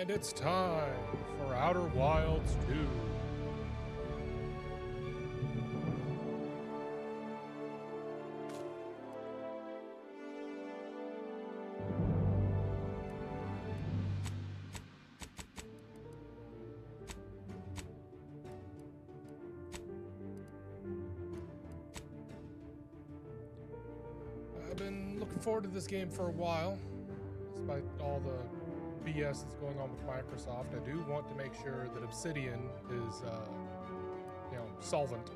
And it's time for Outer Wilds 2. I've been looking forward to this game for a while, despite all the BS that's going on with Microsoft. I do want to make sure that Obsidian is, solvent.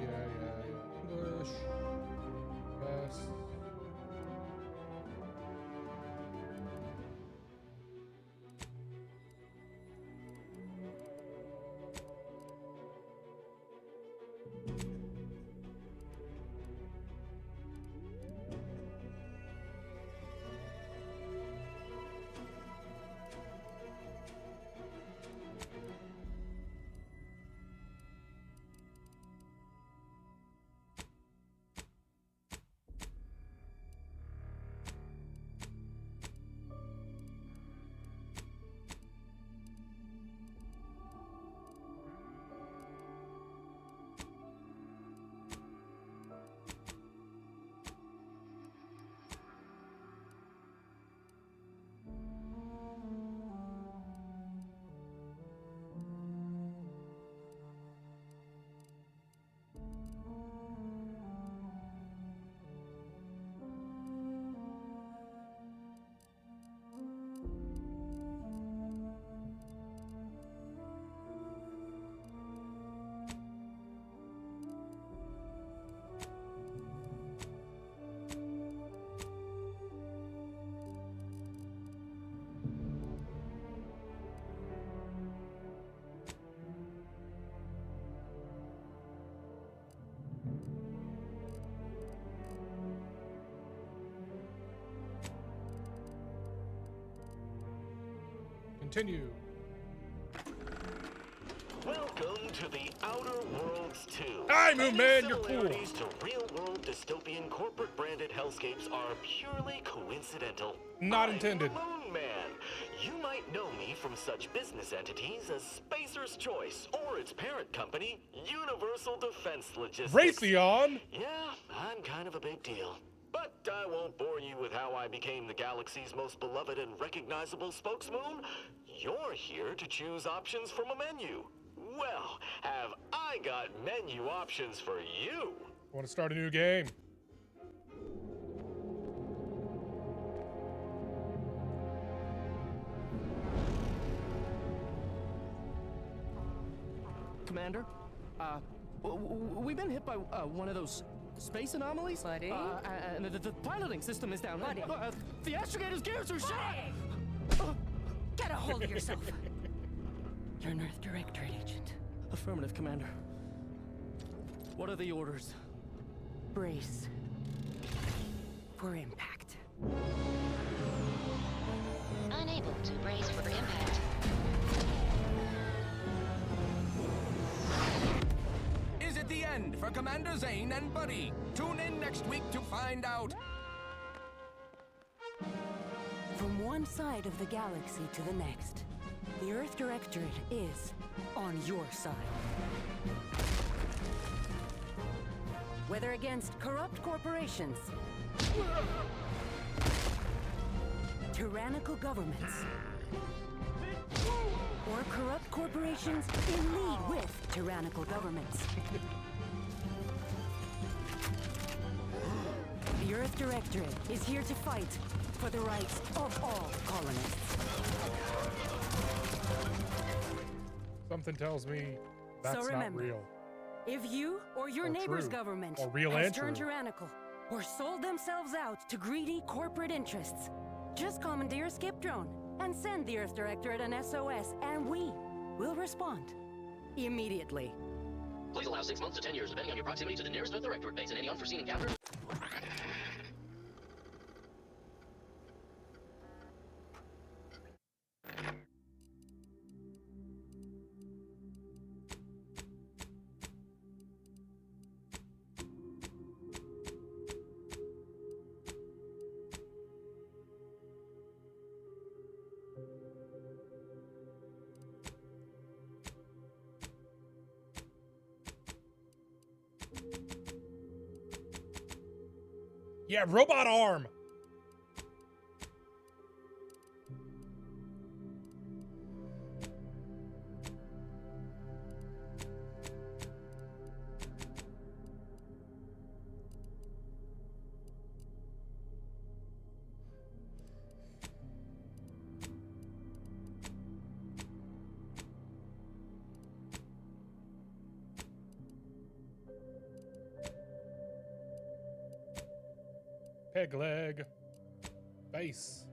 Yeah. English. Yes. Continue. Welcome to the Outer Worlds 2. Hi, Moon Man, you're cool. Similarities to real-world dystopian corporate-branded hellscapes are purely coincidental. Not I'm intended. the Moon Man. You might know me from such business entities as Spacer's Choice or its parent company, Universal Defense Logistics. Raytheon. Yeah, I'm kind of a big deal. But I won't bore you with how I became the galaxy's most beloved and recognizable spokesmoon. You're here to choose options from a menu. Well, have I got menu options for you? Want to start a new game? Commander, we've been hit by one of those space anomalies. Buddy? And the piloting system is down. Buddy? The astrogator's gears are shot! Get a hold of yourself. You're an Earth Directorate agent. Affirmative, Commander. What are the orders? Brace for impact. Unable to brace for impact. Is it the end for Commander Zane and Buddy? Tune in next week to find out. From one side of the galaxy to the next, the Earth Directorate is on your side. Whether against corrupt corporations, tyrannical governments, or corrupt corporations in league with tyrannical governments. The Earth Directorate is here to fight for the rights of all colonists. Something tells me that's So remember, not real. If you or your Or neighbor's true. government Or real has and turned true. tyrannical or sold themselves out to greedy corporate interests, just commandeer a skip drone and send the Earth Directorate an SOS, and we will respond immediately. Please allow 6 months to 10 years, depending on your proximity to the nearest Earth Directorate base and any unforeseen encounters. Yeah, robot arm. Peg leg. Face.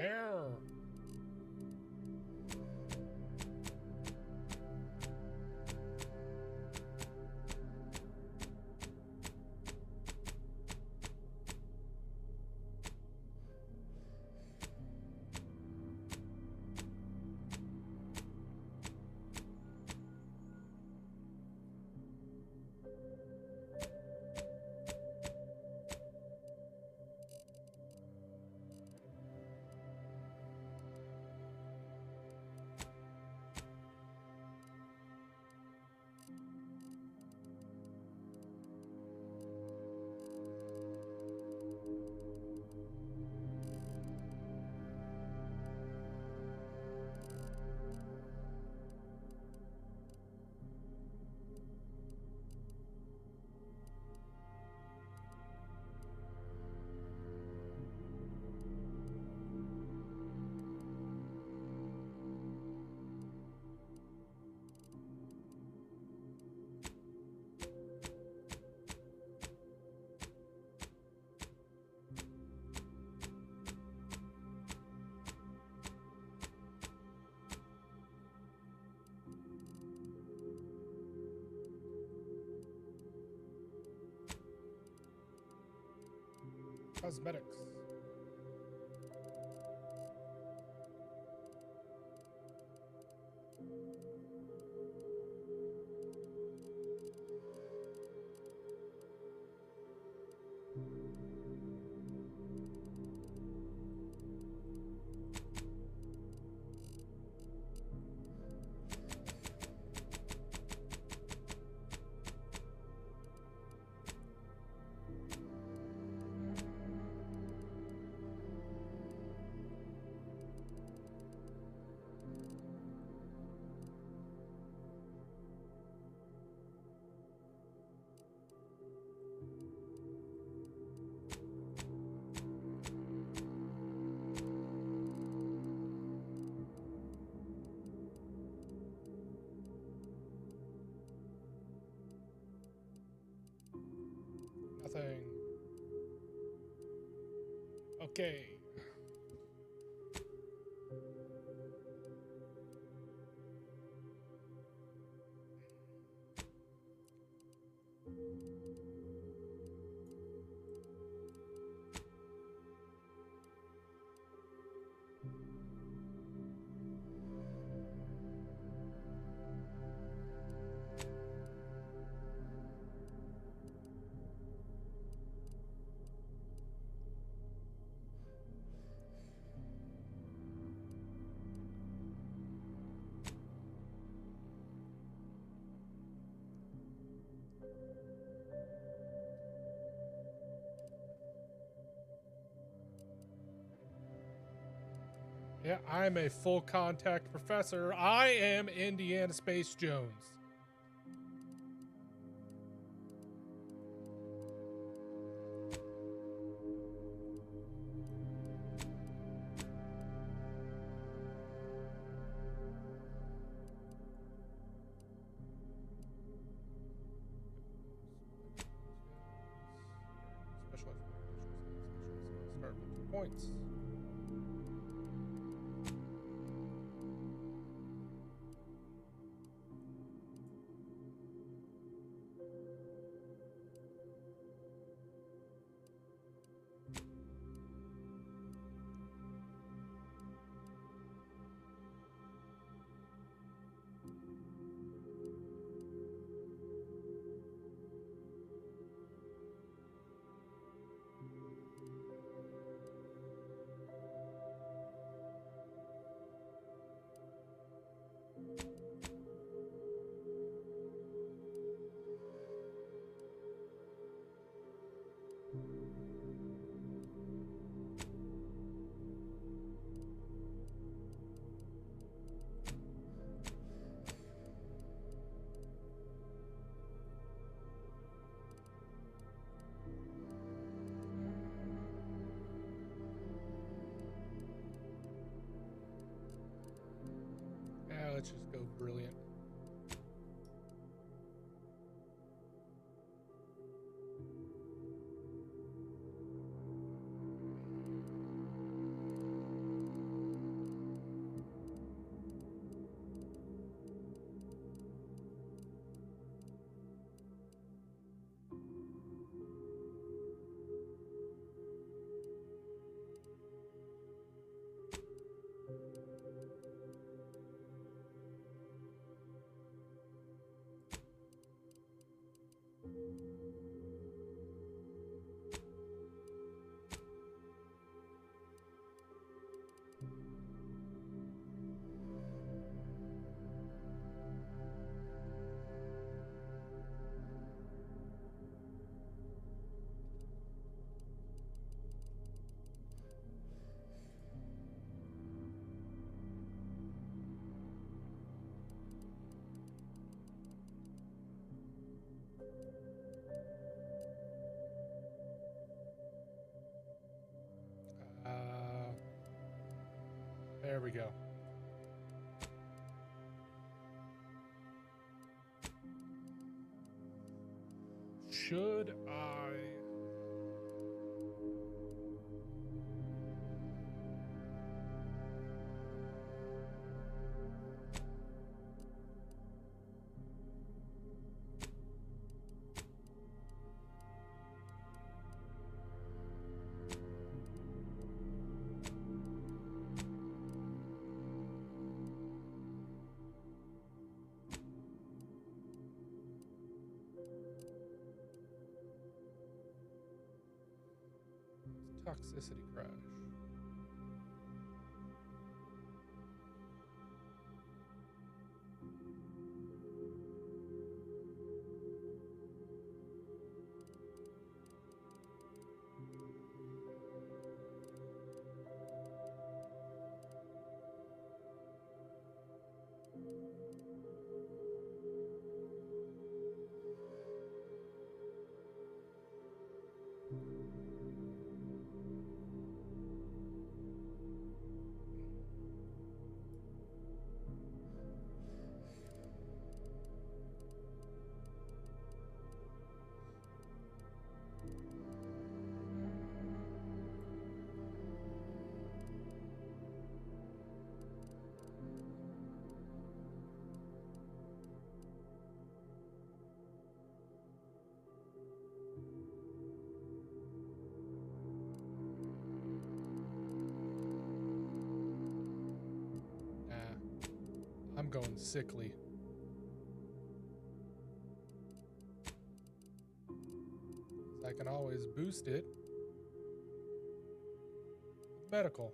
Hair. Cosmetics. Okay. Yeah, I'm a full contact professor. I am Indiana Space Jones. Specialized start with 2 points. Yeah, let's just go brilliant. There we go. Should I? Toxicity crash. going sickly. I can always boost it. Medical.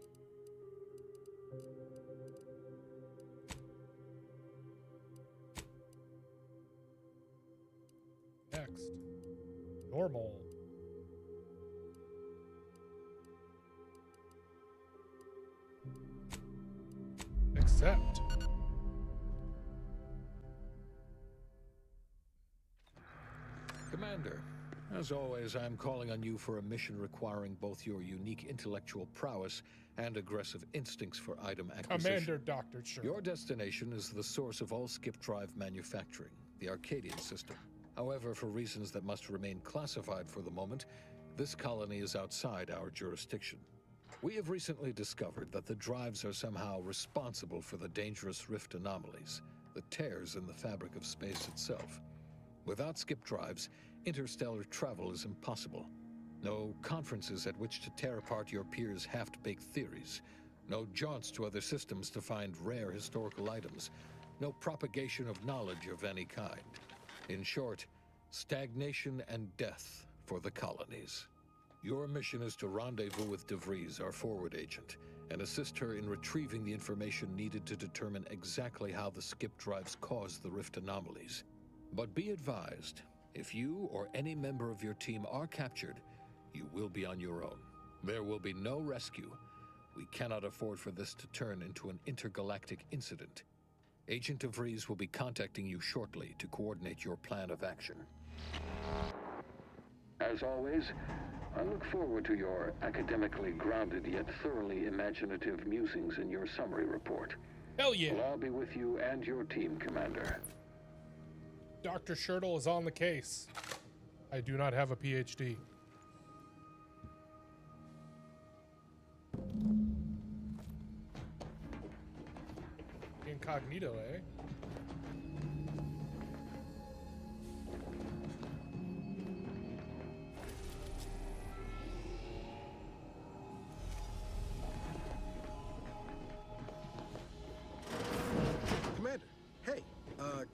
Next. Normal. Accept. Commander, as always, I'm calling on you for a mission requiring both your unique intellectual prowess and aggressive instincts for item acquisition. Commander Dr. Shurtal. Your destination is the source of all skip drive manufacturing, the Arcadian system. However, for reasons that must remain classified for the moment, this colony is outside our jurisdiction. We have recently discovered that the drives are somehow responsible for the dangerous rift anomalies, the tears in the fabric of space itself. Without skip drives, interstellar travel is impossible. No conferences at which to tear apart your peers' half-baked theories. No jaunts to other systems to find rare historical items. No propagation of knowledge of any kind. In short, stagnation and death for the colonies. Your mission is to rendezvous with DeVries, our forward agent, and assist her in retrieving the information needed to determine exactly how the skip drives caused the rift anomalies. But be advised, if you or any member of your team are captured, you will be on your own. There will be no rescue. We cannot afford for this to turn into an intergalactic incident. Agent DeVries will be contacting you shortly to coordinate your plan of action. As always, I look forward to your academically grounded yet thoroughly imaginative musings in your summary report. Hell yeah. Well, I'll be with you and your team, Commander. Dr. Shurtal is on the case. I do not have a PhD. Incognito, eh? Commander, hey, hi.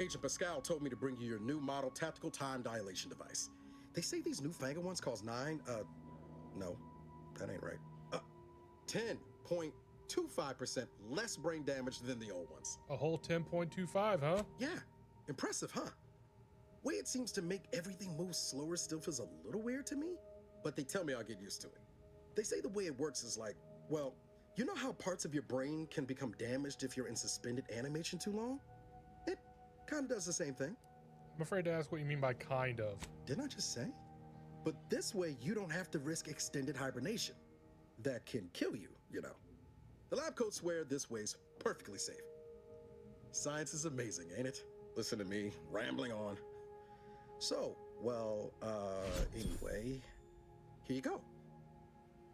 Agent Pascal told me to bring you your new model tactical time dilation device. They say these newfangled ones cause no, that ain't right. 10.25% less brain damage than the old ones. A whole 10.25, huh? Yeah, impressive, huh? Way it seems to make everything move slower still feels a little weird to me, but they tell me I'll get used to it. They say the way it works is like, well, you know how parts of your brain can become damaged if you're in suspended animation too long? It kind of does the same thing. I'm afraid to ask what you mean by kind of. Didn't I just say? But this way, you don't have to risk extended hibernation. That can kill you, you know. The lab coats swear this way's perfectly safe. Science is amazing, ain't it? Listen to me, rambling on. So, well, anyway, here you go.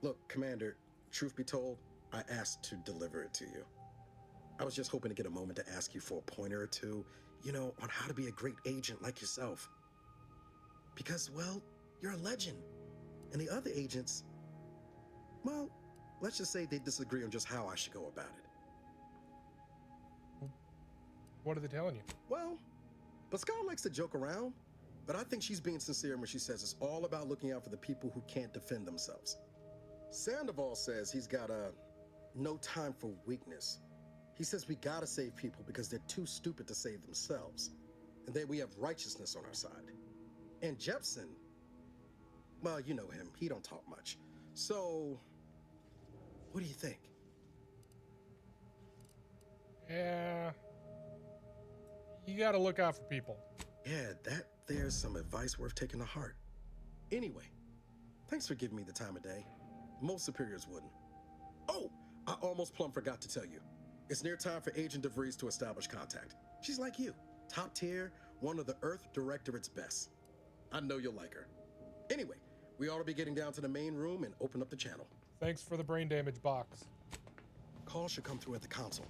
Look, Commander, truth be told, I asked to deliver it to you. I was just hoping to get a moment to ask you for a pointer or two, you know, on how to be a great agent like yourself. Because, well, you're a legend. And the other agents, well, let's just say they disagree on just how I should go about it. What are they telling you? Well, Pascal likes to joke around, but I think she's being sincere when she says it's all about looking out for the people who can't defend themselves. Sandoval says he's got no time for weakness. He says we gotta save people because they're too stupid to save themselves, and that we have righteousness on our side. And Jepson, well, you know him, he don't talk much. So, what do you think? Yeah. You gotta look out for people. Yeah, there's some advice worth taking to heart. Anyway, thanks for giving me the time of day. Most superiors wouldn't. Oh, I almost plumb forgot to tell you. It's near time for Agent DeVries to establish contact. She's like you, top tier, one of the Earth Directorate's best. I know you'll like her. Anyway, we ought to be getting down to the main room and open up the channel. Thanks for the brain damage box. Call should come through at the console.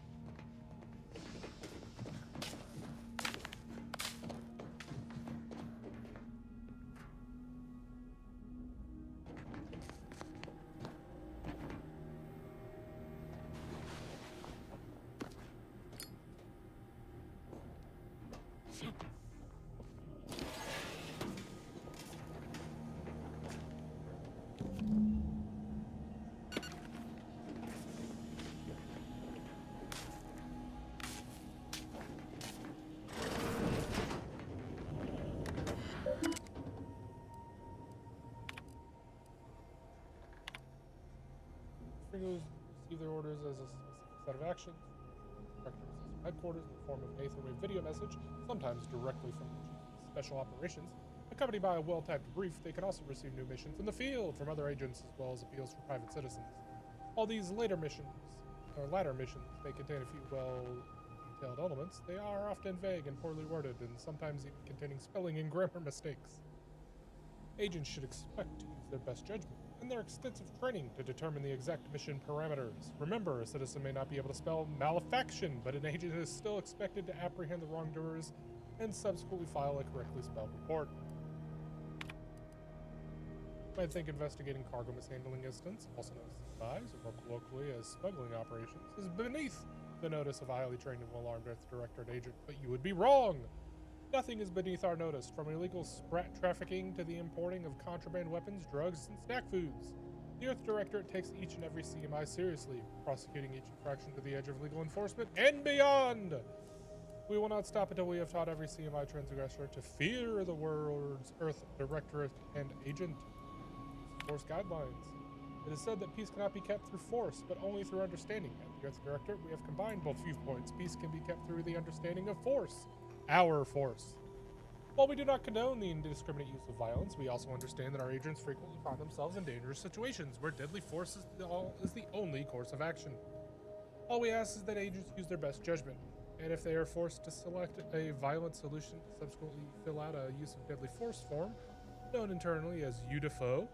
set of actions. Director's headquarters in the form of an Aetherwave video message, sometimes directly from the Chief of Special Operations. Accompanied by a well-typed brief, they can also receive new missions in the field from other agents as well as appeals from private citizens. All these latter missions may contain a few well-detailed elements. They are often vague and poorly worded, and sometimes even containing spelling and grammar mistakes. Agents should expect to use their best judgment and their extensive training to determine the exact mission parameters. Remember, a citizen may not be able to spell malefaction, but an agent is still expected to apprehend the wrongdoers and subsequently file a correctly spelled report. You might think investigating cargo mishandling incidents, also known as spies, or more colloquially as smuggling operations, is beneath the notice of a highly trained and well-armed Earth Directorate agent, but you would be wrong! Nothing is beneath our notice, from illegal sprat trafficking to the importing of contraband weapons, drugs, and snack foods. The Earth Directorate takes each and every CMI seriously, prosecuting each infraction to the edge of legal enforcement and beyond! We will not stop until we have taught every CMI transgressor to fear the words Earth Directorate and Agent. Force guidelines. It is said that peace cannot be kept through force, but only through understanding. At the Earth Directorate, we have combined both viewpoints. Peace can be kept through the understanding of force. Our force. While we do not condone the indiscriminate use of violence, we also understand that our agents frequently find themselves in dangerous situations where deadly force is the only course of action. All we ask is that agents use their best judgment, and if they are forced to select a violent solution to subsequently fill out a use of deadly force form, known internally as UDFO,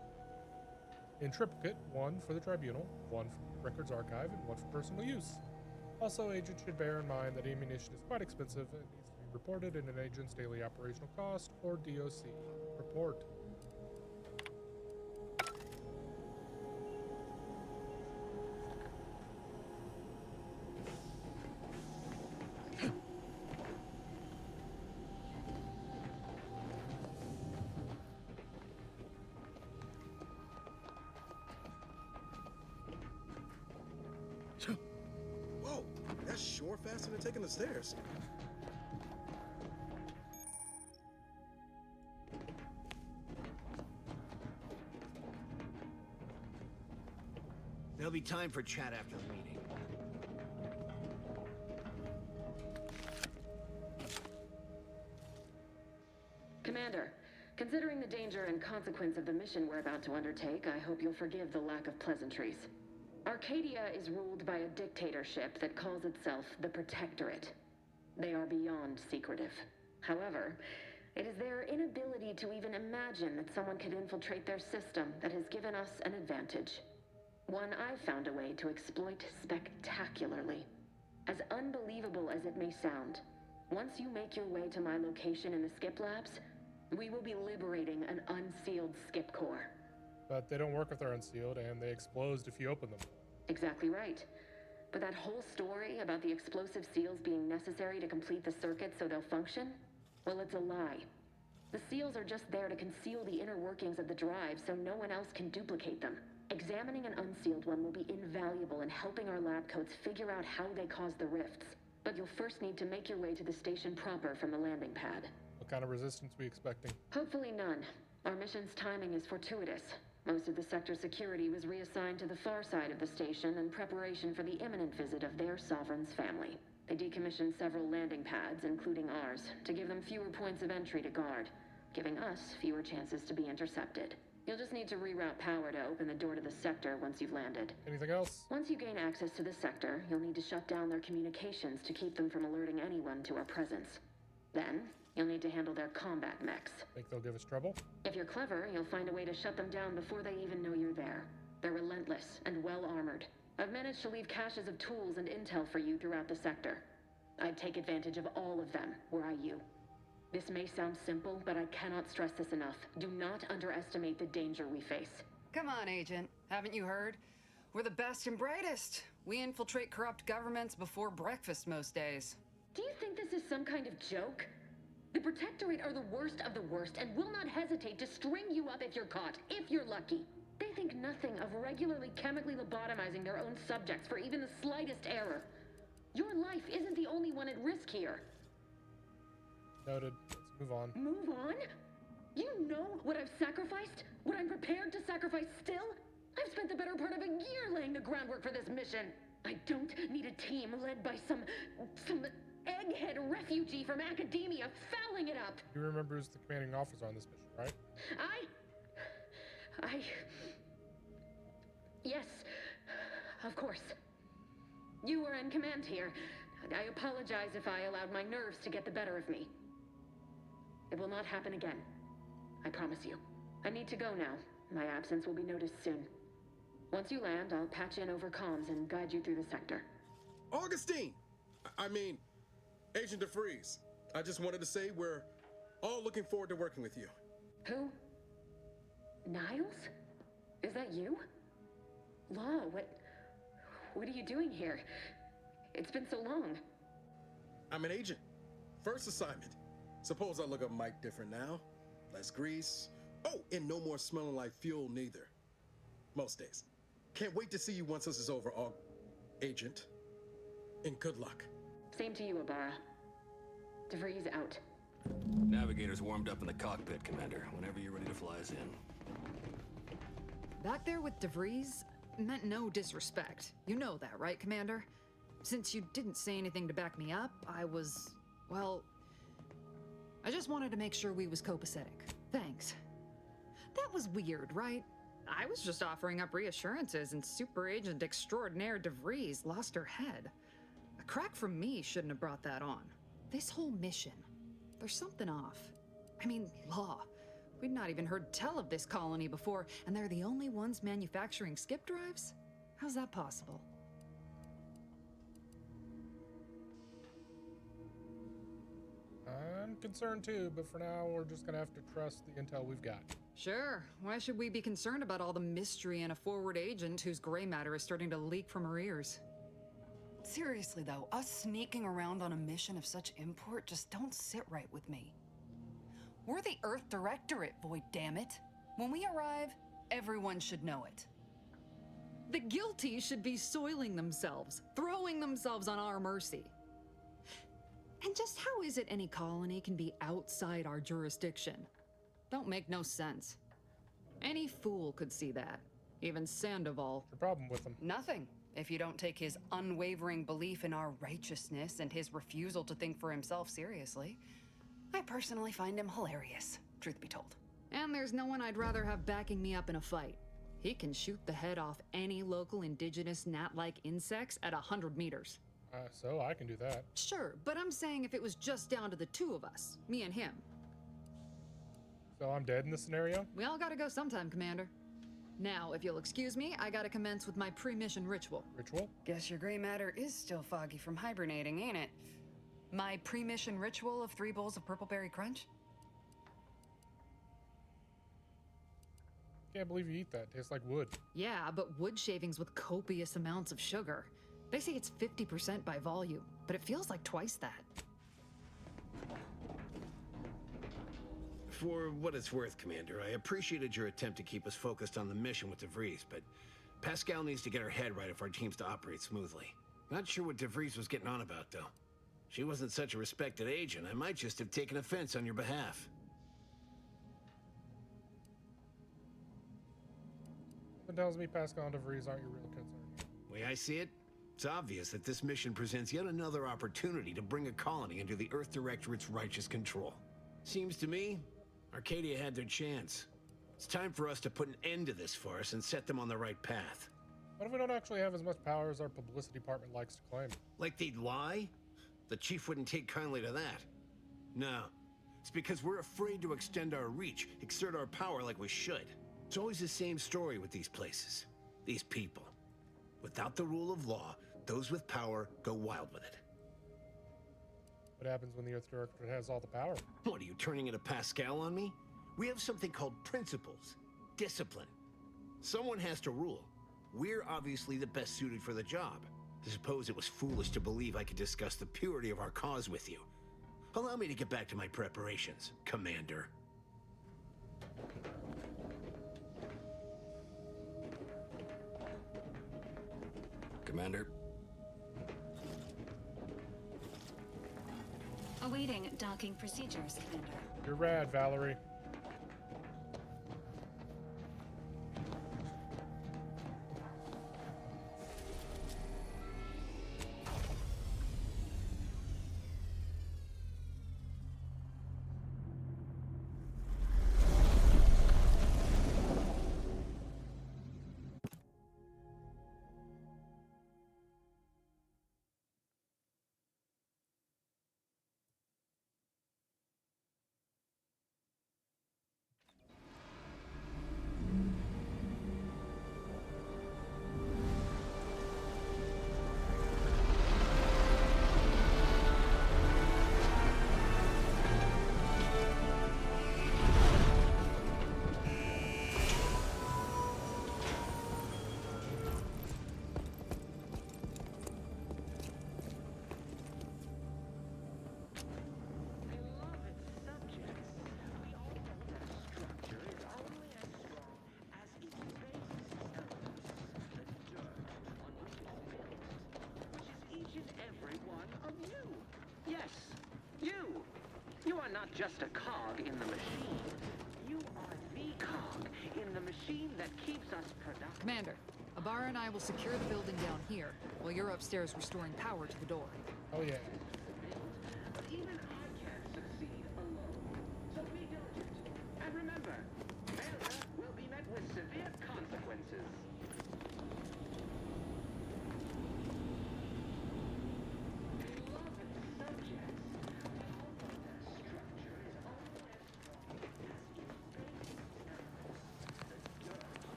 in triplicate, one for the tribunal, one for the records archive, and one for personal use. Also, agents should bear in mind that ammunition is quite expensive and needs to be reported in an agent's daily operational cost, or DOC, report. Whoa, that's sure faster than taking the stairs. There'll be time for chat after the meeting. Commander, considering the danger and consequence of the mission we're about to undertake, I hope you'll forgive the lack of pleasantries. Arcadia is ruled by a dictatorship that calls itself the Protectorate. They are beyond secretive. However, it is their inability to even imagine that someone could infiltrate their system that has given us an advantage. One I've found a way to exploit spectacularly. As unbelievable as it may sound, once you make your way to my location in the Skip Labs, we will be liberating an unsealed Skip core. But they don't work if they're unsealed, and they explode if you open them. Exactly right. But that whole story about the explosive seals being necessary to complete the circuit so they'll function? Well, it's a lie. The seals are just there to conceal the inner workings of the drive so no one else can duplicate them. Examining an unsealed one will be invaluable in helping our lab coats figure out how they cause the rifts. But you'll first need to make your way to the station proper from the landing pad. What kind of resistance are we expecting? Hopefully none. Our mission's timing is fortuitous. Most of the sector security was reassigned to the far side of the station in preparation for the imminent visit of their sovereign's family. They decommissioned several landing pads, including ours, to give them fewer points of entry to guard, giving us fewer chances to be intercepted. You'll just need to reroute power to open the door to the sector once you've landed. Anything else? Once you gain access to the sector, you'll need to shut down their communications to keep them from alerting anyone to our presence. Then, you'll need to handle their combat mechs. Think they'll give us trouble? If you're clever, you'll find a way to shut them down before they even know you're there. They're relentless and well-armored. I've managed to leave caches of tools and intel for you throughout the sector. I'd take advantage of all of them, were I you. This may sound simple, but I cannot stress this enough. Do not underestimate the danger we face. Come on, Agent. Haven't you heard? We're the best and brightest. We infiltrate corrupt governments before breakfast most days. Do you think this is some kind of joke? The Protectorate are the worst of the worst and will not hesitate to string you up if you're caught, if you're lucky. They think nothing of regularly chemically lobotomizing their own subjects for even the slightest error. Your life isn't the only one at risk here. Noted. Let's move on. Move on? You know what I've sacrificed? What I'm prepared to sacrifice still? I've spent the better part of a year laying the groundwork for this mission. I don't need a team led by some egghead refugee from academia fouling it up. You remember who's the commanding officer on this mission, right? Yes, of course. You were in command here. I apologize if I allowed my nerves to get the better of me. It will not happen again. I promise you. I need to go now. My absence will be noticed soon. Once you land, I'll patch in over comms and guide you through the sector. Augustine! I mean, Agent DeFreeze. I just wanted to say we're all looking forward to working with you. Who? Niles? Is that you? Law, what are you doing here? It's been so long. I'm an agent. First assignment. Suppose I look up Mike different now. Less grease. Oh, and no more smelling like fuel neither. Most days. Can't wait to see you once this is over, Agent. And good luck. Same to you, Ibarra. DeVries out. Navigator's warmed up in the cockpit, Commander. Whenever you're ready to fly us in. Back there with DeVries meant no disrespect. You know that, right, Commander? Since you didn't say anything to back me up, I was, well, I just wanted to make sure we was copacetic. Thanks. That was weird, right? I was just offering up reassurances and Super Agent Extraordinaire DeVries lost her head. A crack from me shouldn't have brought that on. This whole mission, there's something off. I mean, Law. We'd not even heard tell of this colony before, and they're the only ones manufacturing skip drives? How's that possible? I'm concerned too, but for now, we're just gonna have to trust the intel we've got. Sure. Why should we be concerned about all the mystery in a forward agent whose gray matter is starting to leak from her ears? Seriously though, us sneaking around on a mission of such import just don't sit right with me. We're the Earth Directorate, Void, damn it. When we arrive, everyone should know it. The guilty should be soiling themselves, throwing themselves on our mercy. And just how is it any colony can be outside our jurisdiction? Don't make no sense. Any fool could see that. Even Sandoval. What's the problem with him? Nothing. If you don't take his unwavering belief in our righteousness and his refusal to think for himself seriously. I personally find him hilarious, truth be told. And there's no one I'd rather have backing me up in a fight. He can shoot the head off any local indigenous gnat-like insects at 100 meters. So I can do that. Sure, but I'm saying if it was just down to the two of us, me and him. So I'm dead in this scenario? We all gotta go sometime, Commander. Now, if you'll excuse me, I gotta commence with my pre-mission ritual. Ritual? Guess your gray matter is still foggy from hibernating, ain't it? My pre-mission ritual of 3 bowls of Purple Berry Crunch? Can't believe you eat that. Tastes like wood. Yeah, but wood shavings with copious amounts of sugar. They say it's 50% by volume, but it feels like twice that. For what it's worth, Commander, I appreciated your attempt to keep us focused on the mission with DeVries, but Pascal needs to get her head right if our team's to operate smoothly. Not sure what DeVries was getting on about, though. She wasn't such a respected agent. I might just have taken offense on your behalf. It tells me Pascal and DeVries aren't your real concern. The way I see it, it's obvious that this mission presents yet another opportunity to bring a colony under the Earth Directorate's righteous control. Seems to me, Arcadia had their chance. It's time for us to put an end to this farce and set them on the right path. What if we don't actually have as much power as our publicity department likes to claim? Like they'd lie? The chief wouldn't take kindly to that. No, it's because we're afraid to extend our reach, exert our power like we should. It's always the same story with these places, these people. Without the rule of law, those with power go wild with it. What happens when the Earth Directorate has all the power? What, are you turning into Pascal on me? We have something called principles, discipline. Someone has to rule. We're obviously the best suited for the job. I suppose it was foolish to believe I could discuss the purity of our cause with you. Allow me to get back to my preparations, Commander. Commander? Awaiting docking procedures, Commander. You're rad, Valerie. are not just a cog in the machine. You are the cog in the machine that keeps us productive. Commander, Abara and I will secure the building down here, while you're upstairs restoring power to the door. Oh yeah. But even I can't succeed alone. So be diligent. And remember, failure will be met with severe consequences.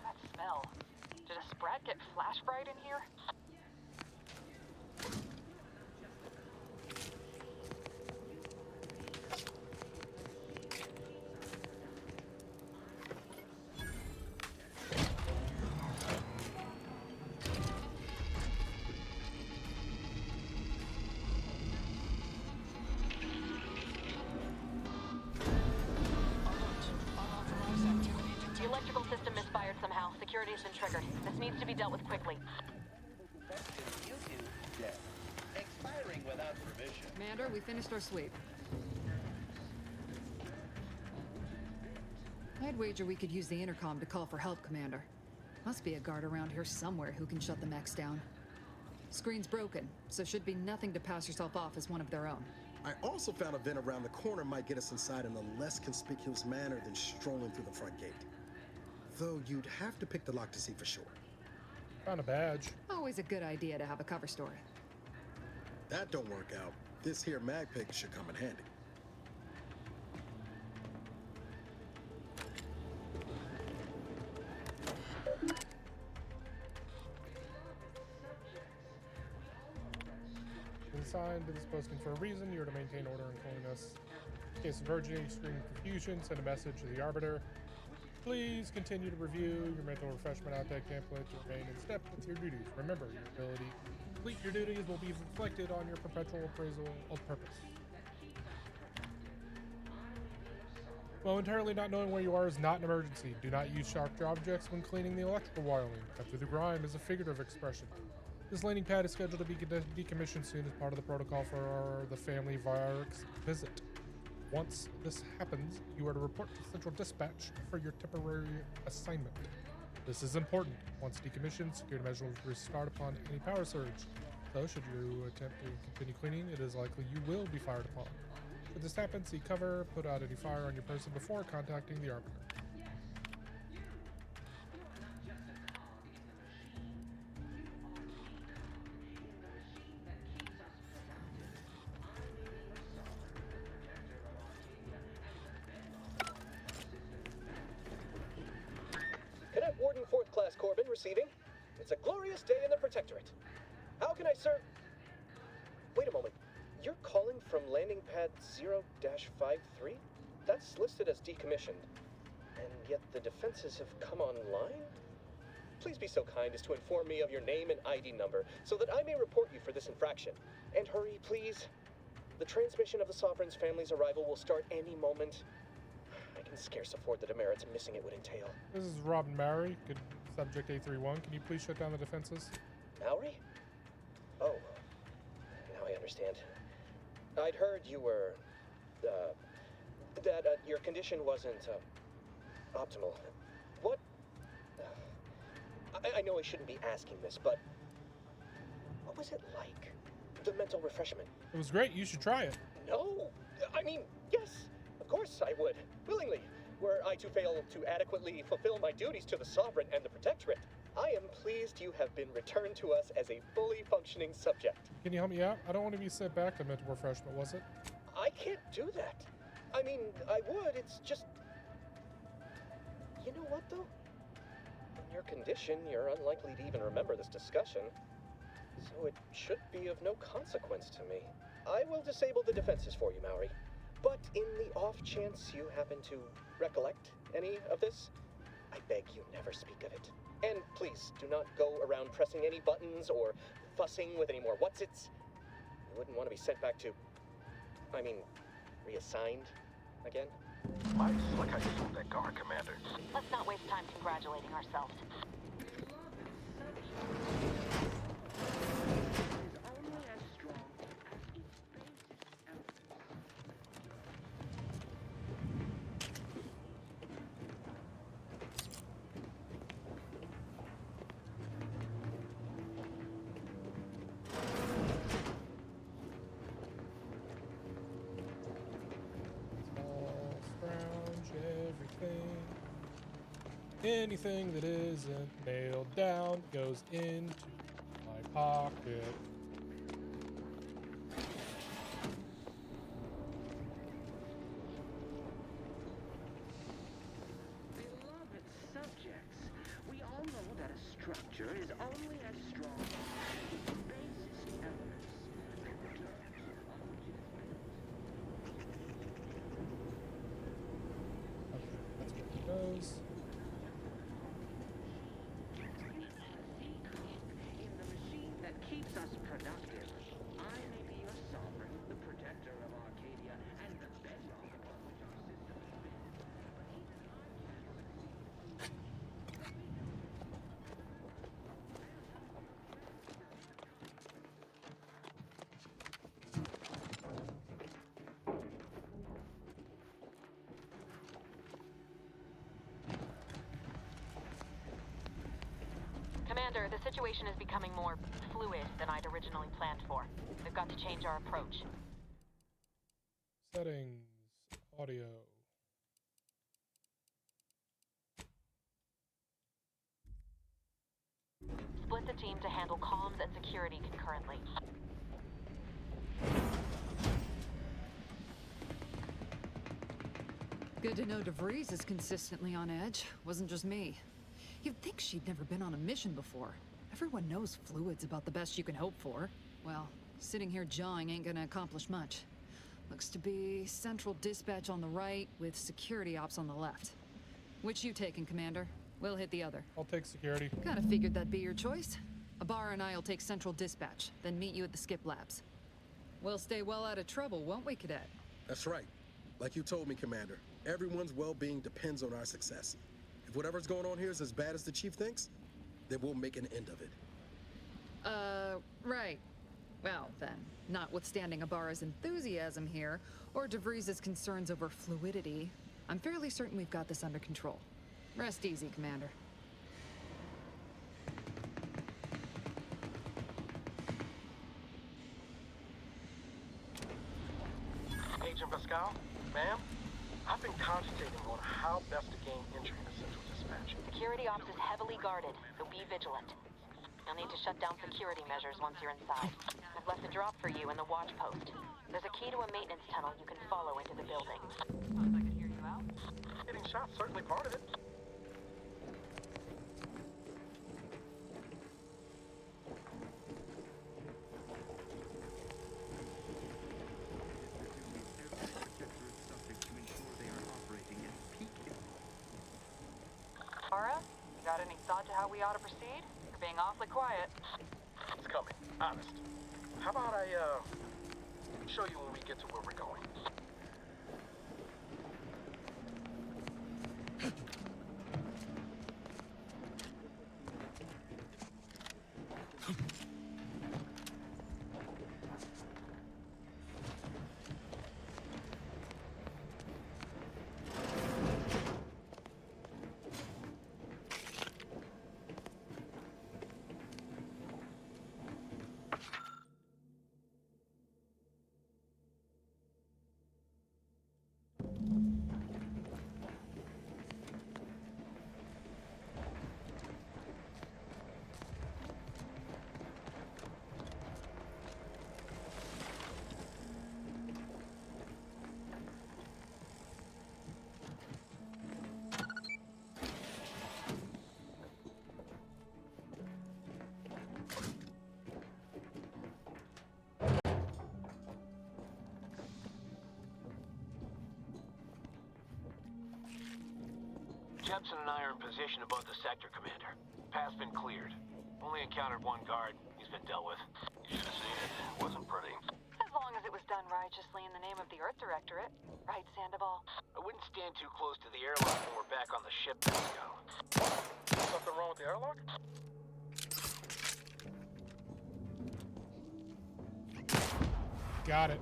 That smell. Did a sprat get flash fried in here? The electrical system misfired somehow. Security has been triggered. This needs to be dealt with quickly. Expiring without permission. Commander, we finished our sweep. I'd wager we could use the intercom to call for help, Commander. Must be a guard around here somewhere who can shut the mechs down. Screen's broken, so should be nothing to pass yourself off as one of their own. I also found a vent around the corner might get us inside in a less conspicuous manner than strolling through the front gate. Though you'd have to pick the lock to see for sure. Found a badge. Always a good idea to have a cover story. That don't work out. This here mag pig should come in handy. Assigned to this posting for a reason. You're to maintain order and cleanliness. In case of urgent extreme confusion, send a message to the Arbiter. Please continue to review your mental refreshment outtake template to remain in step with your duties. Remember, your ability to complete your duties will be reflected on your perpetual appraisal of purpose. Momentarily not knowing where you are is not an emergency. Do not use sharp objects when cleaning the electrical wiring. Cut through the grime is a figurative expression. This landing pad is scheduled to be decommissioned soon as part of the protocol for the family virus visit. Once this happens, you are to report to Central Dispatch for your temporary assignment. This is important. Once decommissioned, security measures will restart upon any power surge. So, should you attempt to continue cleaning, it is likely you will be fired upon. Should this happen, seek cover, put out any fire on your person before contacting the Arbiter. Cadet Warden 4th Class Corbin receiving. It's a glorious day in the Protectorate. How can I serve? Wait a moment. You're calling from landing pad 0-53? That's listed as decommissioned. And yet the defenses have come online? Please be so kind as to inform me of your name and ID number so that I may report you for this infraction. And hurry, please. The transmission of the Sovereign's family's arrival will start any moment. I can scarce afford the demerits missing it would entail. This is Robin Mowry, good subject A31. Can you please shut down the defenses? Mowry? Oh, now I understand. I'd heard you were, that your condition wasn't, optimal. What? I know I shouldn't be asking this, but what was it like? The mental refreshment? It was great. You should try it. No! I mean, yes, of course I would. Willingly. Were I to fail to adequately fulfill my duties to the Sovereign and the Protectorate, I am pleased you have been returned to us as a fully functioning subject. Can you help me out? I don't want to be sent back to mental refreshment, was it? I can't do that. I mean, I would, it's just... You know what, though? In your condition, you're unlikely to even remember this discussion. So it should be of no consequence to me. I will disable the defenses for you, Mowry. But in the off chance you happen to recollect any of this, I beg you never speak of it. And please, do not go around pressing any buttons or fussing with any more whatsits. You wouldn't want to be sent back to... reassigned again? Looks like I sold that guard, Commander. Let's not waste time congratulating ourselves. Anything that isn't nailed down goes into my pocket. Beloved subjects, we all know that a structure is only as strong as its basest elements. Okay, that's where it goes. In the machine that keeps us productive, I may be your sovereign, the protector of Arcadia, and the bedrock upon which our system is built. But even I can't Commander, the situation is becoming more fluid than I'd originally planned for. We've got to change our approach. Settings, audio. Split the team to handle comms and security concurrently. Good to know DeVries is consistently on edge. Wasn't just me. You'd think she'd never been on a mission before. Everyone knows fluid's about the best you can hope for. Well, sitting here jawing ain't gonna accomplish much. Looks to be central dispatch on the right with security ops on the left. Which you taking, Commander? We'll hit the other. I'll take security. Kinda figured that'd be your choice. Ibarra and I'll take central dispatch, then meet you at the skip labs. We'll stay well out of trouble, won't we, Cadet? That's right. Like you told me, Commander, everyone's well-being depends on our success. If whatever's going on here is as bad as the Chief thinks, then we'll make an end of it. Right. Well, then, notwithstanding Ibarra's enthusiasm here, or DeVries' concerns over fluidity, I'm fairly certain we've got this under control. Rest easy, Commander. Agent Pascal, ma'am, I've been concentrating on how best to gain entry into Central Dispatch. Security ops is heavily guarded, so be vigilant. You'll need to shut down security measures once you're inside. I've left a drop for you in the watch post. There's a key to a maintenance tunnel you can follow into the building. Suppose I could hear you out? Getting shot, certainly part of it. Ara, you got any thought to how we ought to proceed? You're being awfully quiet. It's coming, honest. How about I, show you when we get to where we're going? Jepson and I are in position above the sector, Commander. Path's been cleared. Only encountered one guard. He's been dealt with. You should have seen it. Wasn't pretty. As long as it was done righteously in the name of the Earth Directorate. Right, Sandoval? I wouldn't stand too close to the airlock when we're back on the ship, Pascal. Something wrong with the airlock? Got it.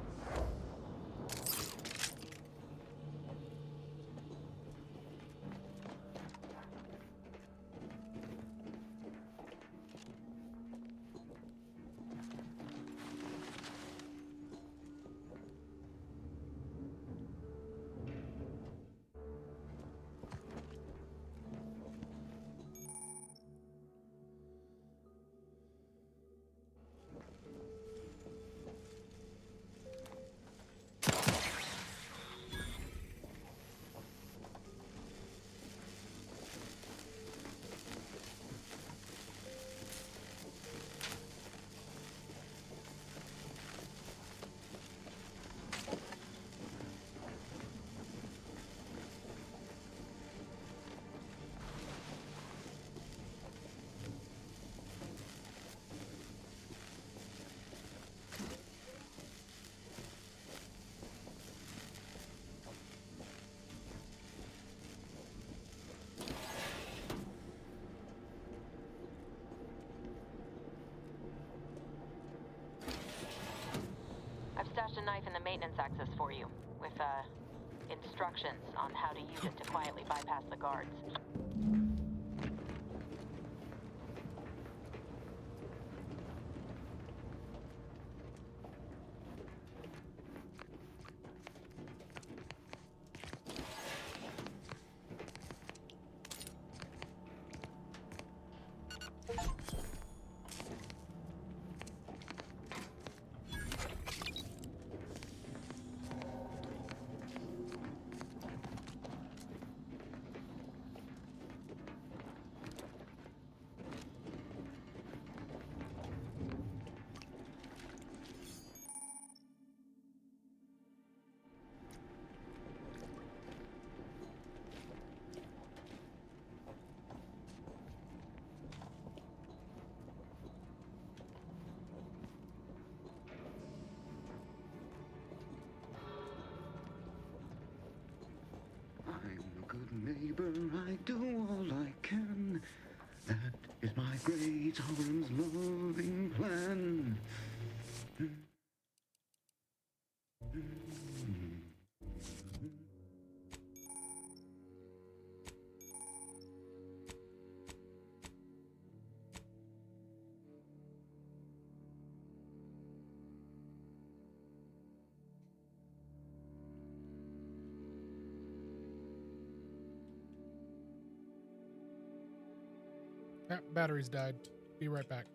maintenance access for you, with, instructions on how to use it to quietly bypass the guards. I'm a good neighbor, I do all I can. That is my great Sovereign's loving plan. Ah, batteries died. Be right back.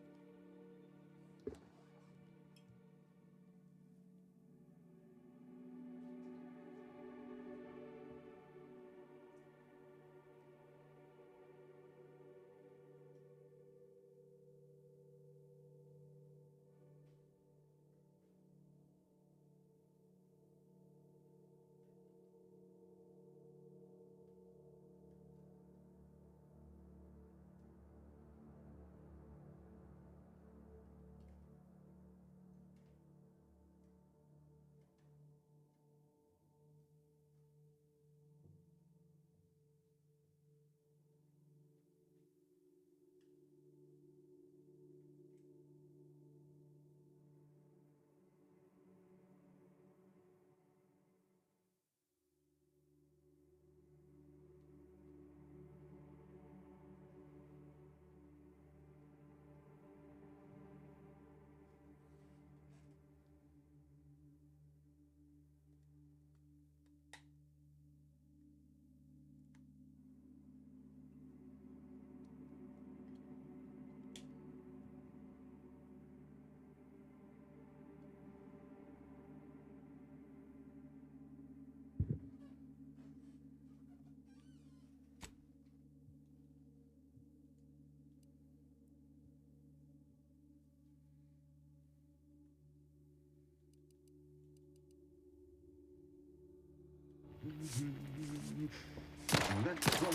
Let's go.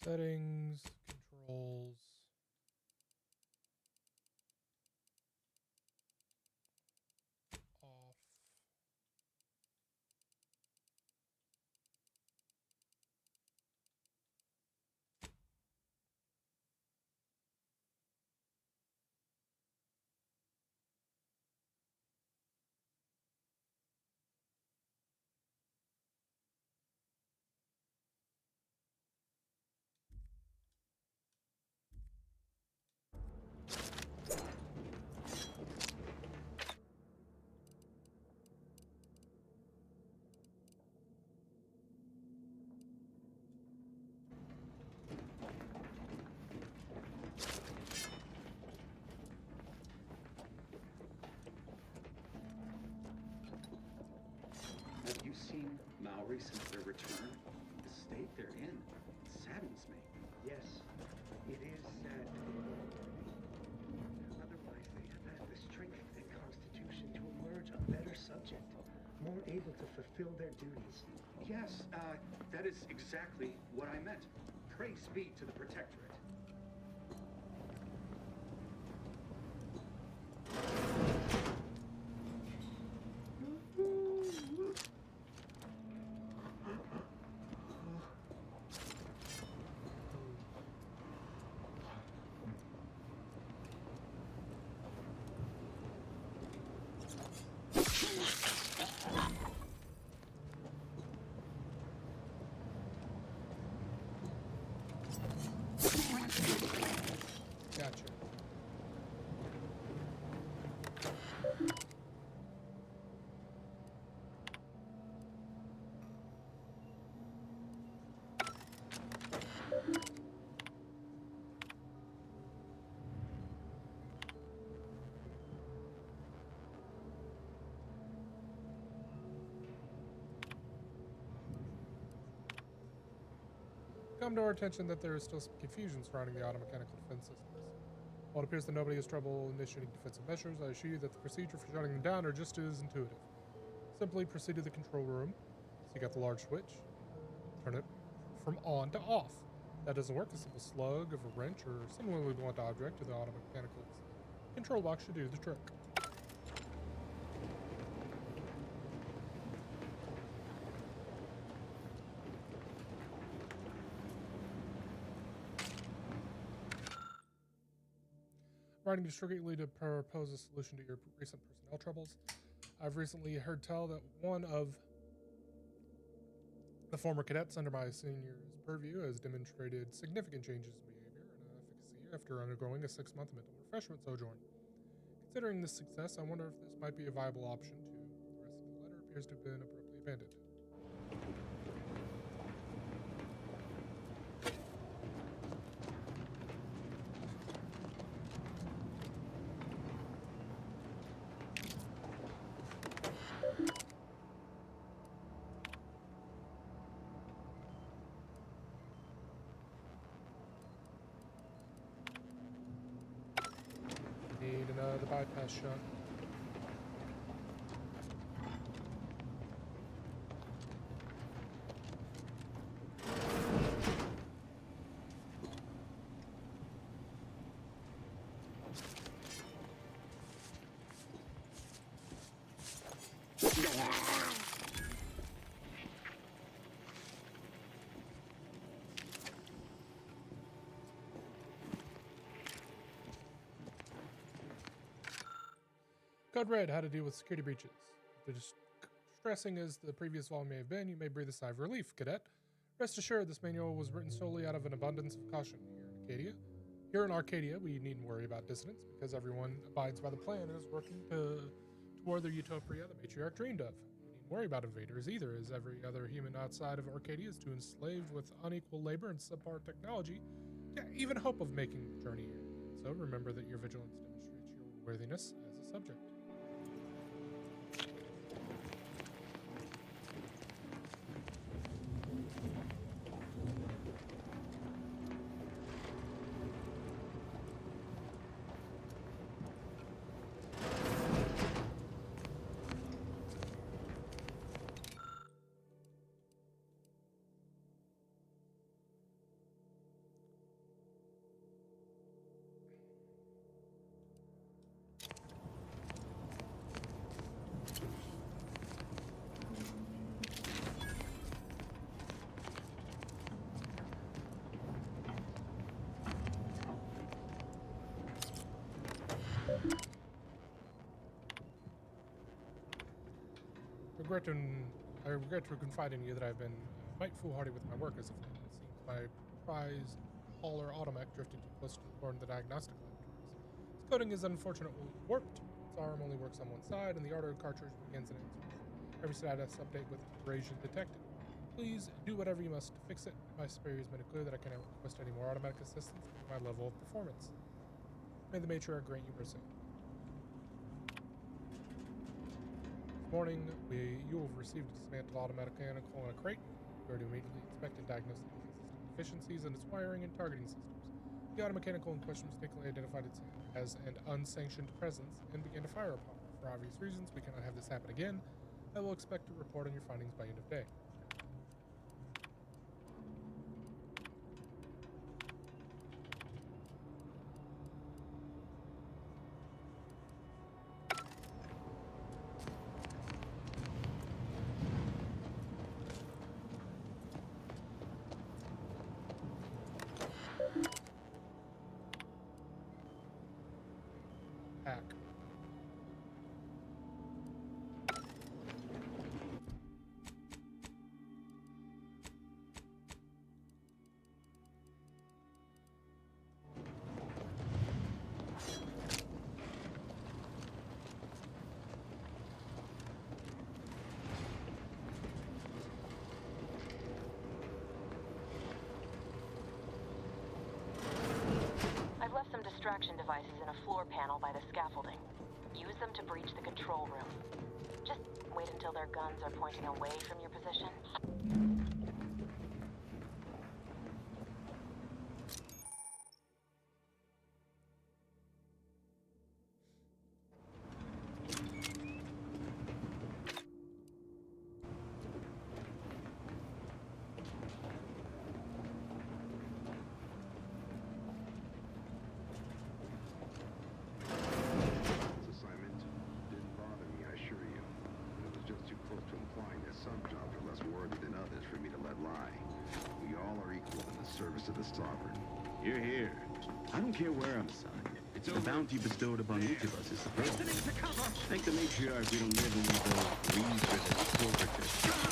Settings, controls. Off. story since their return. The state they're in saddens me. Yes, it is sad. Otherwise, they have had the strength and constitution to emerge a better subject, more able to fulfill their duties. Yes, that is exactly what I meant. Praise be to the Protectorate. Gotcha. Come to our attention that there is still some confusion surrounding the automechanical defense systems. While it appears that nobody has trouble initiating defensive measures, I assure you that the procedure for shutting them down are just as intuitive. Simply proceed to the control room, seek out the large switch, turn it from on to off. If that doesn't work, a simple slug of a wrench or similarly blunt object to the automechanical control box should do the trick. Writing discreetly to propose a solution to your recent personnel troubles. I've recently heard tell that one of the former cadets under my senior's purview has demonstrated significant changes in behavior and efficacy after undergoing a 6-month mental refreshment sojourn. Considering this success, I wonder if this might be a viable option to the rest of the letter appears to have been abruptly abandoned. Need another bypass shot. Code Red, how to deal with security breaches. If distressing as the previous volume may have been, you may breathe a sigh of relief, Cadet. Rest assured, this manual was written solely out of an abundance of caution Here in Arcadia, we needn't worry about dissonance because everyone abides by the plan and is working toward the utopia the matriarch dreamed of. We needn't worry about invaders either, as every other human outside of Arcadia is too enslaved with unequal labor and subpar technology to even hope of making the journey here. So remember that your vigilance demonstrates your worthiness as a subject. I regret to confide in you that I've been a mite foolhardy with my work as of late. It seems my prized hauler automech drifted too close to the core of the diagnostic laboratories. Its coding is unfortunately warped. Its arm only works on one side, and the auto cartridge begins and ends with every status update with abrasion detected. Please do whatever you must to fix it. My superiors made it clear that I cannot request any more automatic assistance at my level of performance. May the matriarch grant you mercy. morning, you will receive a dismantled automatic mechanical in a crate. You are to immediately inspect and diagnose the system deficiencies in its wiring and targeting systems. The automechanical in question mistakenly identified it as an unsanctioned presence and began to fire upon it. For obvious reasons, we cannot have this happen again. I will expect to report on your findings by end of day. Hack. I've left some distraction devices in a floor panel by the scaffolding. Use them to breach the control room. Just wait until their guns are pointing away from your position. To the sovereign. You're here. I don't care where I'm assigned. The bounty bestowed upon each of us is the purpose. Thank the matriarch we don't live in one of those reeds for the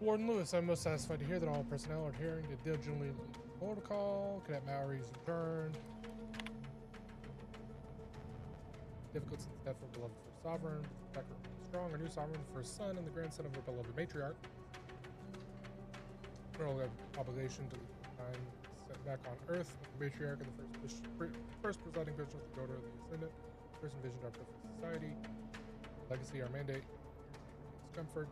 Warden Lewis, I'm most satisfied to hear that all personnel are adhering to diligently protocol. Cadet Mallory's returned. Difficult since death for beloved first sovereign. Becker strong, our new sovereign, first son, and the grandson of our beloved matriarch. Moral obligation to the time set back on Earth. The matriarch and the first presiding bishop, the daughter of the ascendant. First envisioned our perfect society. Legacy, our mandate. Comfort.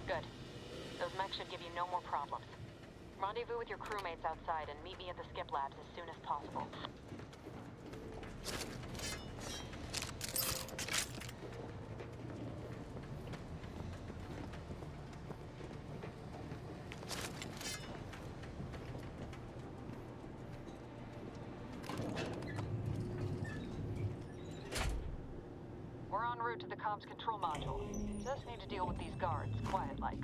Good. Those mechs should give you no more problems. Rendezvous with your crewmates outside and meet me at the skip labs as soon as possible. We're en route to the comms control module. Just need to deal with these guards, quiet-like.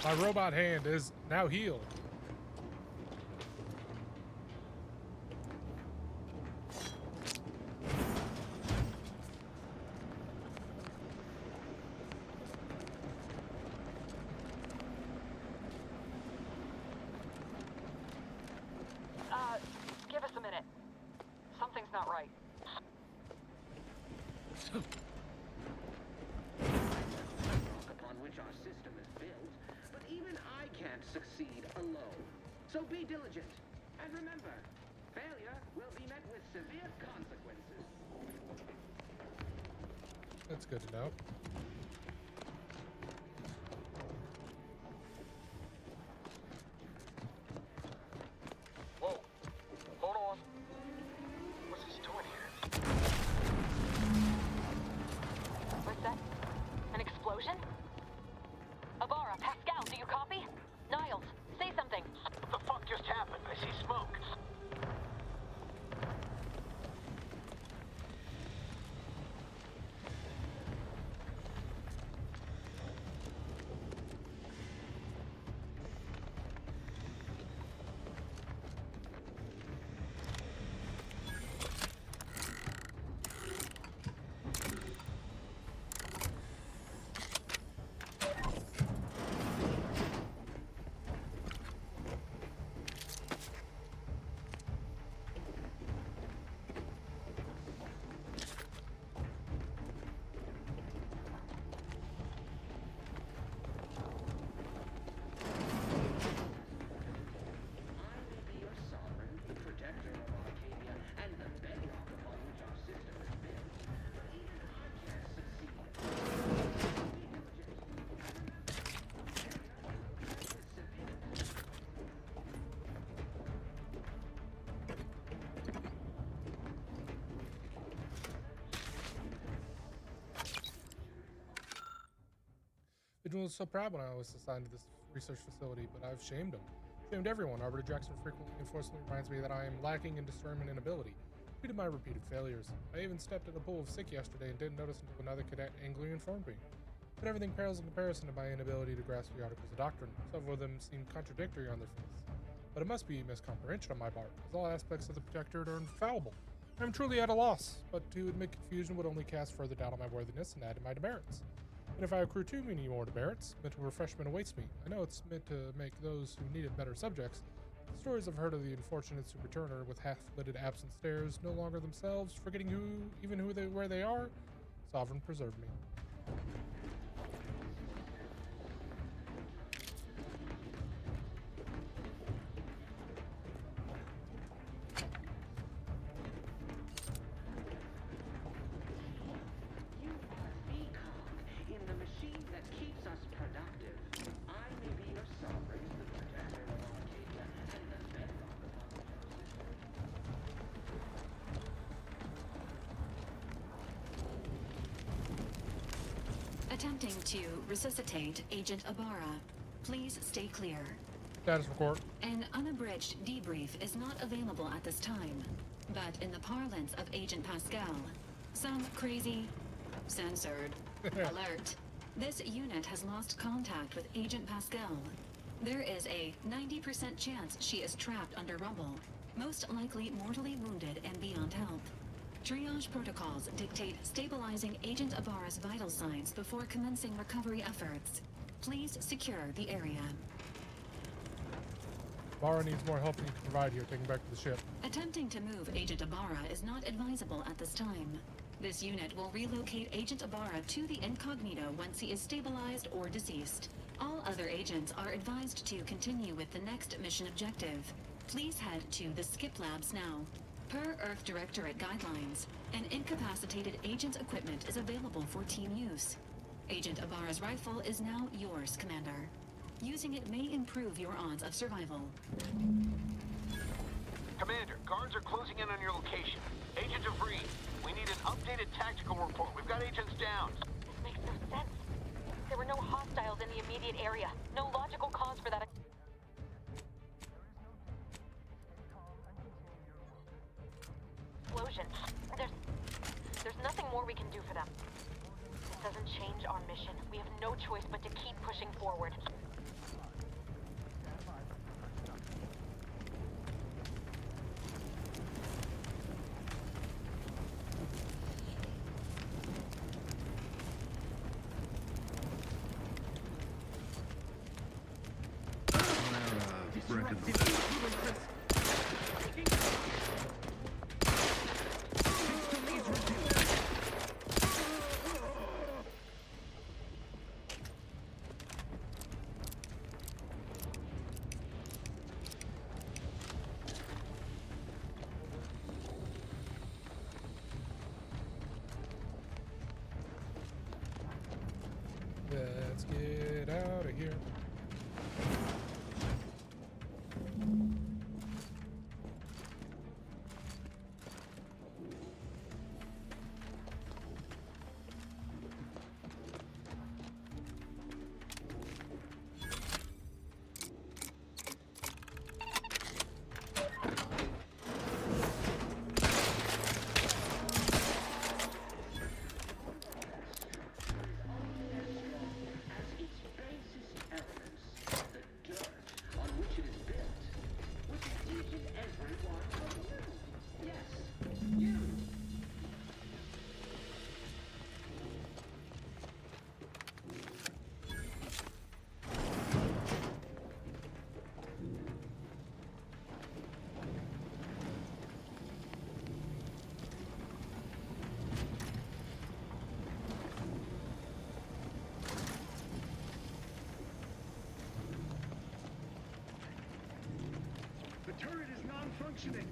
My robot hand is now healed. succeed alone. So be diligent. And remember, failure will be met with severe consequences. That's good to know. Whoa. Hold on. What's this doing here? What's that? An explosion? Abara, Pascal, do you copy? Niles, say something. What the fuck just happened? I see smoke. Vigil was so proud when I was assigned to this research facility, but I've shamed him. Shamed everyone. Arbiter Jackson frequently and forcefully reminds me that I am lacking in discernment and ability due to my repeated failures. I even stepped in a pool of sick yesterday and didn't notice until another cadet angrily informed me. But everything pales in comparison to my inability to grasp the articles of doctrine. Several of them seem contradictory on their face. But it must be miscomprehension on my part, as all aspects of the Protectorate are infallible. I am truly at a loss, but to admit confusion would only cast further doubt on my worthiness and add to my demerits. And if I accrue too many more demerits, mental refreshment awaits me. I know it's meant to make those who need it better subjects. The stories I've heard of the unfortunates who return with half-lidded absent stares, no longer themselves, forgetting where they are. Sovereign preserve me. Attempting to resuscitate Agent Abara. Please stay clear. Status report. An unabridged debrief is not available at this time, but in the parlance of Agent Pascal, some crazy, censored, alert. This unit has lost contact with Agent Pascal. There is a 90% chance she is trapped under rubble, most likely mortally wounded and beyond help. Triage protocols dictate stabilizing Agent Abara's vital signs before commencing recovery efforts. Please secure the area. Abara needs more help than you can provide here, taking back to the ship. Attempting to move Agent Abara is not advisable at this time. This unit will relocate Agent Abara to the incognito once he is stabilized or deceased. All other agents are advised to continue with the next mission objective. Please head to the Skip Labs now. Per Earth Directorate guidelines, an incapacitated agent's equipment is available for team use. Agent Abara's rifle is now yours, Commander. Using it may improve your odds of survival. Commander, guards are closing in on your location. Agent DeVries, we need an updated tactical report. We've got agents down. This makes no sense. There were no hostiles in the immediate area. No logical cause for that. Explosion. There's nothing more we can do for them. This doesn't change our mission. We have no choice but to keep pushing forward. turret is non-functioning.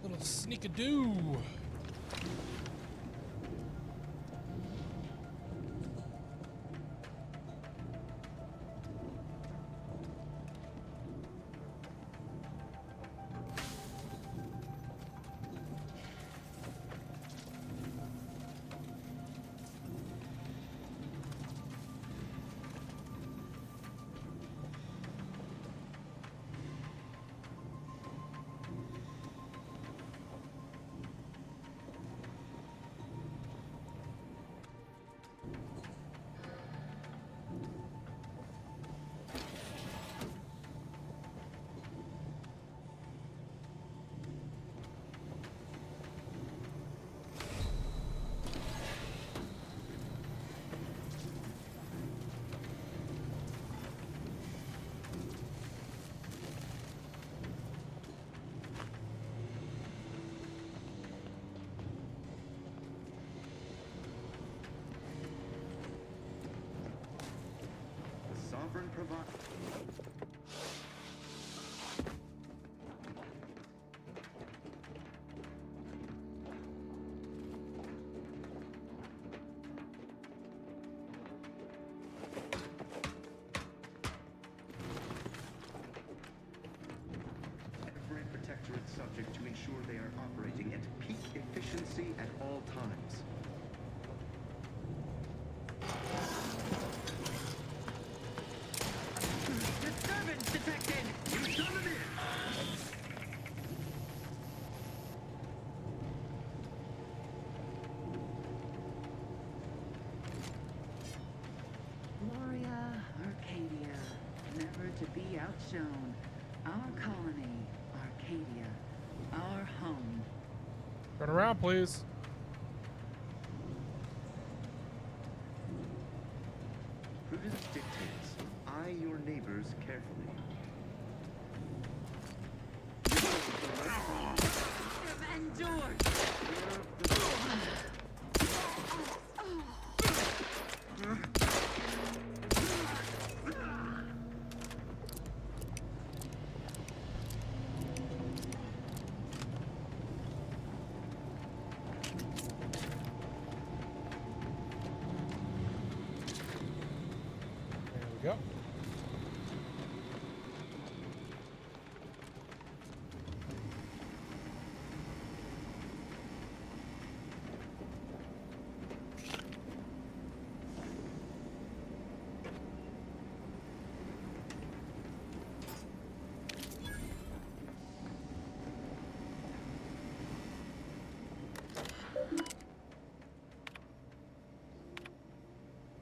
Little sneak-a-doo. Sovereign provide. Every protectorate subject to ensure they are operating at peak efficiency at all times. Disturbance detected! You summon it! Gloria, Arcadia, never to be outshone. Our colony, Arcadia, our home. Turn around, please. Prudence dictates, eye your neighbors carefully. Endure! There we go.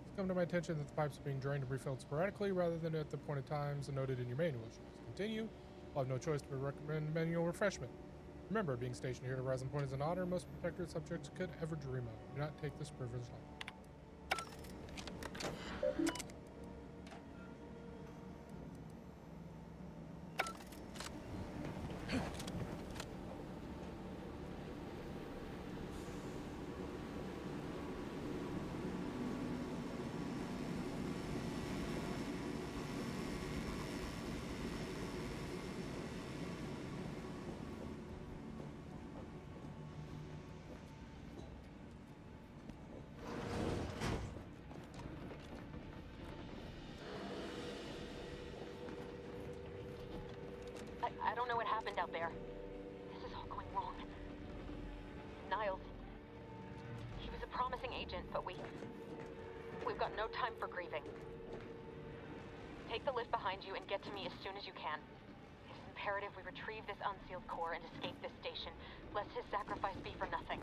It's come to my attention that the pipes are being drained and refilled sporadically rather than at the appointed times noted in your manual. Should this continue, I'll have no choice but to recommend manual refreshment. Remember, being stationed here at Horizon Point is an honor most protectorate subjects could ever dream of. Do not take this privilege lightly. I don't know what happened out there. This is all going wrong. Niles. He was a promising agent, but we've got no time for grieving. Take the lift behind you and get to me as soon as you can. It's imperative we retrieve this unsealed core and escape this station, lest his sacrifice be for nothing.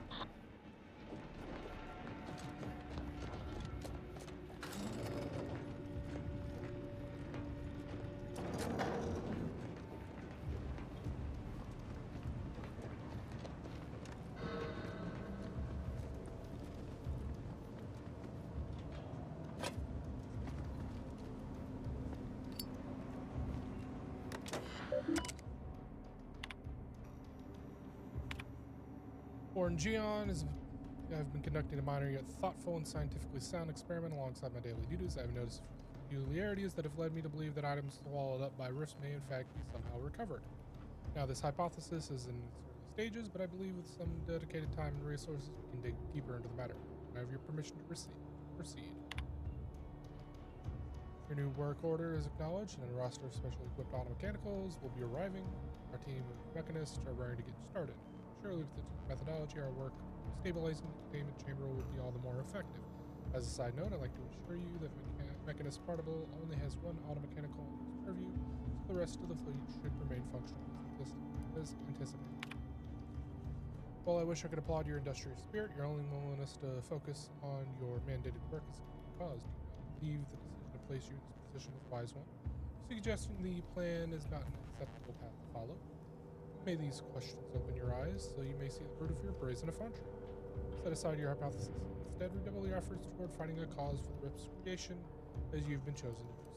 Warren Geon is. I've been conducting a minor yet thoughtful and scientifically sound experiment alongside my daily duties. I have noticed peculiarities that have led me to believe that items swallowed up by rifts may in fact be somehow recovered. Now, this hypothesis is in its early stages, but I believe with some dedicated time and resources, we can dig deeper into the matter. I have your permission to proceed. Your new work order is acknowledged, and a roster of specially equipped automechanicals will be arriving. Our team of mechanists are ready to get started. Surely, with the methodology, our work stabilizing the containment chamber will be all the more effective. As a side note, I'd like to assure you that Mechanist Portable only has one automechanical in its purview, so the rest of the fleet should remain functional as anticipated. While I wish I could applaud your industrious spirit, your only willingness to focus on your mandated work is caused. Do you believe the decision to place you in this position is a wise one? Suggesting the plan is not an acceptable path to follow. May these questions open your eyes so you may see the root of your brazen effrontery. Set aside your hypothesis. Instead, redouble your efforts toward finding a cause for the rift's creation, as you've been chosen to do so.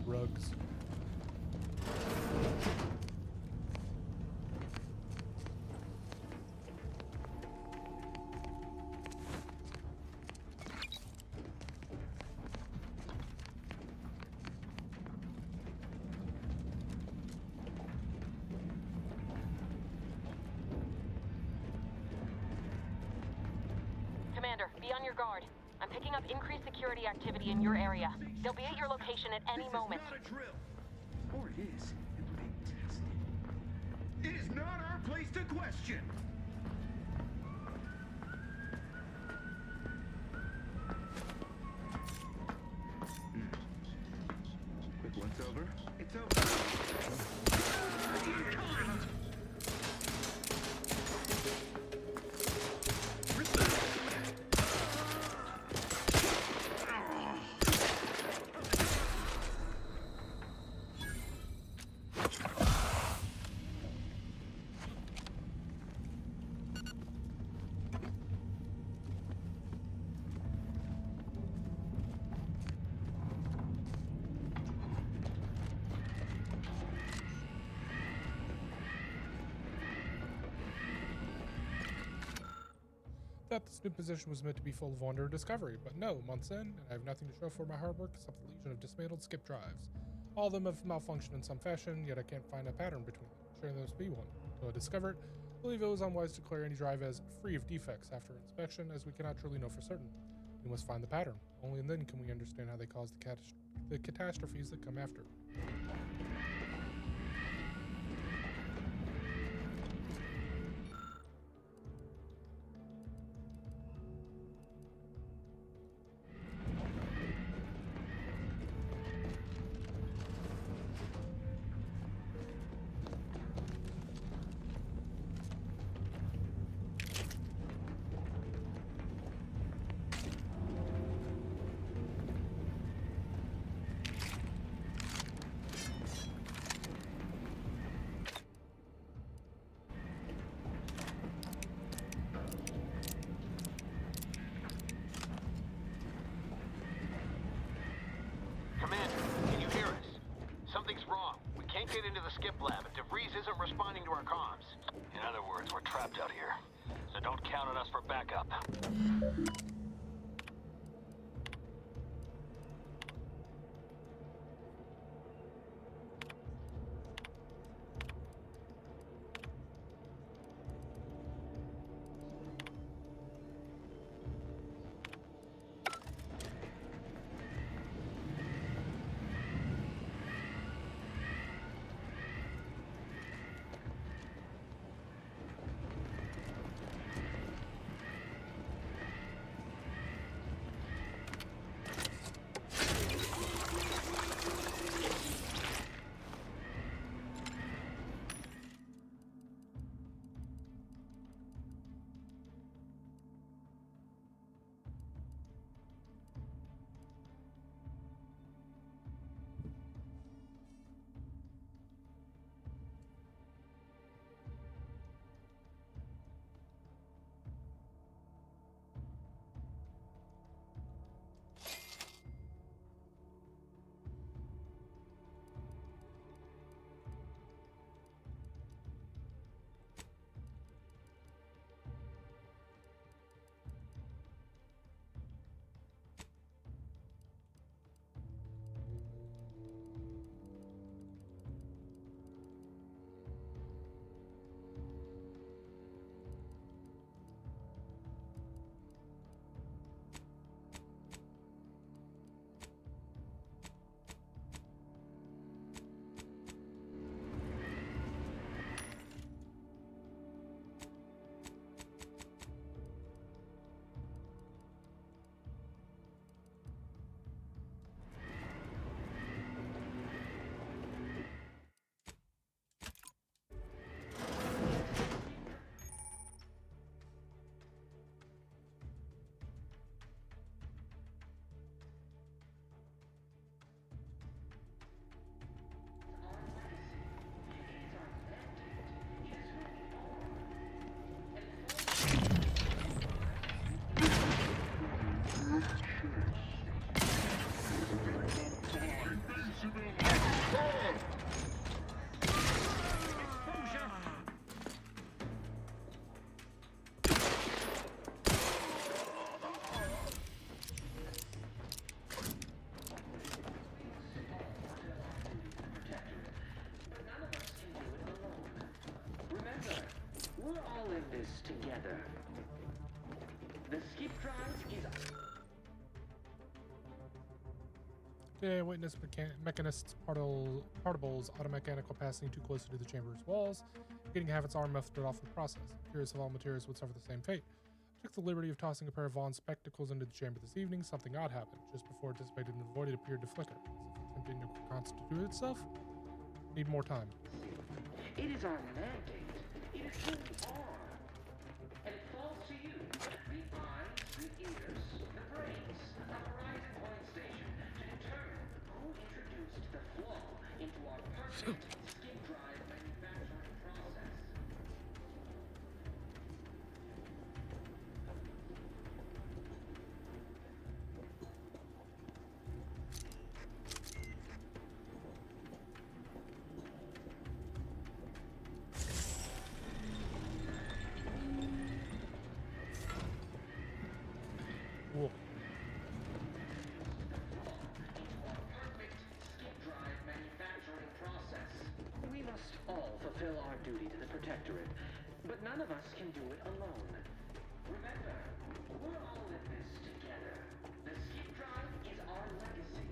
Rugs. Commander, be on your guard. I'm picking up increased security activity in your area. They'll be at your location at any moment. This is not a drill. Or it is. It would be tested. It is not our place to question. Quick once over. It's over. Thought this new position was meant to be full of wonder and discovery, but no, months in, and I have nothing to show for my hard work except the legion of dismantled skip drives. All of them have malfunctioned in some fashion, yet I can't find a pattern between them. Sure, there must be one. Until I discover it, I believe it was unwise to declare any drive as free of defects after inspection, as we cannot truly know for certain. We must find the pattern. Only then can we understand how they caused the catastrophes that come after. Something's wrong. We can't get into the skip lab, and DeVries isn't responding to our comms. In other words, we're trapped out here. So don't count on us for backup. this together. The skip drive is... Okay, witness mechanist's particles automechanical passing too close to the chamber's walls, getting half its arm muffled off the process. Curious if all materials would suffer the same fate. Took the liberty of tossing a pair of Vaughn's spectacles into the chamber this evening. Something odd happened. Just before anticipated and avoided appeared to flicker, as if attempting to constitute itself. Need more time. It is our mandate. It is who we are. And it falls to you, the eyes, the ears, the brains, a Horizon Point station, to determine who introduced the flaw into our perfect skip drive manufacturing process. Cool. We must all fulfill our duty to the Protectorate, but none of us can do it alone. Remember, we're all in this together. The skip drive is our legacy.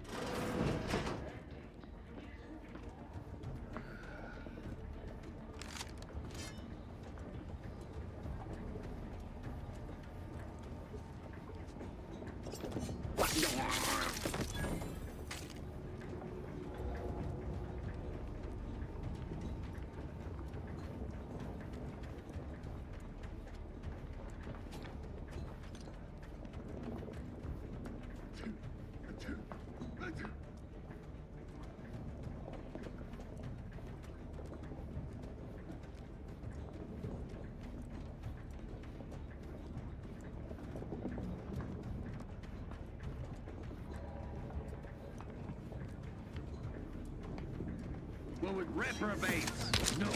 Well, with reprobates. No.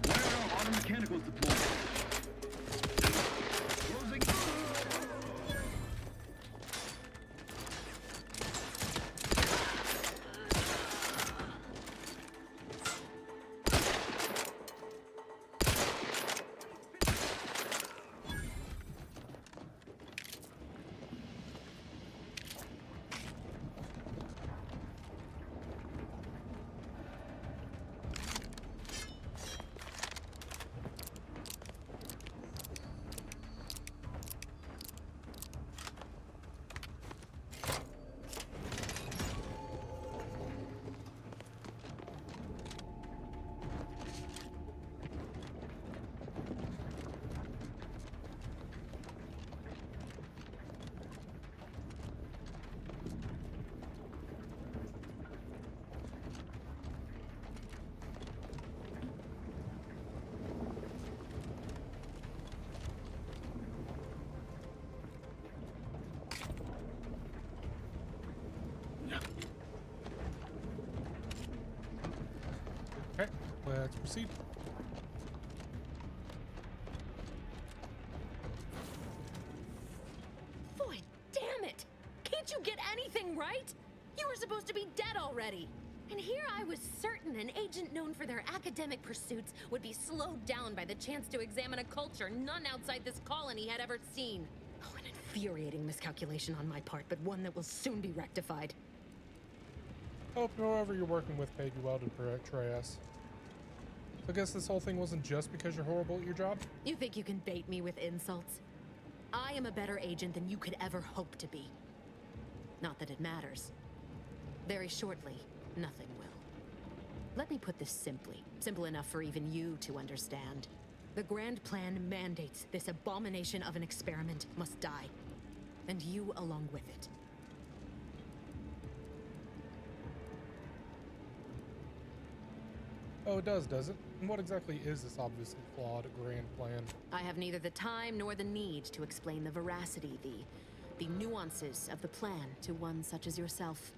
Why are our auto mechanicals deployed? Closing. Okay, let's proceed. Boy, damn it! Can't you get anything right? You were supposed to be dead already. And here I was certain an agent known for their academic pursuits would be slowed down by the chance to examine a culture none outside this colony had ever seen. Oh, an infuriating miscalculation on my part, but one that will soon be rectified. Hope whoever you're working with paid you well to portray us. So I guess this whole thing wasn't just because you're horrible at your job? You think you can bait me with insults? I am a better agent than you could ever hope to be. Not that it matters. Very shortly, nothing will. Let me put this simply, simple enough for even you to understand. The grand plan mandates this abomination of an experiment must die, and you along with it. Oh, it does it? And what exactly is this obviously flawed grand plan? I have neither the time nor the need to explain the veracity, the nuances of the plan to one such as yourself.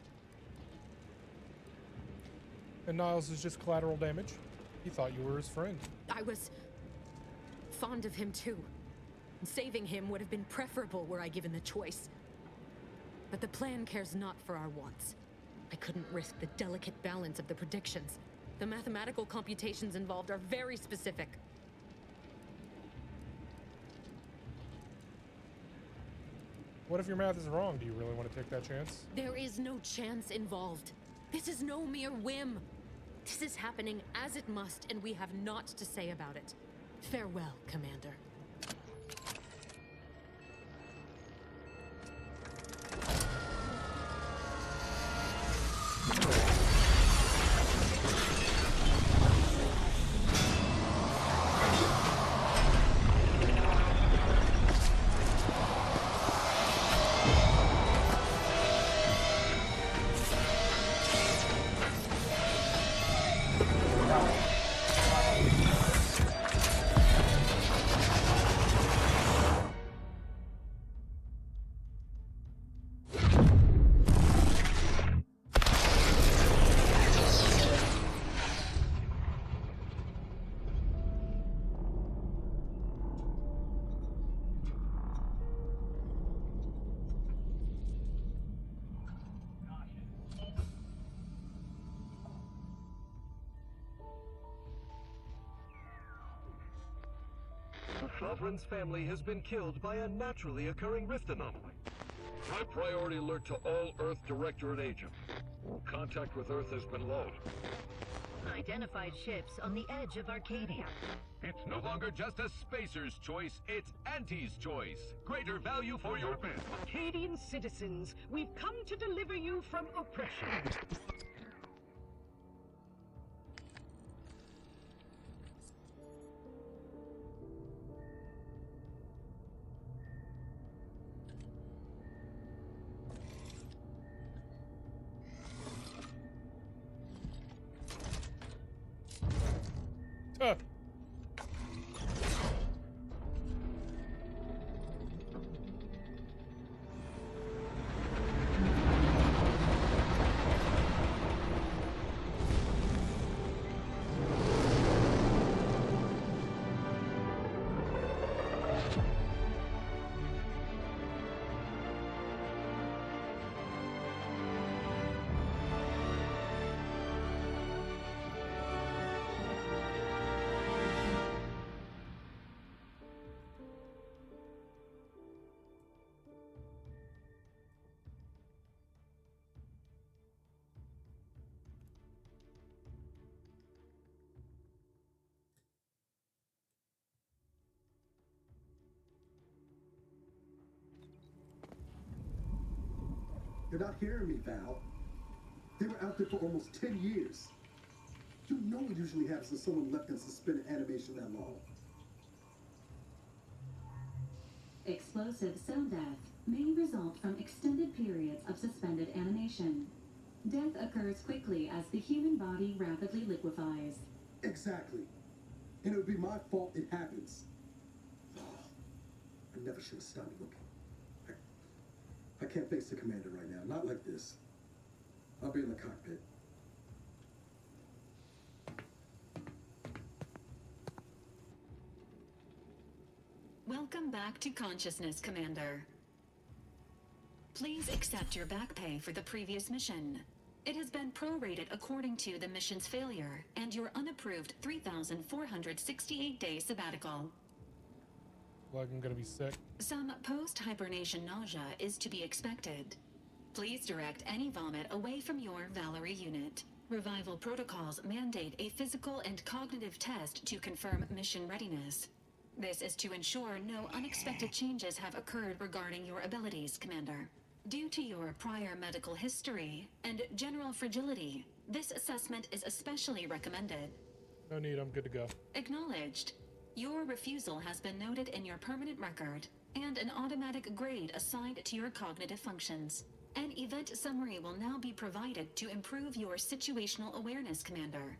And Niles is just collateral damage? He thought you were his friend. I was fond of him too. Saving him would have been preferable were I given the choice. But the plan cares not for our wants. I couldn't risk the delicate balance of the predictions. The mathematical computations involved are very specific. What if your math is wrong? Do you really want to take that chance? There is no chance involved. This is no mere whim. This is happening as it must, and we have naught to say about it. Farewell, Commander. The Sovereign's family has been killed by a naturally occurring rift anomaly. High priority alert to all Earth Directorate agents. Contact with Earth has been low. Identified ships on the edge of Arcadia. It's no longer just a spacer's choice, it's Auntie's choice. Greater value for your men. Arcadian citizens, we've come to deliver you from oppression. Huh. You're not hearing me, Val. They were out there for almost 10 years. You know what usually happens when someone left in suspended animation that long. Explosive cell death may result from extended periods of suspended animation. Death occurs quickly as the human body rapidly liquefies. Exactly. And it would be my fault it happens. I never should have stopped looking. I can't face the commander right now. Not like this. I'll be in the cockpit. Welcome back to consciousness, Commander. Please accept your back pay for the previous mission. It has been prorated according to the mission's failure and your unapproved 3,468-day sabbatical. Like I'm gonna be sick. Some post-hibernation nausea is to be expected. Please direct any vomit away from your Valerie unit. Revival protocols mandate a physical and cognitive test to confirm mission readiness. This is to ensure no unexpected changes have occurred regarding your abilities, Commander. Due to your prior medical history and general fragility, this assessment is especially recommended. No need, I'm good to go. Acknowledged. Your refusal has been noted in your permanent record, and an automatic grade assigned to your cognitive functions. An event summary will now be provided to improve your situational awareness, Commander.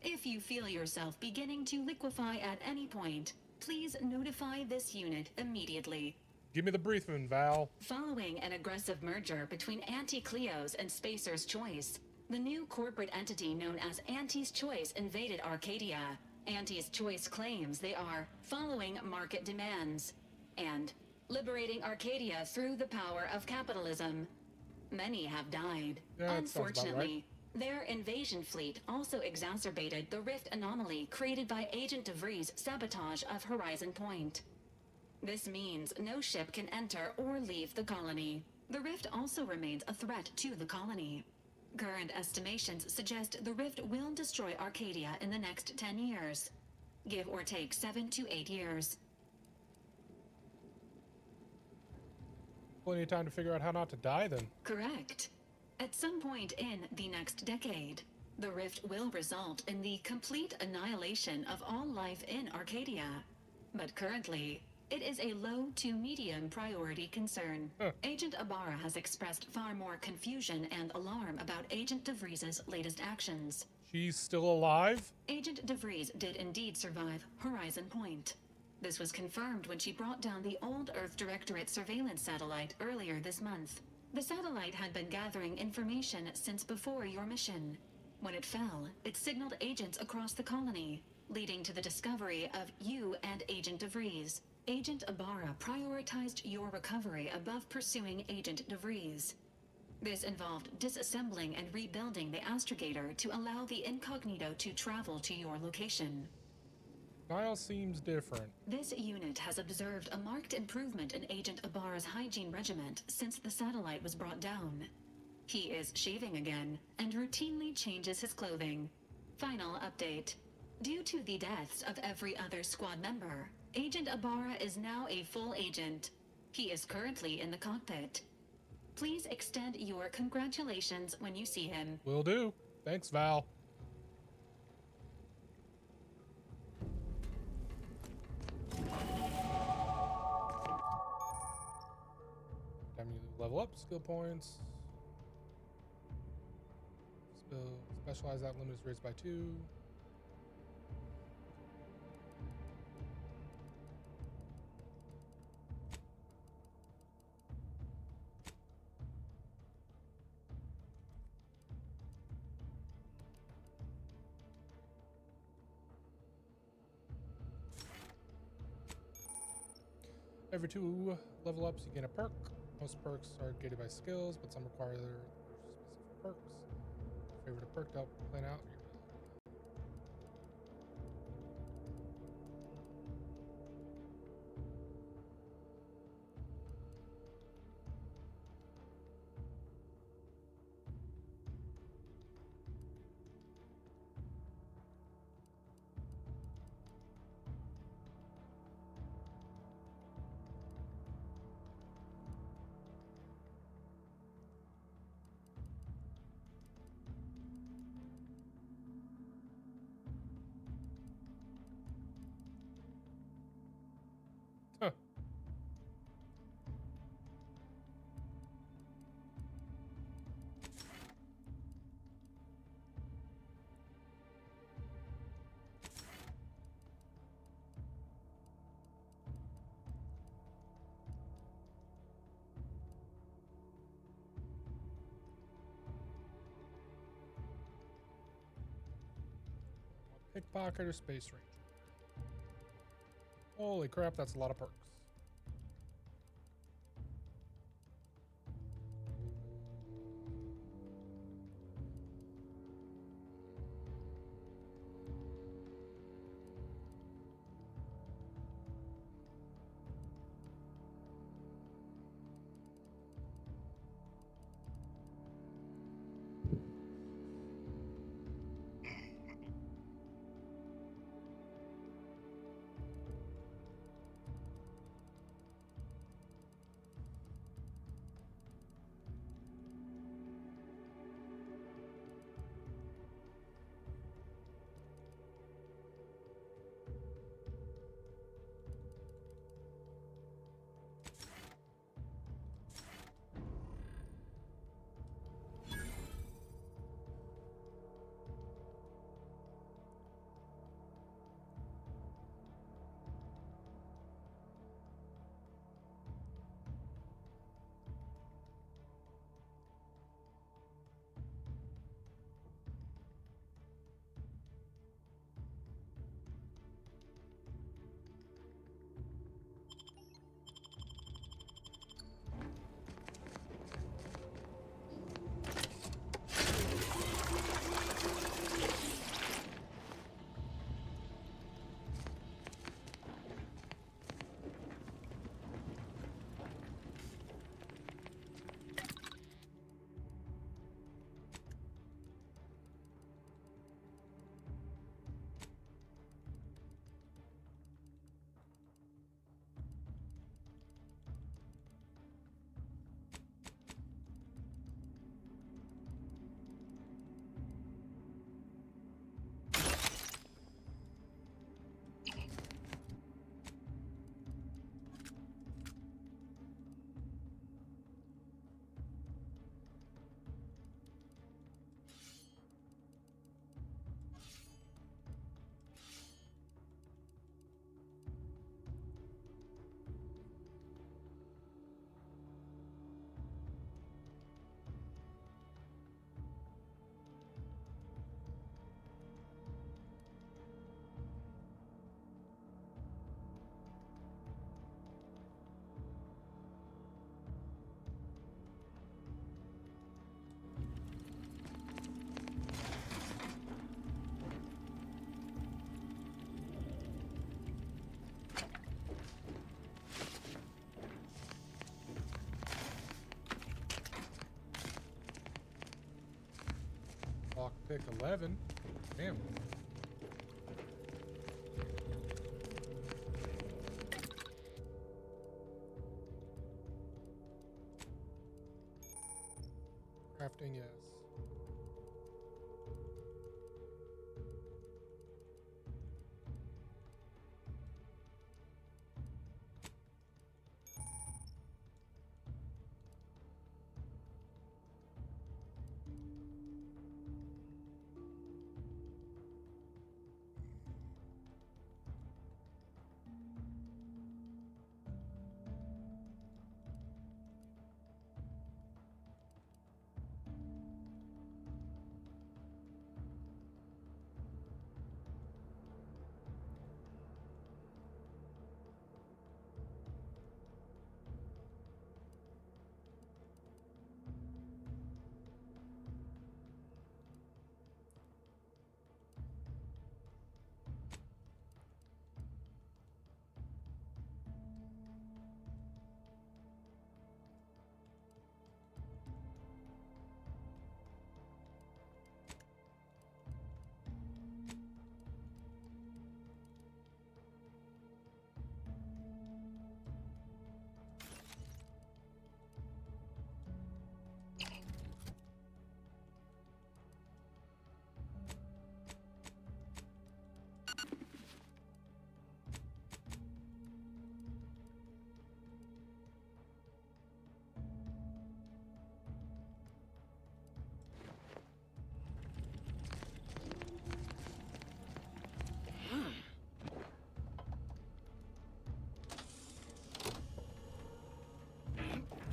If you feel yourself beginning to liquefy at any point, please notify this unit immediately. Give me the briefing, Val. Following an aggressive merger between Anti-Cleo's and Spacer's Choice, the new corporate entity known as Auntie's Choice invaded Arcadia. Auntie's Choice claims they are following market demands and liberating Arcadia through the power of capitalism. Many have died. Yeah, that sounds about Unfortunately, their invasion fleet also exacerbated the rift anomaly created by Agent DeVries' sabotage of Horizon Point. This means no ship can enter or leave the colony. The rift also remains a threat to the colony. Current estimations suggest the rift will destroy Arcadia in the next 10 years. Give or take 7 to 8 years. Plenty of time to figure out how not to die then. Correct. At some point in the next decade, the rift will result in the complete annihilation of all life in Arcadia. But currently, it is a low to medium priority concern. Agent Ibarra has expressed far more confusion and alarm about Agent DeVries' latest actions. She's still alive? Agent DeVries did indeed survive Horizon Point. This was confirmed when she brought down the old Earth Directorate surveillance satellite earlier this month. The satellite had been gathering information since before your mission. When it fell, it signaled agents across the colony, leading to the discovery of you and Agent DeVries. Agent Ibarra prioritized your recovery above pursuing Agent DeVries. This involved disassembling and rebuilding the astrogator to allow the incognito to travel to your location. Niall seems different. This unit has observed a marked improvement in Agent Ibarra's hygiene regiment since the satellite was brought down. He is shaving again and routinely changes his clothing. Final update. Due to the deaths of every other squad member, Agent Ibarra is now a full agent. He is currently in the cockpit. Please extend your congratulations when you see him. Will do. Thanks, Val. Time you level up, skill points. Specialize that limit is raised by 2. Every 2 level ups, you gain a perk. Most perks are gated by skills, but some require their specific perks. Favorite a perk to help plan out. Huh. Pickpocket or Space Ranger? Holy crap, that's a lot of perks. Pick 11. Damn. Crafting, yes.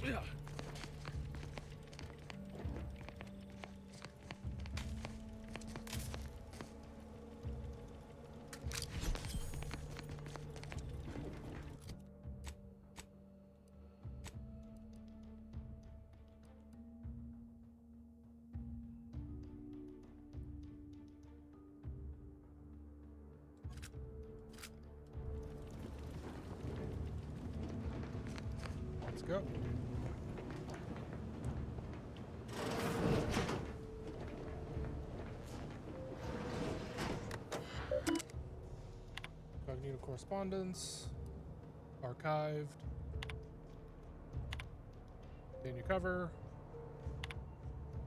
Yeah. Let's go. Incognito correspondence. Archived. Continue cover.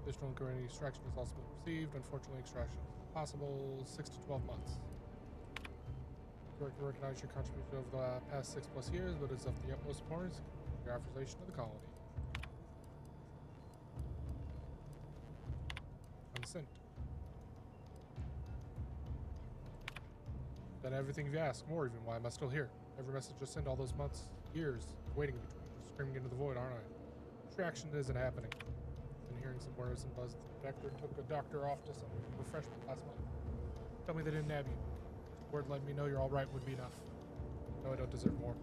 Additional inquiry extraction has also been received. Unfortunately, extraction is possible 6 to 12 months. Director recognize your contribution over the past 6+ years, but it's of the utmost importance to your authorization of the colony. Consent. Done everything you've asked, more even. Why am I still here? Every message I sent all those months, years, waiting in between, just screaming into the void, aren't I? Extraction isn't happening. Been hearing some words and buzz. The Vector took a doctor off to some refreshment last month. Tell me they didn't nab you. Word letting me know you're all right would be enough. No, I don't deserve more.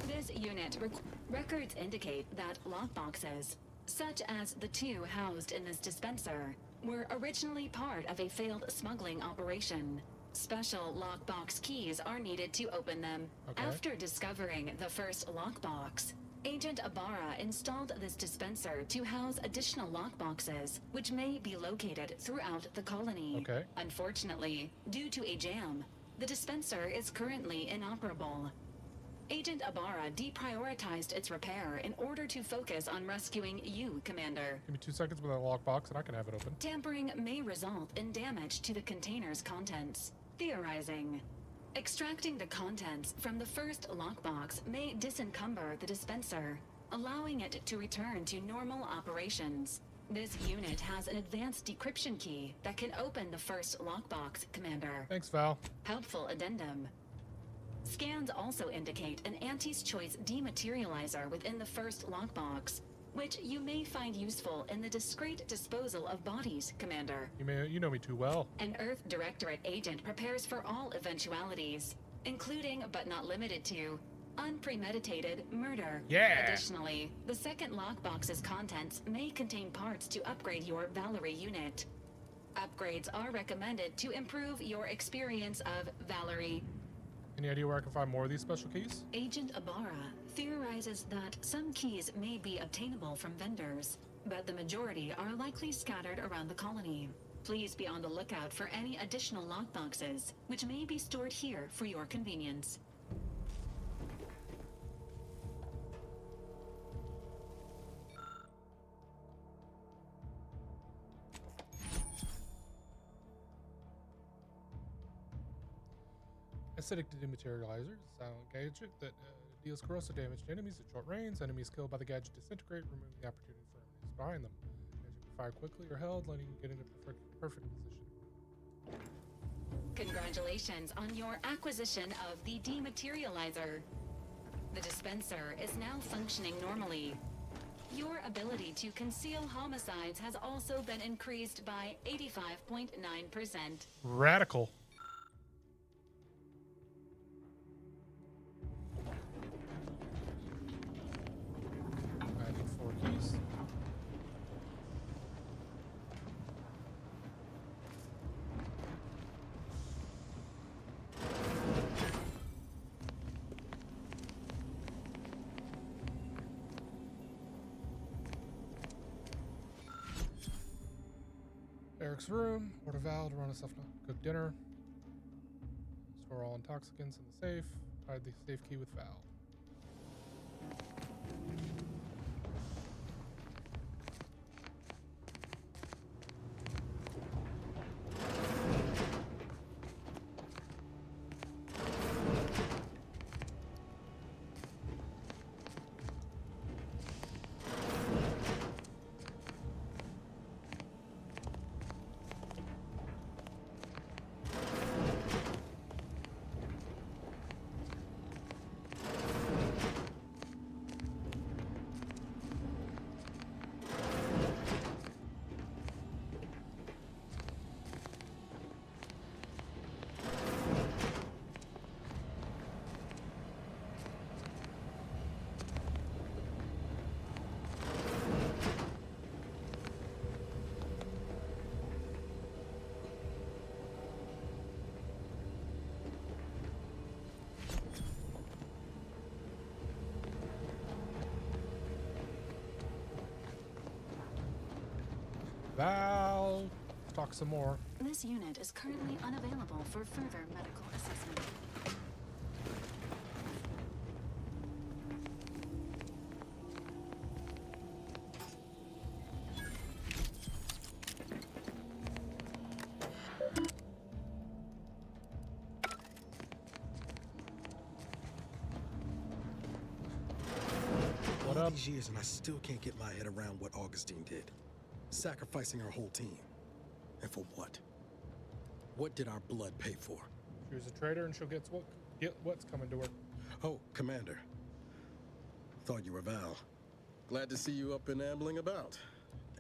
This unit records indicate that lockboxes, such as the two housed in this dispenser, were originally part of a failed smuggling operation. Special lockbox keys are needed to open them. Okay. After discovering the first lockbox, Agent Ibarra installed this dispenser to house additional lockboxes, which may be located throughout the colony. Okay. Unfortunately, due to a jam, the dispenser is currently inoperable. Agent Ibarra deprioritized its repair in order to focus on rescuing you, Commander. Give me 2 seconds with that lockbox and I can have it open. Tampering may result in damage to the container's contents. Theorizing. Extracting the contents from the first lockbox may disencumber the dispenser, allowing it to return to normal operations. This unit has an advanced decryption key that can open the first lockbox, Commander. Thanks, Val. Helpful addendum. Scans also indicate an Auntie's Choice dematerializer within the first lockbox, which you may find useful in the discreet disposal of bodies, Commander. You know me too well. An Earth Directorate agent prepares for all eventualities, including but not limited to unpremeditated murder. Yeah. Additionally, the second lockbox's contents may contain parts to upgrade your Valerie unit. Upgrades are recommended to improve your experience of Valerie. Any idea where I can find more of these special keys? Agent Ibarra theorizes that some keys may be obtainable from vendors, but the majority are likely scattered around the colony. Please be on the lookout for any additional lockboxes, which may be stored here for your convenience. Acidic dematerializer is a silent gadget that deals corrosive damage to enemies at short range. Enemies killed by the gadget disintegrate, removing the opportunity for enemies behind them. Gadget can fire quickly or held, letting you get into perfect position. Congratulations on your acquisition of the dematerializer. The dispenser is now functioning normally. Your ability to conceal homicides has also been increased by 85.9%. Radical. I need 4 keys. Eric's room. Order Val to run us cook dinner. Store all intoxicants in the safe. Hide the safe key with Val. Val, let's talk some more. This unit is currently unavailable for further medical assessment. All these years and I still can't get my head around what Augustine did. Sacrificing her whole team. And for what? What did our blood pay for? She was a traitor and she'll get what's coming to her. Oh, Commander. Thought you were Val. Glad to see you up and ambling about.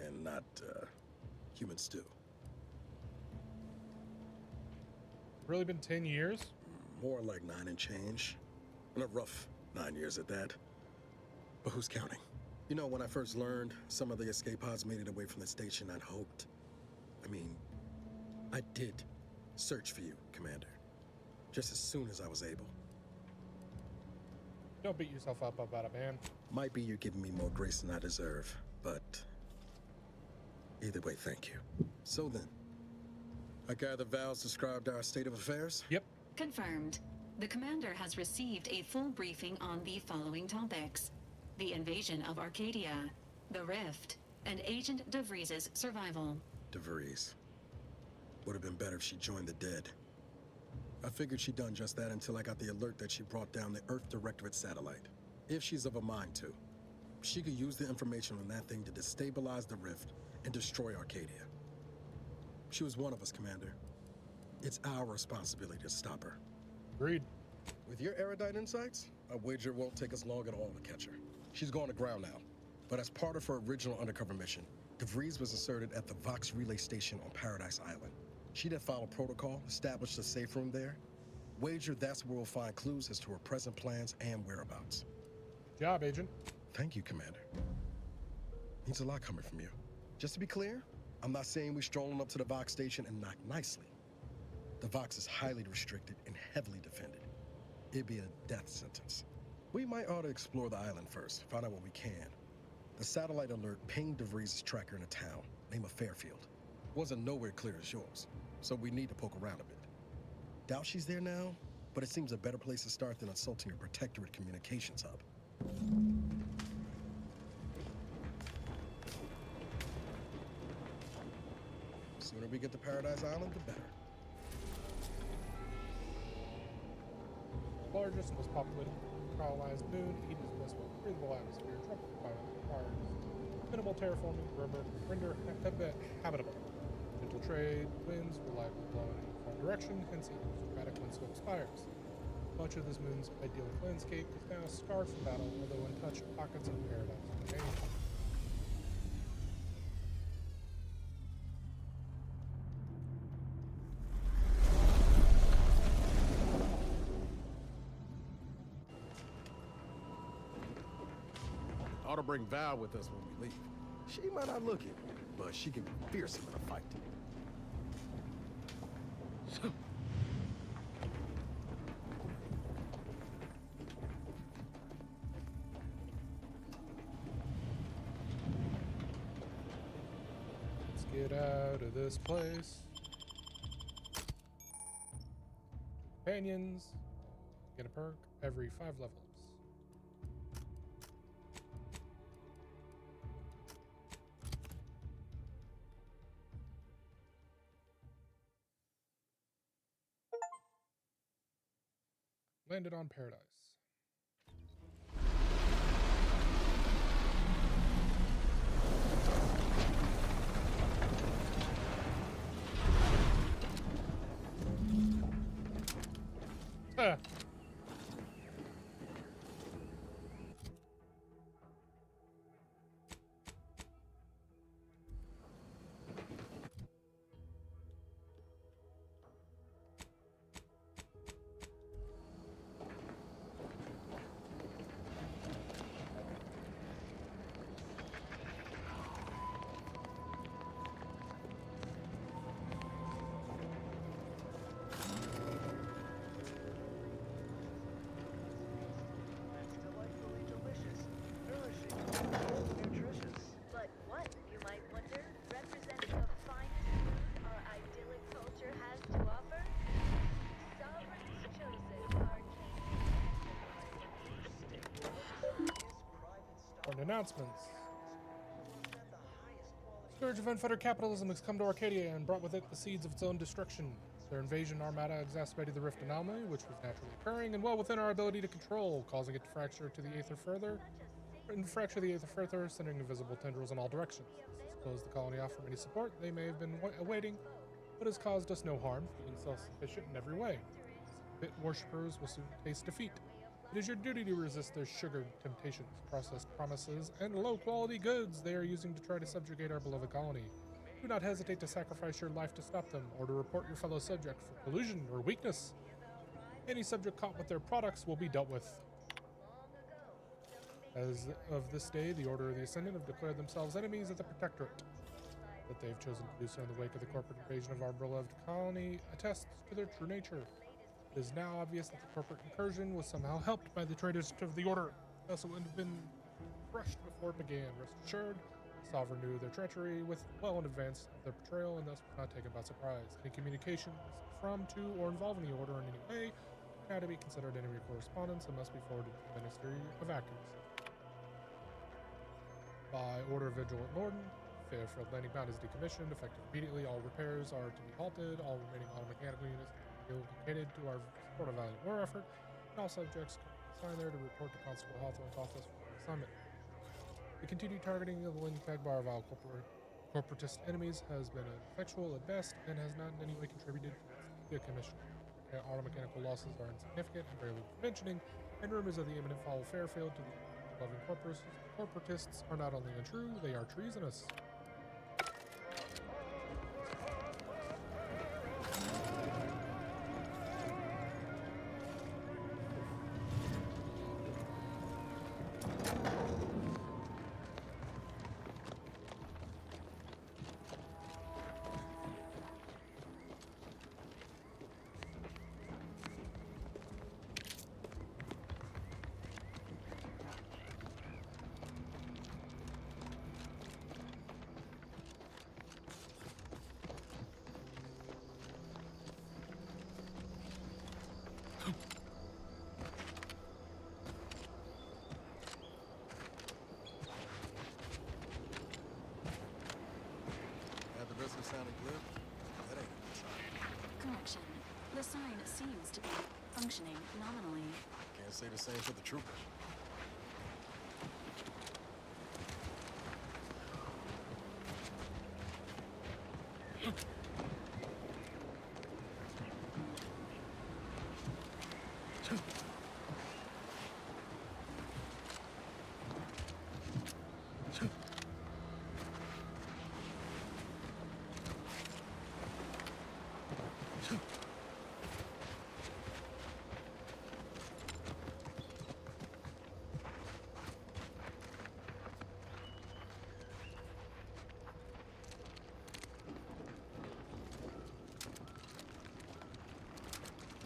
And not, human stew. Really been 10 years? More like 9 and change. And a rough 9 years at that. But who's counting? You know, when I first learned some of the escape pods made it away from the station, I'd hoped. I did search for you, Commander. Just as soon as I was able. Don't beat yourself up about it, man. Might be you're giving me more grace than I deserve, but either way, thank you. So then, I gather Val's described our state of affairs? Yep. Confirmed. The commander has received a full briefing on the following topics: the invasion of Arcadia, the Rift, and Agent DeVries' survival. DeVries. Would have been better if she joined the dead. I figured she'd done just that until I got the alert that she brought down the Earth Directorate satellite. If she's of a mind to, she could use the information on that thing to destabilize the Rift and destroy Arcadia. She was one of us, Commander. It's our responsibility to stop her. Agreed. With your erudite insights, I wager it won't take us long at all to catch her. She's gone to ground now, but as part of her original undercover mission, DeVries was inserted at the Vox Relay Station on Paradise Island. She then followed protocol, established a safe room there. Wager that's where we'll find clues as to her present plans and whereabouts. Good job, Agent. Thank you, Commander. Means a lot coming from you. Just to be clear, I'm not saying we're strolling up to the Vox station and knock nicely. The Vox is highly restricted and heavily defended. It'd be a death sentence. We might ought to explore the island first, find out what we can. The satellite alert pinged DeVries' tracker in a town, name of Fairfield. Wasn't nowhere clear as yours, so we need to poke around a bit. Doubt she's there now, but it seems a better place to start than assaulting her protectorate communications hub. Sooner we get to Paradise Island, the better. Largest, most populated, colonized moon, Eden's most breathable atmosphere, tropical climate, requires minimal terraforming, render habitable. Gentle trade, winds, reliable flow in a uniform direction, hence Eden's dramatic windswept spires. Much of this moon's idyllic landscape is now scarred from battle, although untouched pockets of paradise remain. Ought to bring Val with us when we leave. She might not look it, but she can be fearsome in a fight. Let's get out of this place. Companions. Get a perk every 5 levels. Landed on Paradise. Ah. But what, you might wonder, represents the finest food our idyllic culture has to offer? Sovereign's chosen Important announcements. Scourge of unfettered capitalism has come to Arcadia and brought with it the seeds of its own destruction. Their invasion armada exacerbated the rift anomaly, which was naturally occurring and well within our ability to control, causing it to fracture the aether further, sending invisible tendrils in all directions. This closed the colony off from any support they may have been awaiting, but has caused us no harm, being self-sufficient in every way. Bit worshippers will soon taste defeat. It is your duty to resist their sugared temptations, processed promises, and low-quality goods they are using to try to subjugate our beloved colony. Do not hesitate to sacrifice your life to stop them, or to report your fellow subject for collusion or weakness. Any subject caught with their products will be dealt with. As of this day, the Order of the Ascendant have declared themselves enemies of the Protectorate. That they have chosen to do so in the wake of the corporate invasion of our beloved colony attests to their true nature. It is now obvious that the corporate incursion was somehow helped by the traitors of the Order. Thus it would have been crushed before it began. Rest assured, the Sovereign knew their treachery well in advance of their betrayal and thus was not taken by surprise. Any communications from, to, or involving the Order in any way are now to be considered enemy correspondence and must be forwarded to the Ministry of Accuracy. By order of Vigilant Lorden, Fairfield Landing Pad is decommissioned. Effective immediately, all repairs are to be halted. All remaining automechanical units are relocated to our support of valiant war effort, and all subjects assigned there to report to Constable Hawthorne's office for assignment. The continued targeting of the landing pad by our vile corporatist enemies has been ineffectual at best and has not in any way contributed to its decommission. Automechanical losses are insignificant and barely worth mentioning, and rumors of the imminent fall of Fairfield to the loving corporatists are not only untrue, they are treasonous. sign seems to be functioning nominally. Can't say the same for the troopers.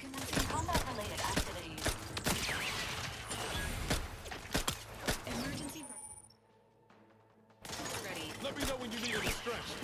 Commencing combat-related activities. Emergency. Ready. Let me know when you need a distraction.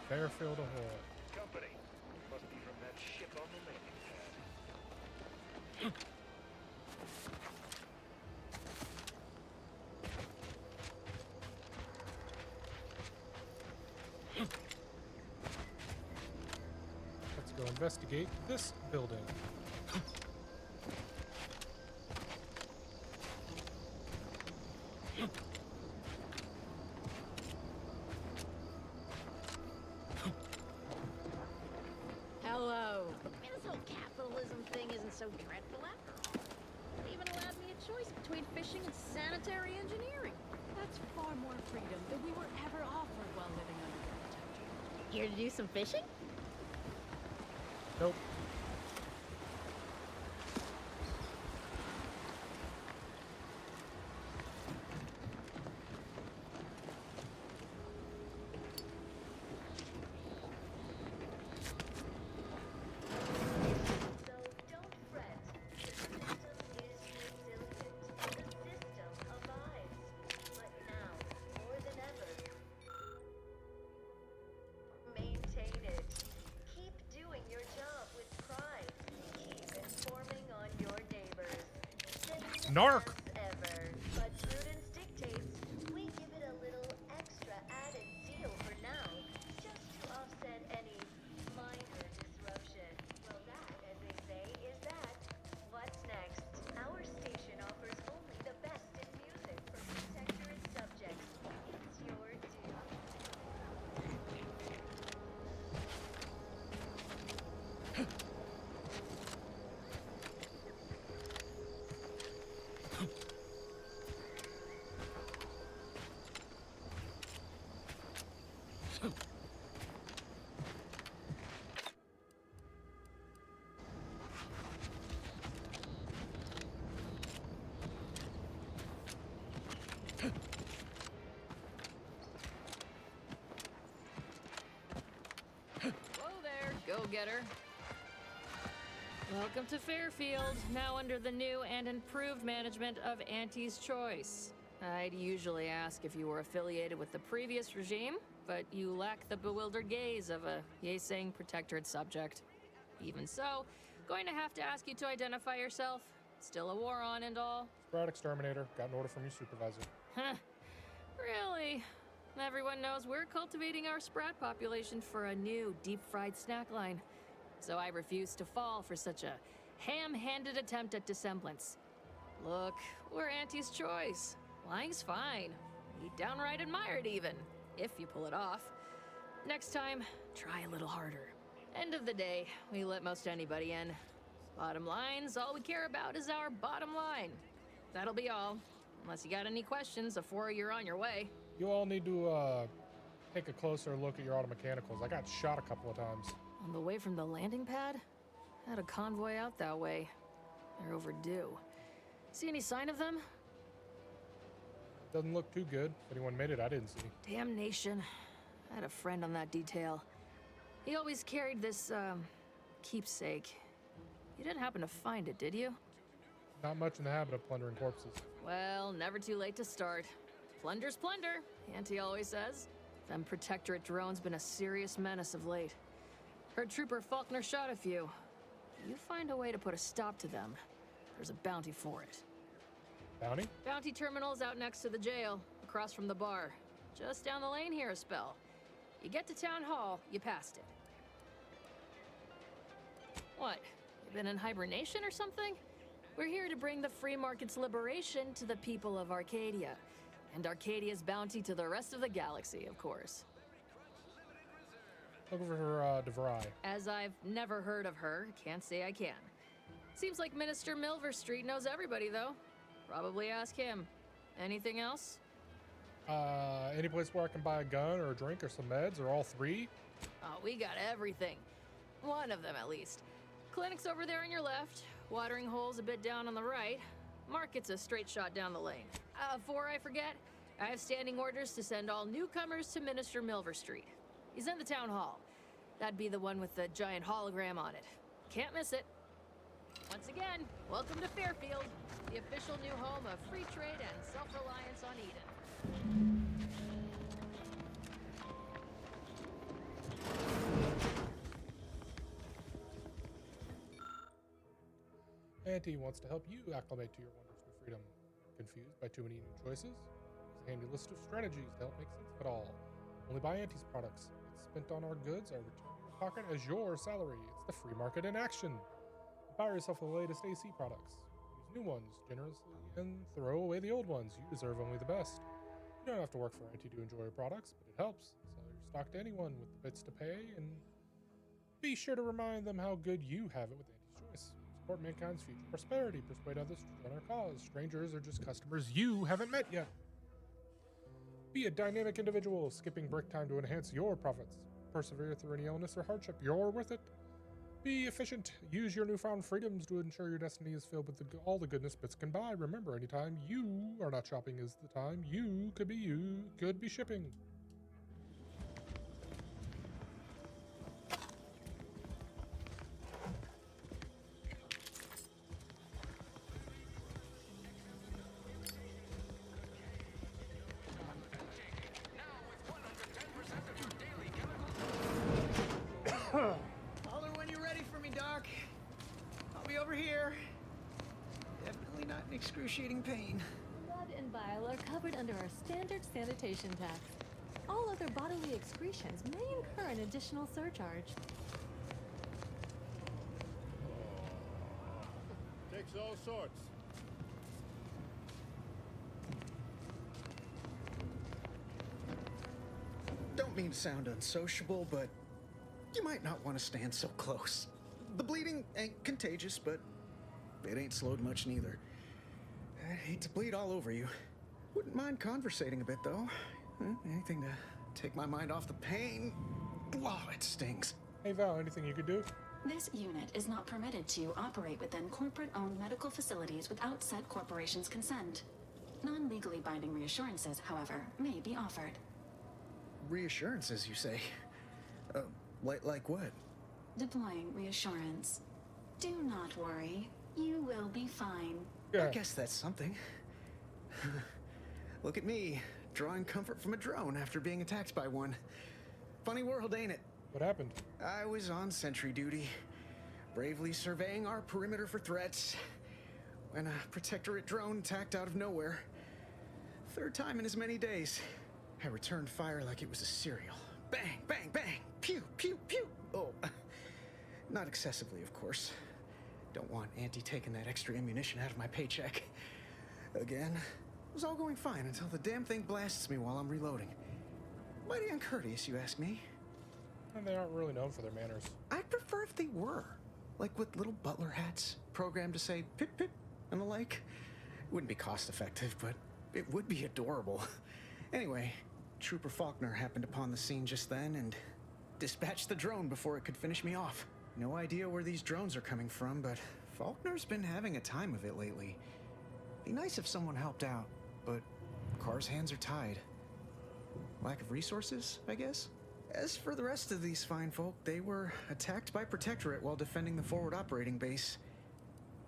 Fairfield ahoy. Company. Must be from that ship on the landing pad. Let's go investigate this building. Hello. This whole capitalism thing isn't so dreadful after all. It even allowed me a choice between fishing and sanitary engineering. That's far more freedom than we were ever offered while living under the protectorate. Here to do some fishing? Nope. Narc! But prudence dictates we give it a little extra added zeal for now, just to offset any minor disruption. Well, that, as they say, is that. What's next? Our station offers only the best in music for protectorate subjects. It's your due. Whoa there, go-getter. Welcome to Fairfield, now under the new and improved management of Auntie's Choice. I'd usually ask if you were affiliated with the previous regime, but you lack the bewildered gaze of a yay-saying protectorate subject. Even so, going to have to ask you to identify yourself. Still a war on and all. Sprout exterminator. Got an order from your supervisor. Huh. Really? Everyone knows we're cultivating our sprat population for a new deep-fried snack line. So I refuse to fall for such a ham-handed attempt at dissemblance. Look, we're Auntie's Choice. Lying's fine. We downright admire it even, if you pull it off. Next time, try a little harder. End of the day, we let most anybody in. Bottom line's all we care about is our bottom line. That'll be all. Unless you got any questions before you're on your way. You all need to take a closer look at your auto mechanicals. I got shot a couple of times. On the way from the landing pad? Had a convoy out that way. They're overdue. See any sign of them? Doesn't look too good. If anyone made it, I didn't see. Damnation. I had a friend on that detail. He always carried this, keepsake. You didn't happen to find it, did you? Not much in the habit of plundering corpses. Well, never too late to start. Plunder's plunder, Auntie always says. Them Protectorate drones been a serious menace of late. Heard Trooper Faulkner shot a few. You find a way to put a stop to them, there's a bounty for it. Bounty? Bounty terminal's out next to the jail, across from the bar. Just down the lane here a spell. You get to Town Hall, you passed it. What? You been in hibernation or something? We're here to bring the free market's liberation to the people of Arcadia. And Arcadia's bounty to the rest of the galaxy, of course. Looking for DeVry. As I've never heard of her, can't say I can. Seems like Minister Milverstreet knows everybody, though. Probably ask him. Anything else? Any place where I can buy a gun or a drink or some meds or all three? Oh, we got everything. One of them, at least. Clinic's over there on your left. Watering hole's a bit down on the right. Market's a straight shot down the lane. Before I forget, I have standing orders to send all newcomers to Minister Milverstreet. He's in the town hall. That'd be the one with the giant hologram on it. Can't miss it. Once again, welcome to Fairfield, the official new home of free trade and self-reliance on Eden. Auntie wants to help you acclimate to your wondrous new freedom. Confused by too many new choices? There's a handy list of strategies to help make sense of it all. Only buy Auntie's products. It's spent on our goods are returned to your pocket as your salary. It's the free market in action. Buy yourself the latest AC products. Use new ones generously and throw away the old ones. You deserve only the best. You don't have to work for Auntie to enjoy your products, but it helps. Sell your stock to anyone with the bits to pay, and be sure to remind them how good you have it with Auntie's choice. Support mankind's future prosperity. Persuade others to join our cause. Strangers are just customers you haven't met yet. Be a dynamic individual, skipping break time to enhance your profits. Persevere through any illness or hardship. You're worth it. Be efficient. Use your newfound freedoms to ensure your destiny is filled with all the goodness bits can buy. Remember, anytime you are not shopping is the time you could be shipping. Holler when you're ready for me, Doc. I'll be over here. Definitely not in excruciating pain. Blood and bile are covered under our standard sanitation tax. All other bodily excretions may incur an additional surcharge. Takes all sorts. Don't mean to sound unsociable, but you might not want to stand so close. The bleeding ain't contagious, but it ain't slowed much neither. I hate to bleed all over you. Wouldn't mind conversating a bit, though. Anything to take my mind off the pain. Wow, it stings. Hey Val, anything you could do? This unit is not permitted to operate within corporate-owned medical facilities without said corporation's consent. Non-legally binding reassurances, however, may be offered. Reassurances, you say? Like what? Deploying reassurance. Do not worry. You will be fine. I guess that's something. Look at me, drawing comfort from a drone after being attacked by one. Funny world, ain't it? What happened? I was on sentry duty, bravely surveying our perimeter for threats, when a Protectorate drone attacked out of nowhere. Third time in as many days. I returned fire like it was a cereal. Bang, bang, bang! Pew, pew, pew! Oh, not excessively, of course. Don't want Auntie taking that extra ammunition out of my paycheck. Again, it was all going fine until the damn thing blasts me while I'm reloading. Mighty uncourteous, you ask me? And they aren't really known for their manners. I'd prefer if they were. Like with little butler hats, programmed to say pip pip and the like. It wouldn't be cost effective, but it would be adorable. Anyway, Trooper Faulkner happened upon the scene just then and dispatched the drone before it could finish me off. No idea where these drones are coming from, but Faulkner's been having a time of it lately. Be nice if someone helped out, but Carr's hands are tied. Lack of resources, I guess? As for the rest of these fine folk, they were attacked by Protectorate while defending the forward operating base.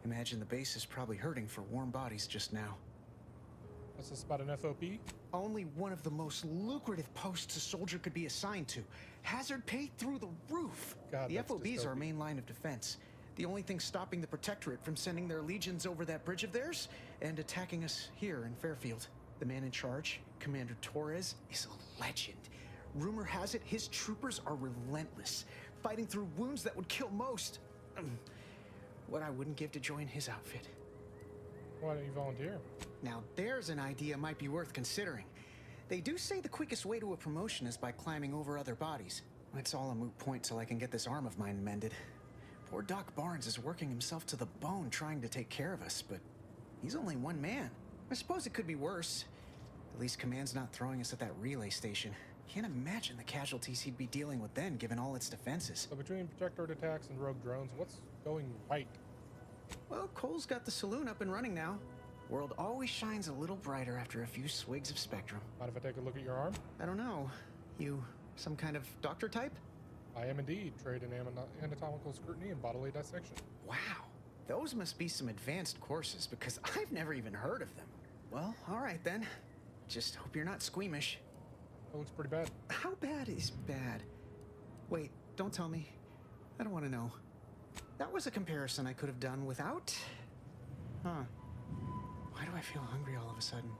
Imagine the base is probably hurting for warm bodies just now. What's this about an FOP? Only one of the most lucrative posts a soldier could be assigned to. Hazard pay through the roof. God, the that's FOBs are our dystopian. main line of defense. The only thing stopping the Protectorate from sending their legions over that bridge of theirs and attacking us here in Fairfield. The man in charge, Commander Torres, is a legend. Rumor has it his troopers are relentless, fighting through wounds that would kill most. What I wouldn't give to join his outfit. Why don't you volunteer? Now there's an idea might be worth considering. They do say the quickest way to a promotion is by climbing over other bodies. It's all a moot point till I can get this arm of mine mended. Poor Doc Barnes is working himself to the bone trying to take care of us, but he's only one man. I suppose it could be worse. At least Command's not throwing us at that relay station. Can't imagine the casualties he'd be dealing with then, given all its defenses. So between Protectorate attacks and rogue drones, what's going right? Well, Cole's got the saloon up and running now. World always shines a little brighter after a few swigs of Spectrum. Mind if I take a look at your arm? I don't know. You some kind of doctor type? I am indeed. Trained in anatomical scrutiny and bodily dissection. Wow. Those must be some advanced courses, because I've never even heard of them. Well, all right then. Just hope you're not squeamish. It looks pretty bad. How bad is bad? Wait, don't tell me. I don't want to know. That was a comparison I could have done without. Huh. Why do I feel hungry all of a sudden?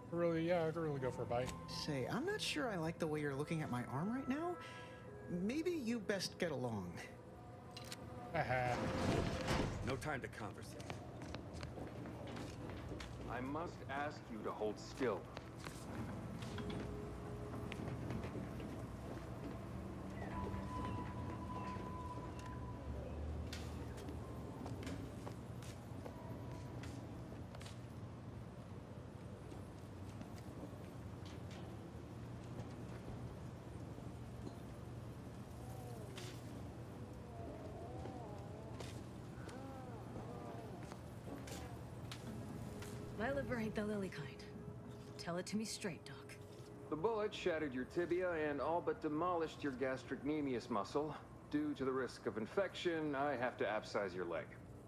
Yeah, I could really go for a bite. Say, I'm not sure I like the way you're looking at my arm right now. Maybe you best get along. Aha. No time to conversate. I must ask you to hold still. My liver ain't the lily kind. Tell it to me straight, Doc. The bullet shattered your tibia and all but demolished your gastrocnemius muscle. Due to the risk of infection, I have to abscise your leg.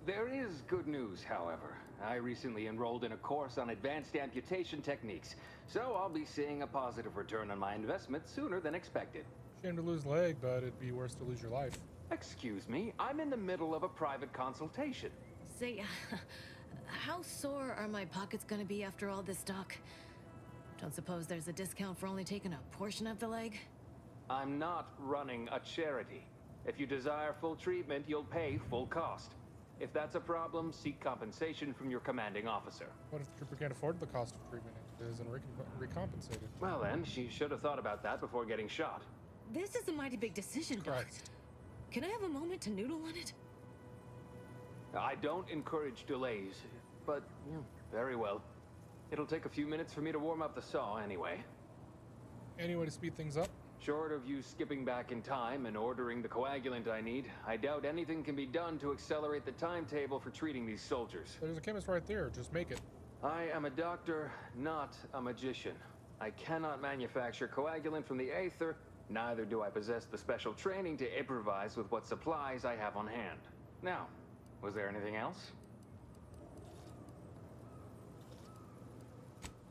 There is good news, however. I recently enrolled in a course on advanced amputation techniques, so I'll be seeing a positive return on my investment sooner than expected. Shame to lose a leg, but it'd be worse to lose your life. Excuse me, I'm in the middle of a private consultation. Say, how sore are my pockets gonna be after all this, Doc? Don't suppose there's a discount for only taking a portion of the leg? I'm not running a charity. If you desire full treatment, you'll pay full cost. If that's a problem, seek compensation from your commanding officer. What if the trooper can't afford the cost of treatment and isn't recompensated? Well then, she should have thought about that before getting shot. This is a mighty big decision, Doc. Can I have a moment to noodle on it? I don't encourage delays, but very well. It'll take a few minutes for me to warm up the saw anyway. Any way to speed things up? Short of you skipping back in time and ordering the coagulant I need, I doubt anything can be done to accelerate the timetable for treating these soldiers. There's a chemist right there. Just make it. I am a doctor, not a magician. I cannot manufacture coagulant from the aether, neither do I possess the special training to improvise with what supplies I have on hand. Now, was there anything else?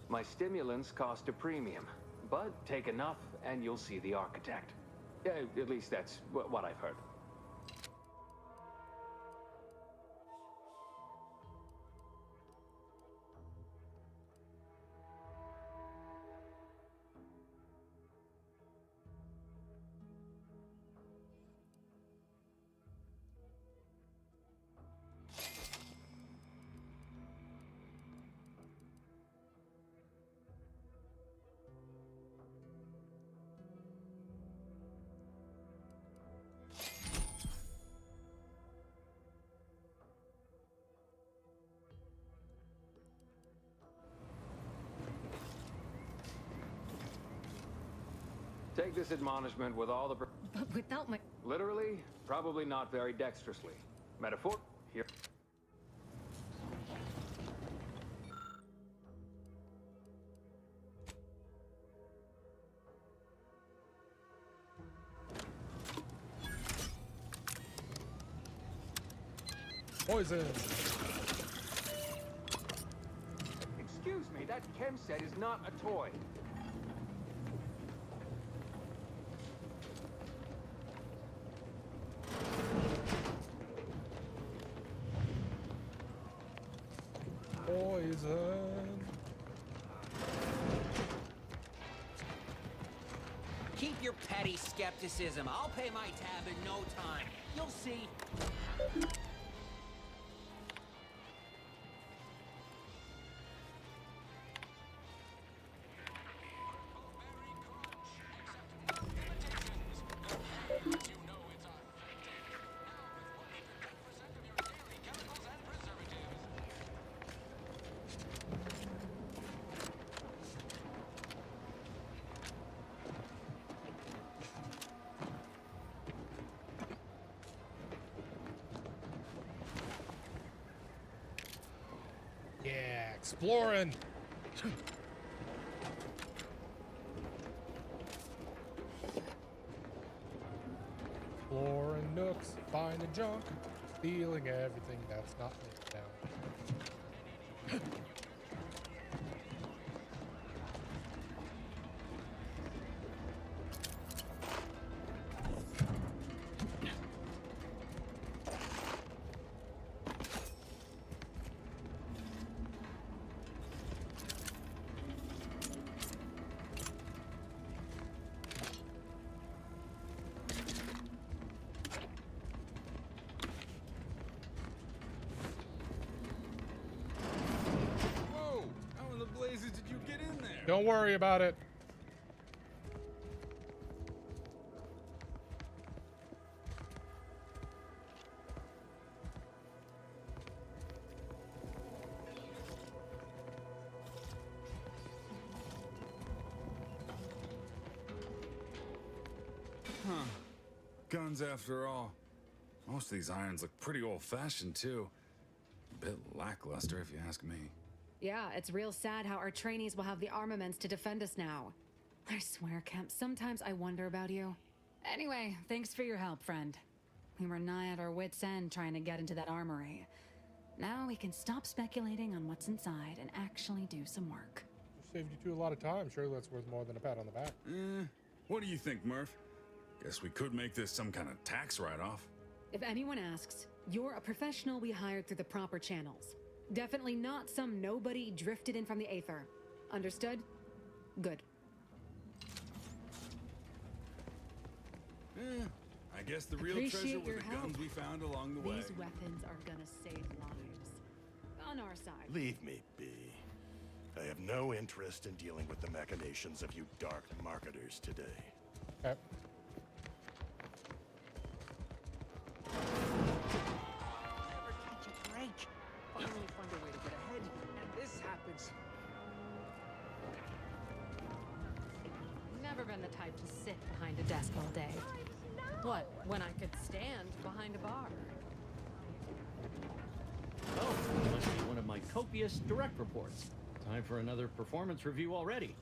My stimulants cost a premium, but take enough and you'll see the architect. At least that's what I've heard. Take this admonishment with all the... But without my... Literally, probably not very dexterously. Metaphor, here. Poison. Excuse me, that chem set is not a toy. Poison. Keep your petty skepticism. I'll pay my tab in no time. You'll see. Yeah, exploring. Exploring nooks, finding junk, stealing everything that's not laid down. Whoa! How in the blazes did you get in there? Don't worry about it. Huh. Guns after all. Most of these irons look pretty old-fashioned, too. A bit lackluster, if you ask me. Yeah, it's real sad how our trainees will have the armaments to defend us now. I swear, Kemp, sometimes I wonder about you. Anyway, thanks for your help, friend. We were nigh at our wits' end trying to get into that armory. Now we can stop speculating on what's inside and actually do some work. Saved you two a lot of time. Surely that's worth more than a pat on the back. What do you think, Murph? Guess we could make this some kind of tax write-off. If anyone asks, you're a professional we hired through the proper channels. Definitely not some nobody drifted in from the Aether. Understood? Good. I guess the real Appreciate treasure was your the help. guns we found along the way. These weapons are gonna save lives. On our side. Leave me be. I have no interest in dealing with the machinations of you dark marketers today. Okay. Never catch a break. Finally find a way to get ahead, and this happens. Never been the type to sit behind a desk all day. What, when I could stand behind a bar? Oh, it must be one of my copious direct reports. Time for another performance review already.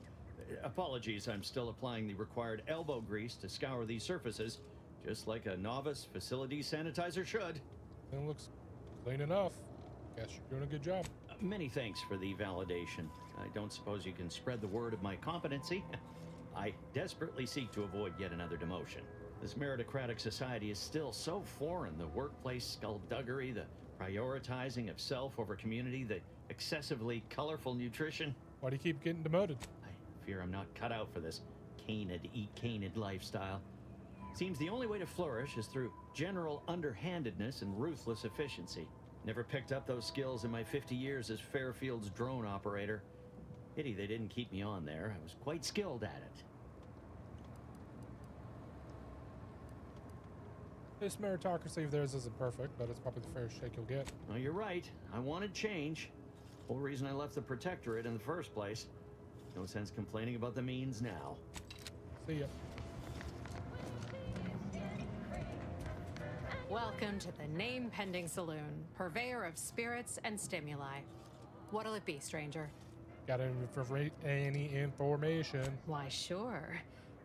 Apologies, I'm still applying the required elbow grease to scour these surfaces, just like a novice facility sanitizer should. It looks clean enough. Guess you're doing a good job. Many thanks for the validation. I don't suppose you can spread the word of my competency. I desperately seek to avoid yet another demotion. This meritocratic society is still so foreign. The workplace skullduggery, the prioritizing of self over community, the excessively colorful nutrition. Why do you keep getting demoted? I fear I'm not cut out for this canid, eat canid lifestyle. Seems the only way to flourish is through general underhandedness and ruthless efficiency. Never picked up those skills in my 50 years as Fairfield's drone operator. Pity they didn't keep me on there. I was quite skilled at it. This meritocracy of theirs isn't perfect, but it's probably the fairest shake you'll get. Oh, you're right. I wanted change. Whole reason I left the Protectorate in the first place. No sense complaining about the means now. See ya. Welcome to the name-pending saloon, purveyor of spirits and stimuli. What'll it be, stranger? Got any information? Why, sure.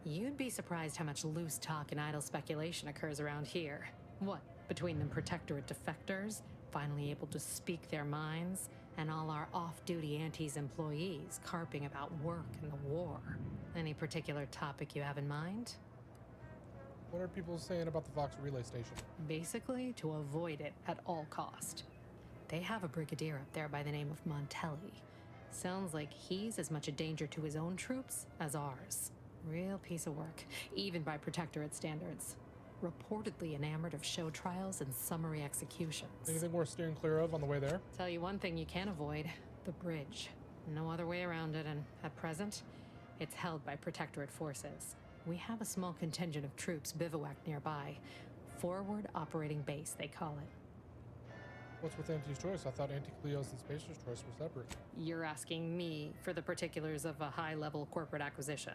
You'd be surprised how much loose talk and idle speculation occurs around here. What, between them Protectorate defectors, finally able to speak their minds, and all our off-duty Antes employees carping about work and the war. Any particular topic you have in mind? What are people saying about the Vox relay station? Basically, to avoid it at all cost. They have a brigadier up there by the name of Montelli. Sounds like he's as much a danger to his own troops as ours. Real piece of work, even by Protectorate standards. Reportedly enamored of show trials and summary executions. Anything worth steering clear of on the way there? Tell you one thing you can't avoid, the bridge. No other way around it, and at present, it's held by Protectorate forces. We have a small contingent of troops bivouacked nearby. Forward Operating Base, they call it. What's with Anti's choice? I thought Anti-Cleos and Space Destroyers were separate. You're asking me for the particulars of a high-level corporate acquisition.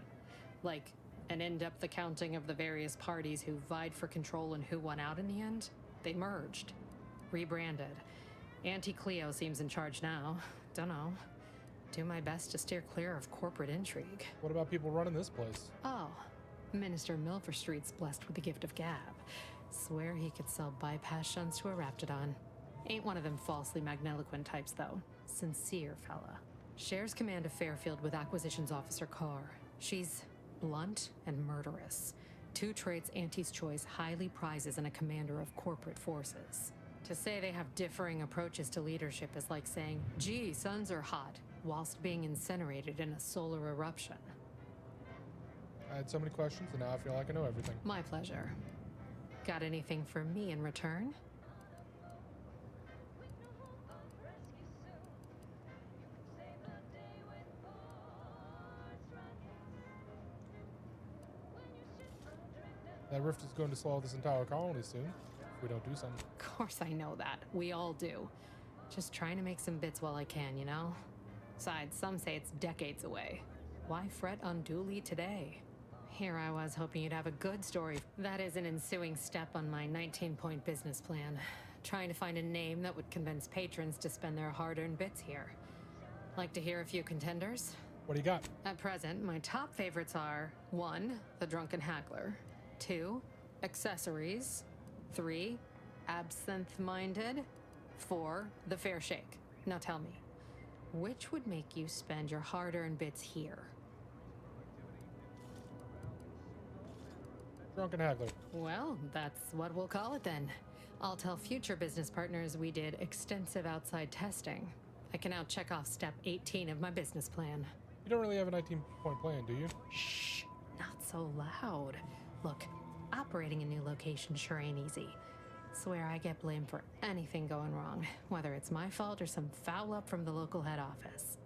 Like, an in-depth accounting of the various parties who vied for control and who won out in the end? They merged. Rebranded. Anti-Cleo seems in charge now. Dunno. Do my best to steer clear of corporate intrigue. What about people running this place? Oh, Minister Milverstreet's blessed with the gift of gab. Swear he could sell bypass shunts to a Raptidon. Ain't one of them falsely magniloquent types, though. Sincere fella. Shares command of Fairfield with Acquisitions Officer Carr. She's blunt and murderous. Two traits Anti's choice highly prizes in a commander of corporate forces. To say they have differing approaches to leadership is like saying, gee, suns are hot, whilst being incinerated in a solar eruption. I had so many questions, and now I feel like I know everything. My pleasure. Got anything for me in return? That rift is going to swallow this entire colony soon, if we don't do something. Of course I know that. We all do. Just trying to make some bits while I can, you know? Besides, some say it's decades away. Why fret unduly today? Here I was hoping you'd have a good story. That is an ensuing step on my 19-point business plan. Trying to find a name that would convince patrons to spend their hard-earned bits here. Like to hear a few contenders? What do you got? At present, my top favorites are 1. The Drunken Haggler, 2. Accessories, 3. Absinthe-Minded, 4. The Fair Shake. Now tell me, which would make you spend your hard-earned bits here? Drunken Haggler. Well, that's what we'll call it then. I'll tell future business partners we did extensive outside testing. I can now check off step 18 of my business plan. You don't really have a 19-point plan, do you? Shh, not so loud. Look, operating a new location sure ain't easy. Swear I get blamed for anything going wrong, whether it's my fault or some foul up from the local head office.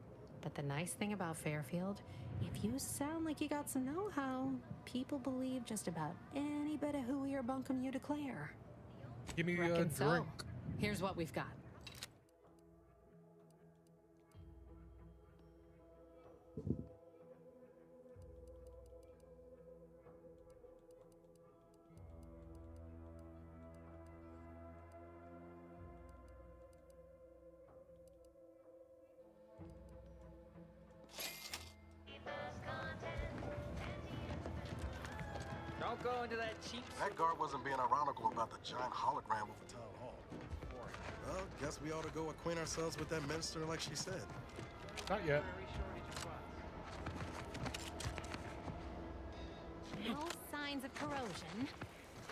But the nice thing about Fairfield, if you sound like you got some know-how, people believe just about any bit of hooey or bunkum you declare. Give me a Reckon drink. so. Here's what we've got. Don't go into that cheap. That guard wasn't being ironical about the giant hologram of the town hall. Well, guess we ought to go acquaint ourselves with that minister like she said. Not yet. No signs of corrosion.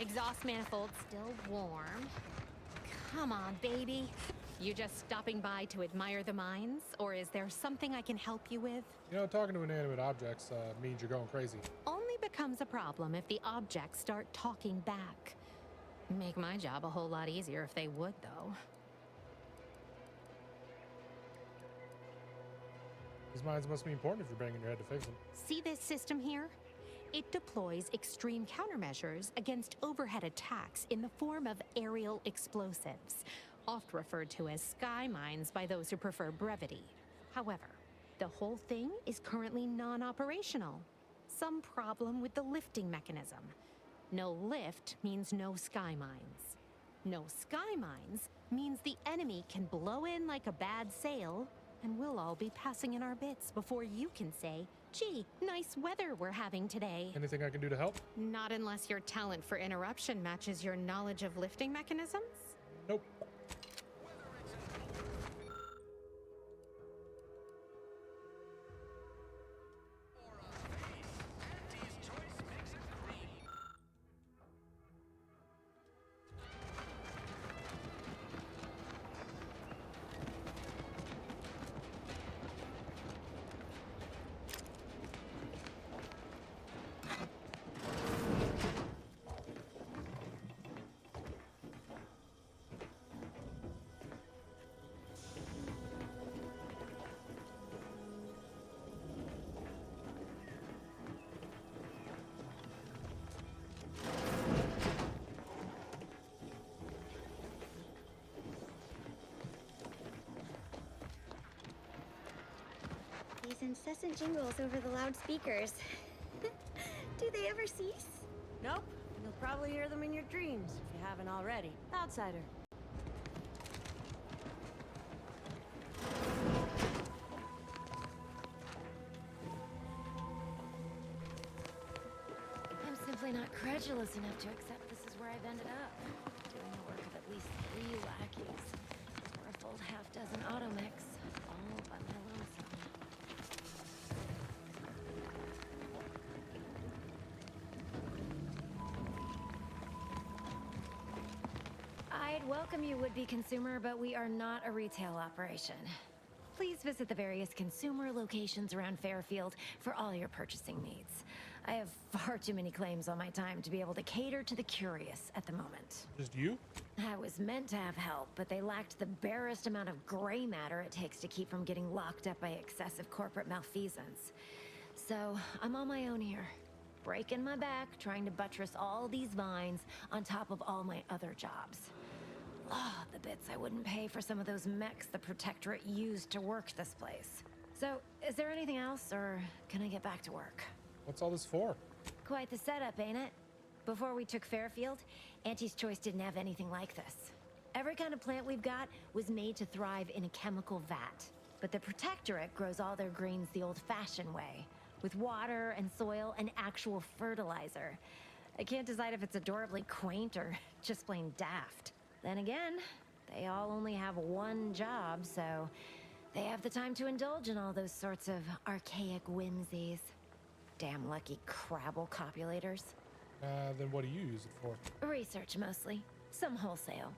Exhaust manifold still warm. Come on, baby. You just stopping by to admire the mines? Or is there something I can help you with? You know, talking to inanimate objects means you're going crazy. Only becomes a problem if the objects start talking back. Make my job a whole lot easier if they would, though. These mines must be important if you're banging your head to fix them. See this system here? It deploys extreme countermeasures against overhead attacks in the form of aerial explosives, oft referred to as sky mines by those who prefer brevity. However, the whole thing is currently non-operational. Some problem with the lifting mechanism. No lift means no sky mines. No sky mines means the enemy can blow in like a bad sail, and we'll all be passing in our bits before you can say, gee, nice weather we're having today. Anything I can do to help? Not unless your talent for interruption matches your knowledge of lifting mechanisms? Nope. these incessant jingles over the loudspeakers. Do they ever cease? Nope. You'll probably hear them in your dreams if you haven't already. Outsider. I'm simply not credulous enough to accept this is where I've ended up. Doing the work of at least 3 lackeys. Or a full half-dozen automechs, all by my lonesome. I'd welcome you, would-be consumer, but we are not a retail operation. Please visit the various consumer locations around Fairfield for all your purchasing needs. I have far too many claims on my time to be able to cater to the curious at the moment. Just you? I was meant to have help, but they lacked the barest amount of gray matter it takes to keep from getting locked up by excessive corporate malfeasance. So, I'm on my own here. Breaking my back, trying to buttress all these vines on top of all my other jobs. Oh, the bits I wouldn't pay for some of those mechs the Protectorate used to work this place. So, is there anything else, or can I get back to work? What's all this for? Quite the setup, ain't it? Before we took Fairfield, Auntie's Choice didn't have anything like this. Every kind of plant we've got was made to thrive in a chemical vat. But the Protectorate grows all their greens the old-fashioned way, with water and soil and actual fertilizer. I can't decide if it's adorably quaint or just plain daft. Then again, they all only have one job, so they have the time to indulge in all those sorts of archaic whimsies. Damn lucky Crabble copulators. Then what do you use it for? Research mostly. Some wholesale.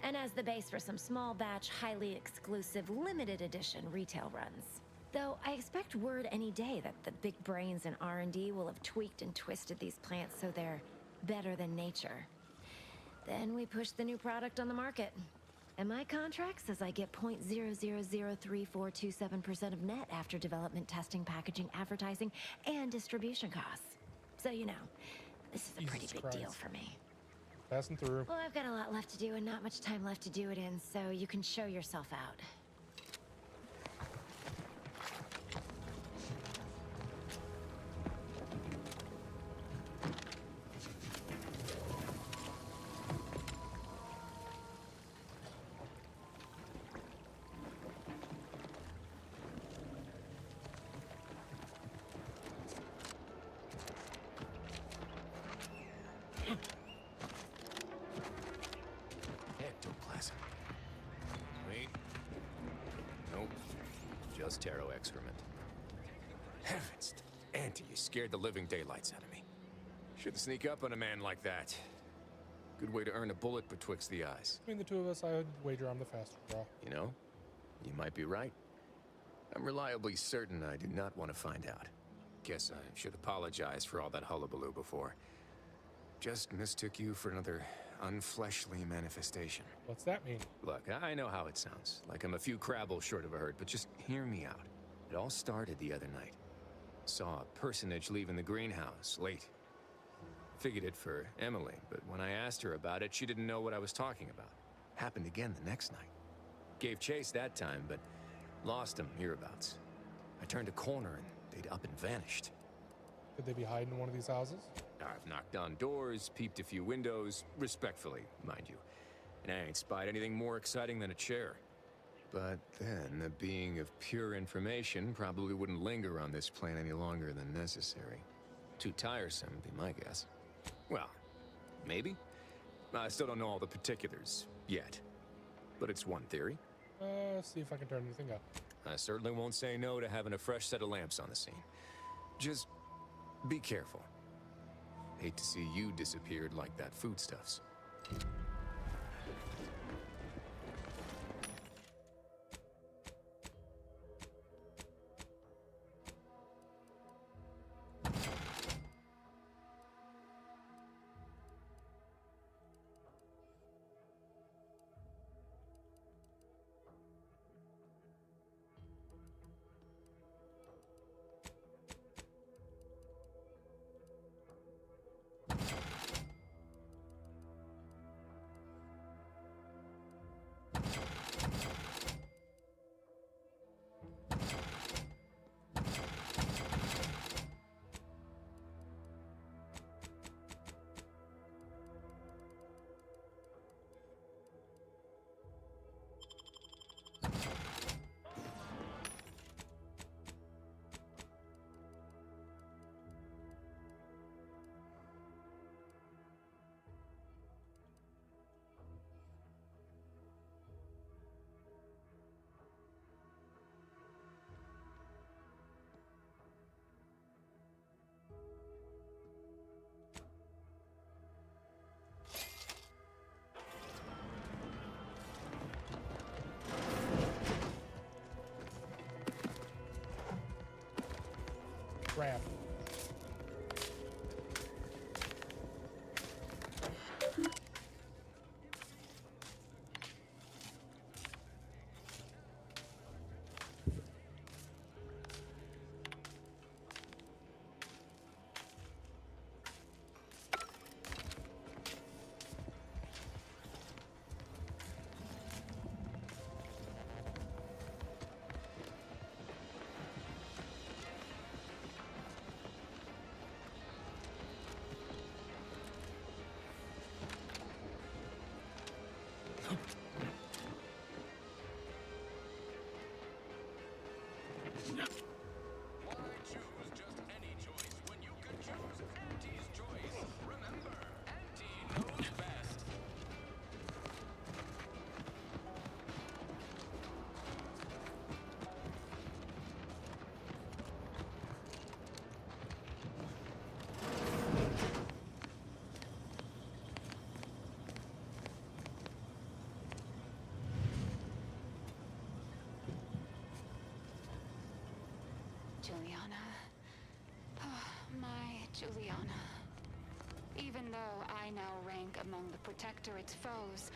And as the base for some small batch, highly exclusive, limited edition retail runs. Though I expect word any day that the big brains in R&D will have tweaked and twisted these plants so they're better than nature. Then we push the new product on the market. And my contract says I get 0.003427% of net after development, testing, packaging, advertising, and distribution costs. So you know, this is a pretty big deal for me. Passing through. Well, I've got a lot left to do and not much time left to do it in, so you can show yourself out. Ectoplasm. Wait. Nope. Just tarot excrement. Heavens, Auntie, you scared the living daylights out of me. Shouldn't sneak up on a man like that. Good way to earn a bullet betwixt the eyes. Between the two of us, I would wager I'm the faster draw. You know, you might be right. I'm reliably certain I do not want to find out. Guess I should apologize for all that hullabaloo before. Just mistook you for another unfleshly manifestation. What's that mean? Look, I know how it sounds. Like I'm a few crabbles short of a herd, but just hear me out. It all started the other night. Saw a personage leaving the greenhouse, late. Figured it for Emily, but when I asked her about it, she didn't know what I was talking about. Happened again the next night. Gave chase that time, but lost them hereabouts. I turned a corner and they'd up and vanished. Could they be hiding in one of these houses? I've knocked on doors, peeped a few windows, respectfully, mind you. And I ain't spied anything more exciting than a chair. But then, a being of pure information probably wouldn't linger on this plane any longer than necessary. Too tiresome, would be my guess. Well, maybe. I still don't know all the particulars, yet. But it's one theory. See if I can turn anything up. I certainly won't say no to having a fresh set of lamps on the scene. Just be careful. Hate to see you disappeared like that foodstuffs. crap. Juliana. Oh, my Juliana. Even though I now rank among the Protectorate's foes,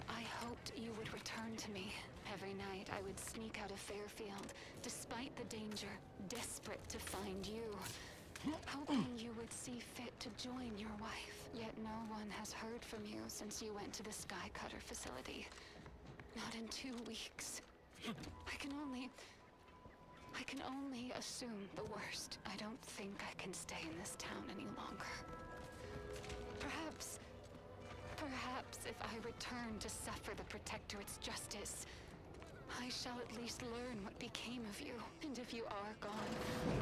I hoped you would return to me. Every night I would sneak out of Fairfield, despite the danger, desperate to find you. Hoping you would see fit to join your wife. Yet no one has heard from you since you went to the Skycutter facility. Not in 2 weeks. I can only assume the worst. I don't think I can stay in this town any longer. Perhaps if I return to suffer the Protectorate's justice, I shall at least learn what became of you. And if you are gone,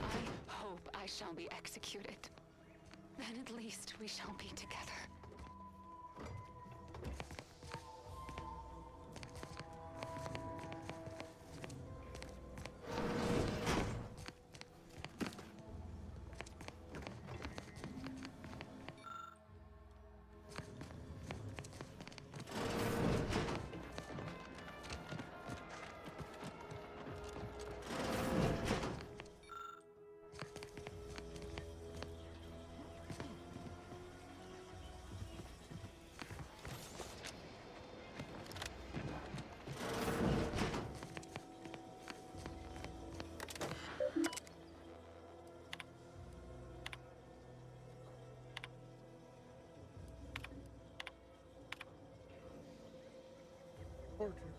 I hope I shall be executed. Then at least we shall be together. Portrait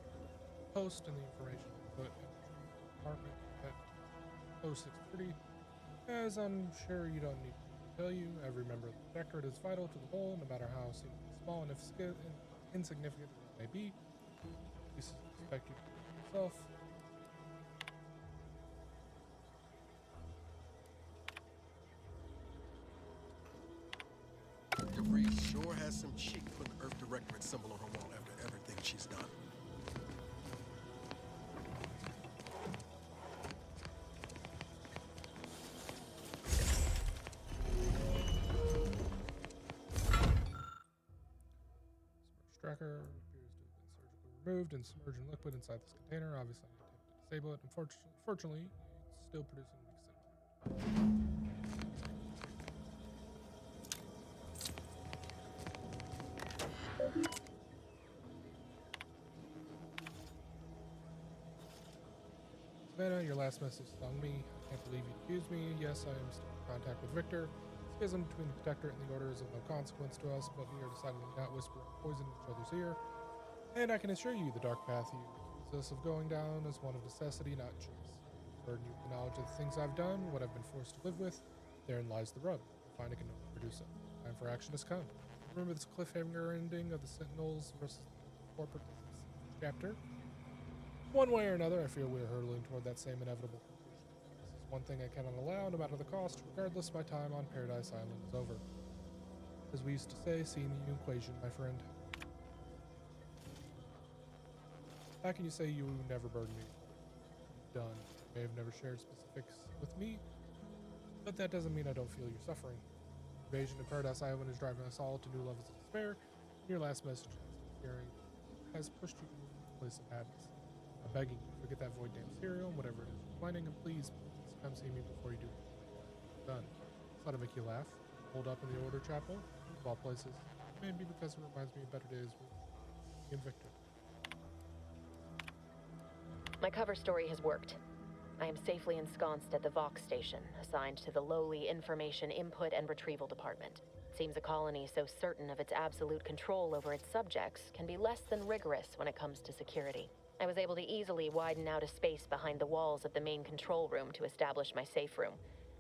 post and the information put in the department at 0630. As I'm sure you don't need me to tell you, every member of the Protectorate is vital to the whole, no matter how seemingly small and insignificant it may be. We suspect you to do it yourself. Debris sure has some cheek putting the Earth Directorate symbol on her wall after everything she's done. Tracker appears to have been surgically removed and submerged in liquid inside this container. Obviously, I attempted to disable it. Unfortunately, it's still producing weak signal. Savannah, your last message stung me. I can't believe you accused me. Yes, I am still in contact with Victor. Schism between the Protectorate and the Order is of no consequence to us, but we are decidedly not whispering poison in each other's ear. And I can assure you the dark path you accuse us of going down is one of necessity, not choice. Burden you with the knowledge of the things I've done, what I've been forced to live with, therein lies the rub. I find I can no longer do so. Time for action has come. Remember this cliffhanger ending of the Sentinels versus the corporate chapter? One way or another, I fear we are hurtling toward that same inevitable conclusion. This is one thing I cannot allow, no matter the cost, regardless my time on Paradise Island is over. As we used to say, seeing the equation, my friend. How can you say you never burdened me? Done. You may have never shared specifics with me, but that doesn't mean I don't feel your suffering. Invasion of Paradise Island is driving us all to new levels of despair. Your last message has pushed you to a place of madness. I'm begging you, forget that void damn cereal, whatever it is you're planning, and please come see me before you do. Done. Thought it'd make you laugh. Hold up in the Order Chapel, of all places. Maybe because it reminds me of better days with me and Victor. My cover story has worked. I am safely ensconced at the Vox station, assigned to the lowly Information Input and Retrieval Department. It seems a colony so certain of its absolute control over its subjects can be less than rigorous when it comes to security. I was able to easily widen out a space behind the walls of the main control room to establish my safe room,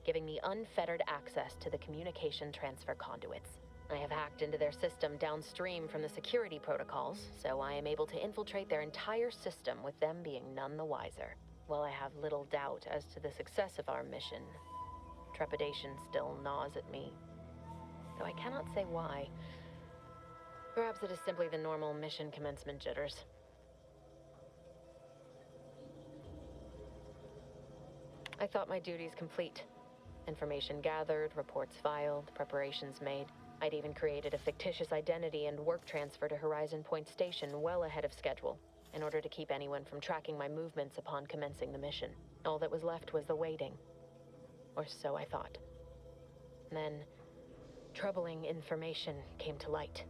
giving me unfettered access to the communication transfer conduits. I have hacked into their system downstream from the security protocols, so I am able to infiltrate their entire system with them being none the wiser. While I have little doubt as to the success of our mission, trepidation still gnaws at me, though I cannot say why. Perhaps it is simply the normal mission commencement jitters. I thought my duties complete. Information gathered, reports filed, preparations made. I'd even created a fictitious identity and work transfer to Horizon Point Station well ahead of schedule, in order to keep anyone from tracking my movements upon commencing the mission. All that was left was the waiting. Or so I thought. Then, troubling information came to light.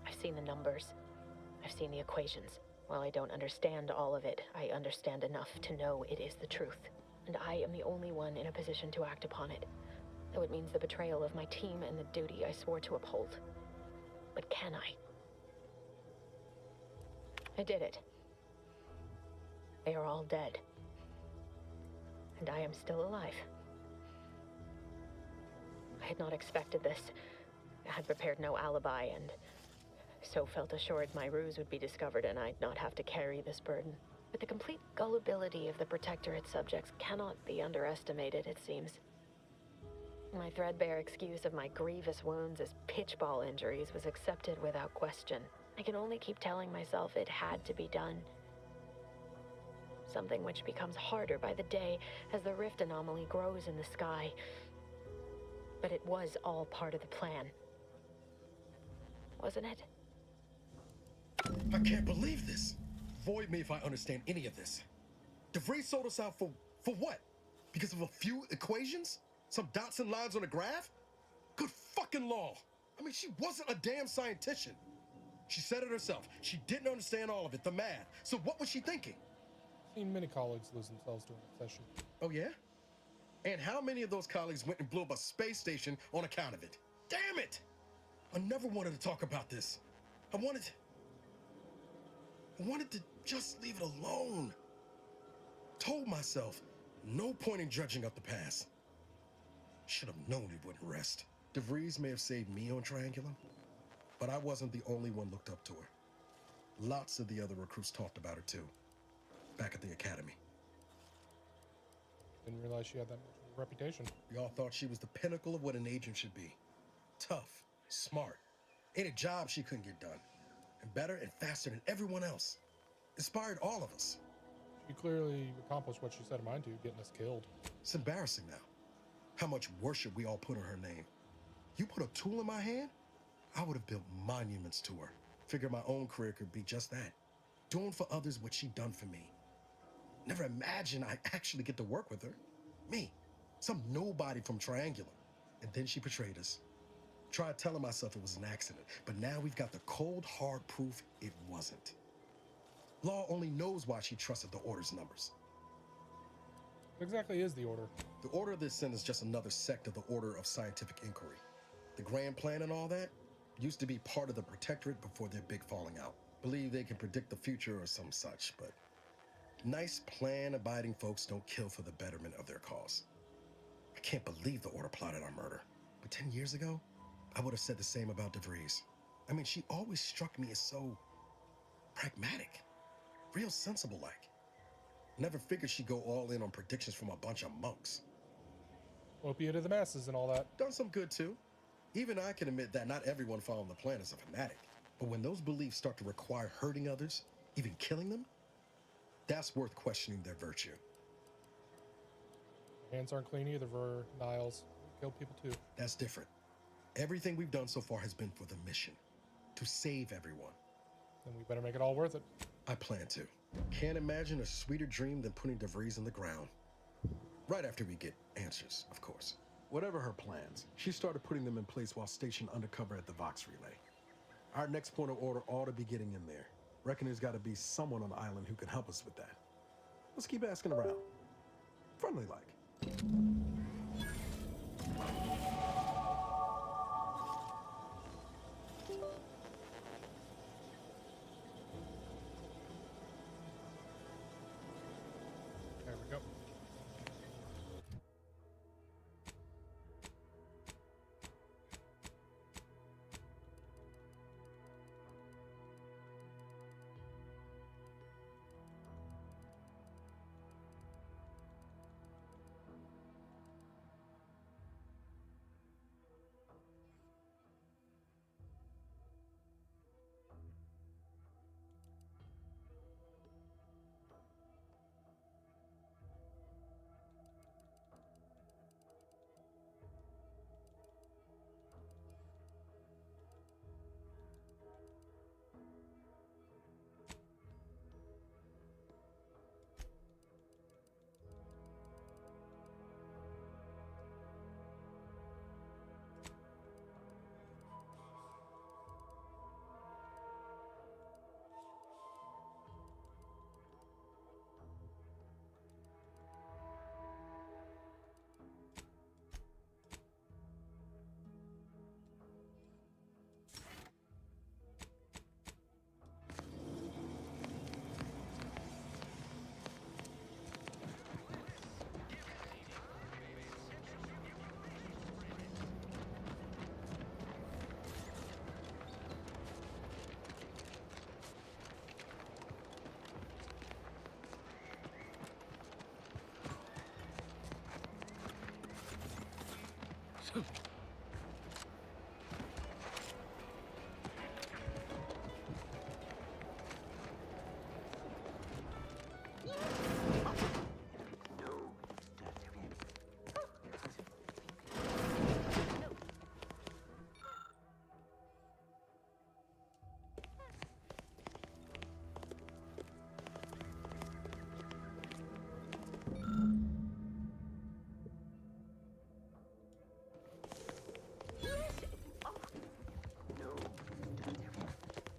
I've seen the numbers. I've seen the equations. While I don't understand all of it, I understand enough to know it is the truth. And I am the only one in a position to act upon it, though it means the betrayal of my team and the duty I swore to uphold. But can I? I did it. They are all dead. And I am still alive. I had not expected this. I had prepared no alibi, and so felt assured my ruse would be discovered and I'd not have to carry this burden. But the complete gullibility of the Protectorate subjects cannot be underestimated, it seems. My threadbare excuse of my grievous wounds as pitchball injuries was accepted without question. I can only keep telling myself it had to be done. Something which becomes harder by the day as the rift anomaly grows in the sky. But it was all part of the plan. Wasn't it? I can't believe this. Void me if I understand any of this. DeVries sold us out for what? Because of a few equations? Some dots and lines on a graph? Good fucking law. I mean, she wasn't a damn scientician. She said it herself. She didn't understand all of it, the math. So what was she thinking? Seen many colleagues lose themselves during obsession. Oh, yeah? And how many of those colleagues went and blew up a space station on account of it? Damn it! I never wanted to talk about this. I wanted to just leave it alone. Told myself, no point in dredging up the past. Should have known it wouldn't rest. DeVries may have saved me on Triangulum, but I wasn't the only one looked up to her. Lots of the other recruits talked about her too, back at the academy. Didn't realize she had that much of a reputation. We all thought she was the pinnacle of what an agent should be. Tough, smart, ain't a job she couldn't get done. And better and faster than everyone else. Inspired all of us. She clearly accomplished what she set her mind to, getting us killed. It's embarrassing now. How much worship we all put on her name. You put a tool in my hand, I would have built monuments to her. Figured my own career could be just that. Doing for others what she'd done for me. Never imagined I'd actually get to work with her. Me, some nobody from Triangulum. And then she betrayed us. Tried telling myself it was an accident, but now we've got the cold, hard proof it wasn't. Law only knows why she trusted the Order's numbers. What exactly is the Order? The Order of the Sin is just another sect of the Order of Scientific Inquiry. The Grand Plan and all that used to be part of the Protectorate before their big falling out. Believe they can predict the future or some such, but nice plan-abiding folks don't kill for the betterment of their cause. I can't believe the Order plotted our murder. But 10 years ago, I would have said the same about DeVries. I mean, she always struck me as so pragmatic, real sensible-like. Never figured she'd go all in on predictions from a bunch of monks. Opiate of the masses and all that. Done some good, too. Even I can admit that not everyone following the plan is a fanatic. But when those beliefs start to require hurting others, even killing them, that's worth questioning their virtue. Hands aren't clean either for Niles. We killed people too. That's different. Everything we've done so far has been for the mission. To save everyone. Then we better make it all worth it. I plan to. Can't imagine a sweeter dream than putting DeVries in the ground. Right after we get answers, of course. Whatever her plans, she started putting them in place while stationed undercover at the Vox Relay. Our next point of order ought to be getting in there. Reckon there's got to be someone on the island who can help us with that. Let's keep asking around. Friendly like. There we go.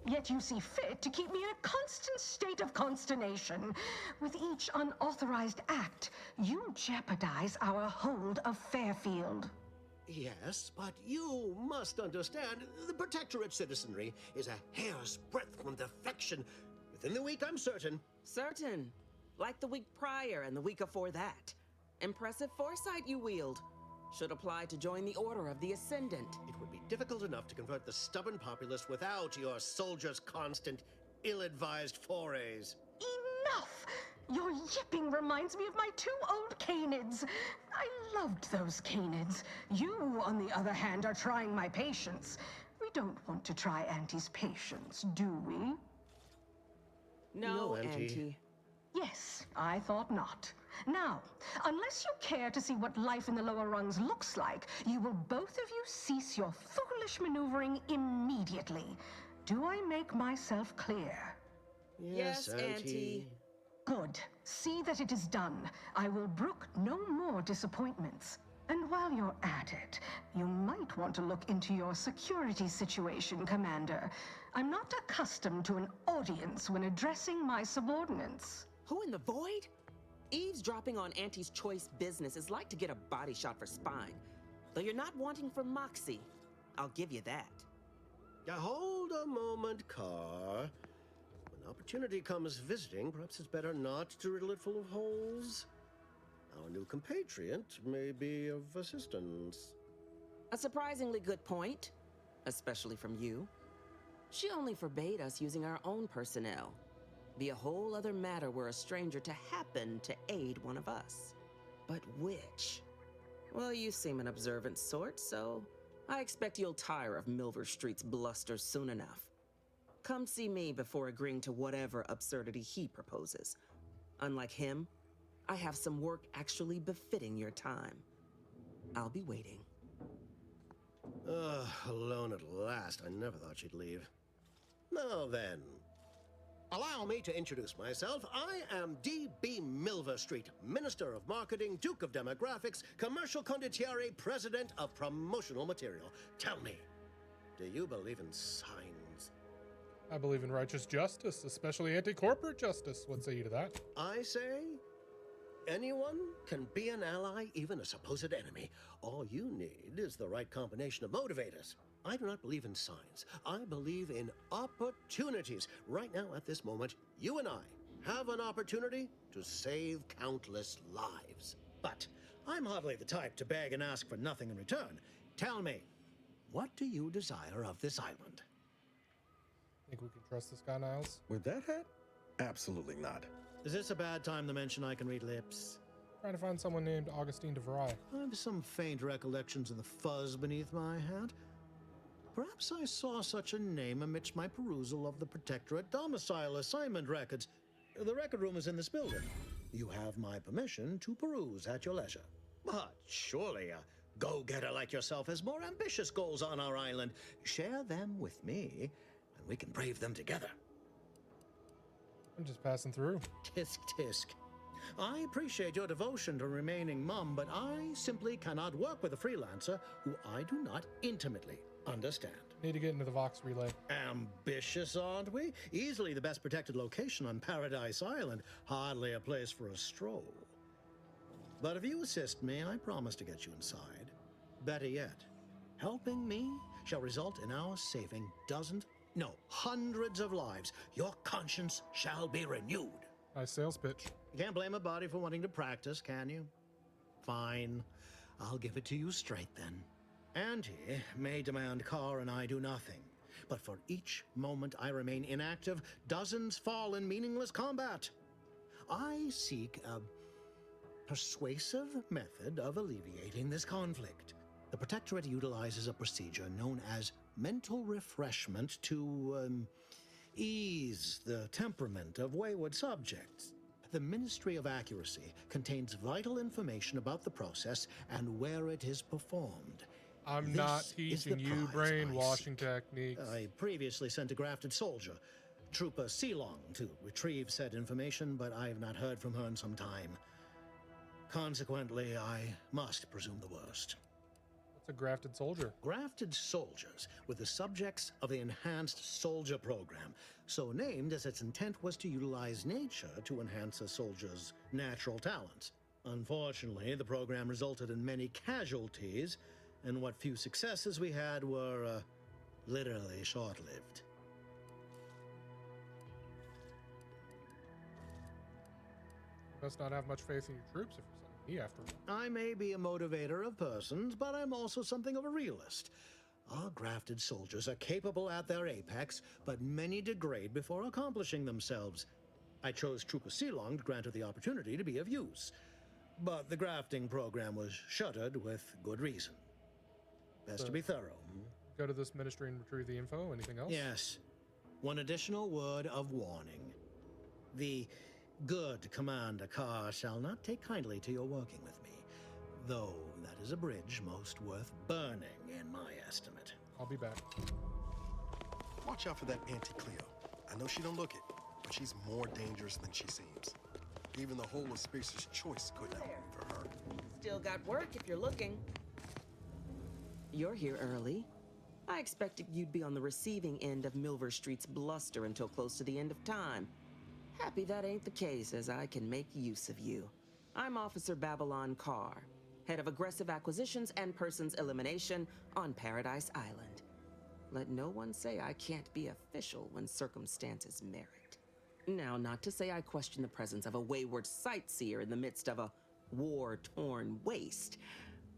Yet you see fit to keep me in a constant state of consternation. With each unauthorized act, you jeopardize our hold of Fairfield. Yes, but you must understand, the Protectorate citizenry is a hair's breadth from defection. Within the week, I'm certain. Certain? Like the week prior and the week before that. Impressive foresight you wield. Should apply to join the Order of the Ascendant. It would be difficult enough to convert the stubborn populace without your soldiers' constant, ill-advised forays. Enough! Your yipping reminds me of my 2 old canids. I loved those canids. You, on the other hand, are trying my patience. We don't want to try Auntie's patience, do we? No, Auntie. Yes, I thought not. Now, unless you care to see what life in the lower rungs looks like, you will both of you cease your foolish maneuvering immediately. Do I make myself clear? Yes, Auntie. Good. See that it is done. I will brook no more disappointments. And while you're at it, you might want to look into your security situation, Commander. I'm not accustomed to an audience when addressing my subordinates. Who in the void? Eavesdropping on Auntie's choice business is like to get a body shot for spine. Though you're not wanting for moxie. I'll give you that. Now hold a moment, Carr. When opportunity comes visiting, perhaps it's better not to riddle it full of holes. Our new compatriot may be of assistance. A surprisingly good point, especially from you. She only forbade us using our own personnel. Be a whole other matter were a stranger to happen to aid one of us. But which? Well, you seem an observant sort, so I expect you'll tire of Milver Street's bluster soon enough. Come see me before agreeing to whatever absurdity he proposes. Unlike him, I have some work actually befitting your time. I'll be waiting. Alone at last. I never thought she'd leave. Now then. Allow me to introduce myself. I am D.B. Milverstreet, Minister of Marketing, Duke of Demographics, Commercial Condottiere, President of Promotional Material. Tell me, do you believe in signs? I believe in righteous justice, especially anti-corporate justice. What say you to that? I say, anyone can be an ally, even a supposed enemy. All you need is the right combination of motivators. I do not believe in signs. I believe in opportunities. Right now, at this moment, you and I have an opportunity to save countless lives. But I'm hardly the type to beg and ask for nothing in return. Tell me, what do you desire of this island? Think we can trust this guy, Niles? With that hat? Absolutely not. Is this a bad time to mention I can read lips? Trying to find someone named Augustine de Vry. I have some faint recollections of the fuzz beneath my hat. Perhaps I saw such a name amidst my perusal of the Protectorate domicile assignment records. The record room is in this building. You have my permission to peruse at your leisure. But surely a go-getter like yourself has more ambitious goals on our island. Share them with me, and we can brave them together. I'm just passing through. Tisk tisk. I appreciate your devotion to remaining mum, but I simply cannot work with a freelancer who I do not intimately understand. Need to get into the Vox relay. Ambitious, aren't we? Easily the best protected location on Paradise Island. Hardly a place for a stroll. But if you assist me, I promise to get you inside. Better yet, helping me shall result in our saving dozens, no, hundreds of lives. Your conscience shall be renewed. Nice sales pitch. You can't blame a body for wanting to practice, can you? Fine. I'll give it to you straight then. Auntie may demand Carr and I do nothing, but for each moment I remain inactive, dozens fall in meaningless combat. I seek a persuasive method of alleviating this conflict. The Protectorate utilizes a procedure known as mental refreshment to ease the temperament of wayward subjects. The Ministry of Accuracy contains vital information about the process and where it is performed. I'm This not is teaching the you prize I brainwashing seek. techniques. I previously sent a grafted soldier, Trooper Sealong, to retrieve said information, but I have not heard from her in some time. Consequently, I must presume the worst. What's a grafted soldier? Grafted soldiers were the subjects of the Enhanced Soldier Program, so named as its intent was to utilize nature to enhance a soldier's natural talents. Unfortunately, the program resulted in many casualties, and what few successes we had were literally short-lived. You must not have much faith in your troops if you're sending me after them. I may be a motivator of persons, but I'm also something of a realist. Our grafted soldiers are capable at their apex, but many degrade before accomplishing themselves. I chose Trooper Sealong to grant her the opportunity to be of use, but the grafting program was shuttered with good reason. Best to be thorough. Go to this ministry and retrieve the info. Anything else? Yes. One additional word of warning. The good Commander Carr shall not take kindly to your working with me, though that is a bridge most worth burning, in my estimate. I'll be back. Watch out for that Auntie Cleo. I know she don't look it, but she's more dangerous than she seems. Even the whole of Spacer's Choice couldn't outmaneuver her. Still got work if you're looking. You're here early. I expected you'd be on the receiving end of Milverstreet's bluster until close to the end of time. Happy that ain't the case, as I can make use of you. I'm Officer Babylon Carr, head of aggressive acquisitions and persons elimination on Paradise Island. Let no one say I can't be official when circumstances merit. Now, not to say I question the presence of a wayward sightseer in the midst of a war-torn waste,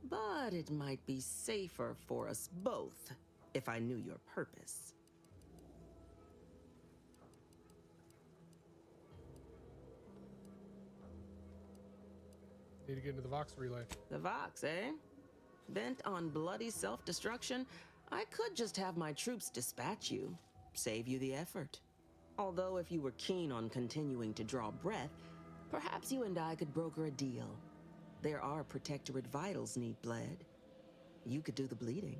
but it might be safer for us both if I knew your purpose. Need to get into the Vox relay. The Vox, eh? Bent on bloody self-destruction, I could just have my troops dispatch you, save you the effort. Although if you were keen on continuing to draw breath, perhaps you and I could broker a deal. There are Protectorate vitals need bled. You could do the bleeding.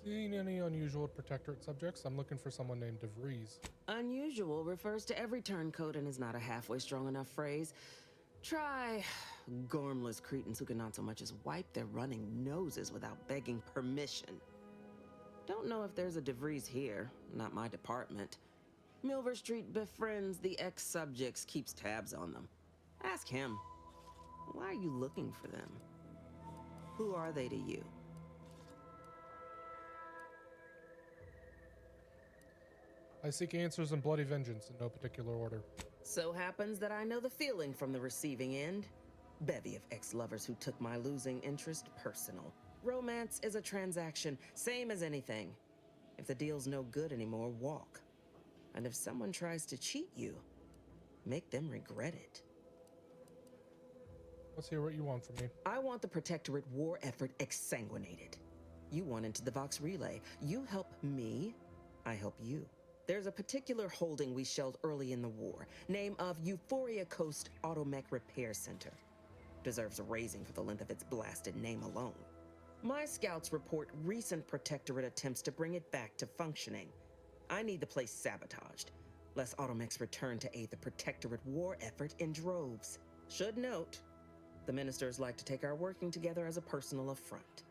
Seen any unusual Protectorate subjects? I'm looking for someone named DeVries. Unusual refers to every turncoat and is not a halfway strong enough phrase. Try gormless cretins who can not so much as wipe their running noses without begging permission. Don't know if there's a DeVries here, not my department. Milver Street befriends the ex-subjects, keeps tabs on them. Ask him. Why are you looking for them? Who are they to you? I seek answers and bloody vengeance in no particular order. So happens that I know the feeling from the receiving end. Bevy of ex-lovers who took my losing interest personal. Romance is a transaction, same as anything. If the deal's no good anymore, walk. And if someone tries to cheat you, make them regret it. Let's hear what you want from me. I want the Protectorate war effort exsanguinated. You want into the Vox Relay. You help me, I help you. There's a particular holding we shelled early in the war. Name of Euphoria Coast Automech Repair Center. Deserves a raising for the length of its blasted name alone. My scouts report recent Protectorate attempts to bring it back to functioning. I need the place sabotaged, lest Automechs return to aid the Protectorate war effort in droves. Should note, the ministers like to take our working together as a personal affront.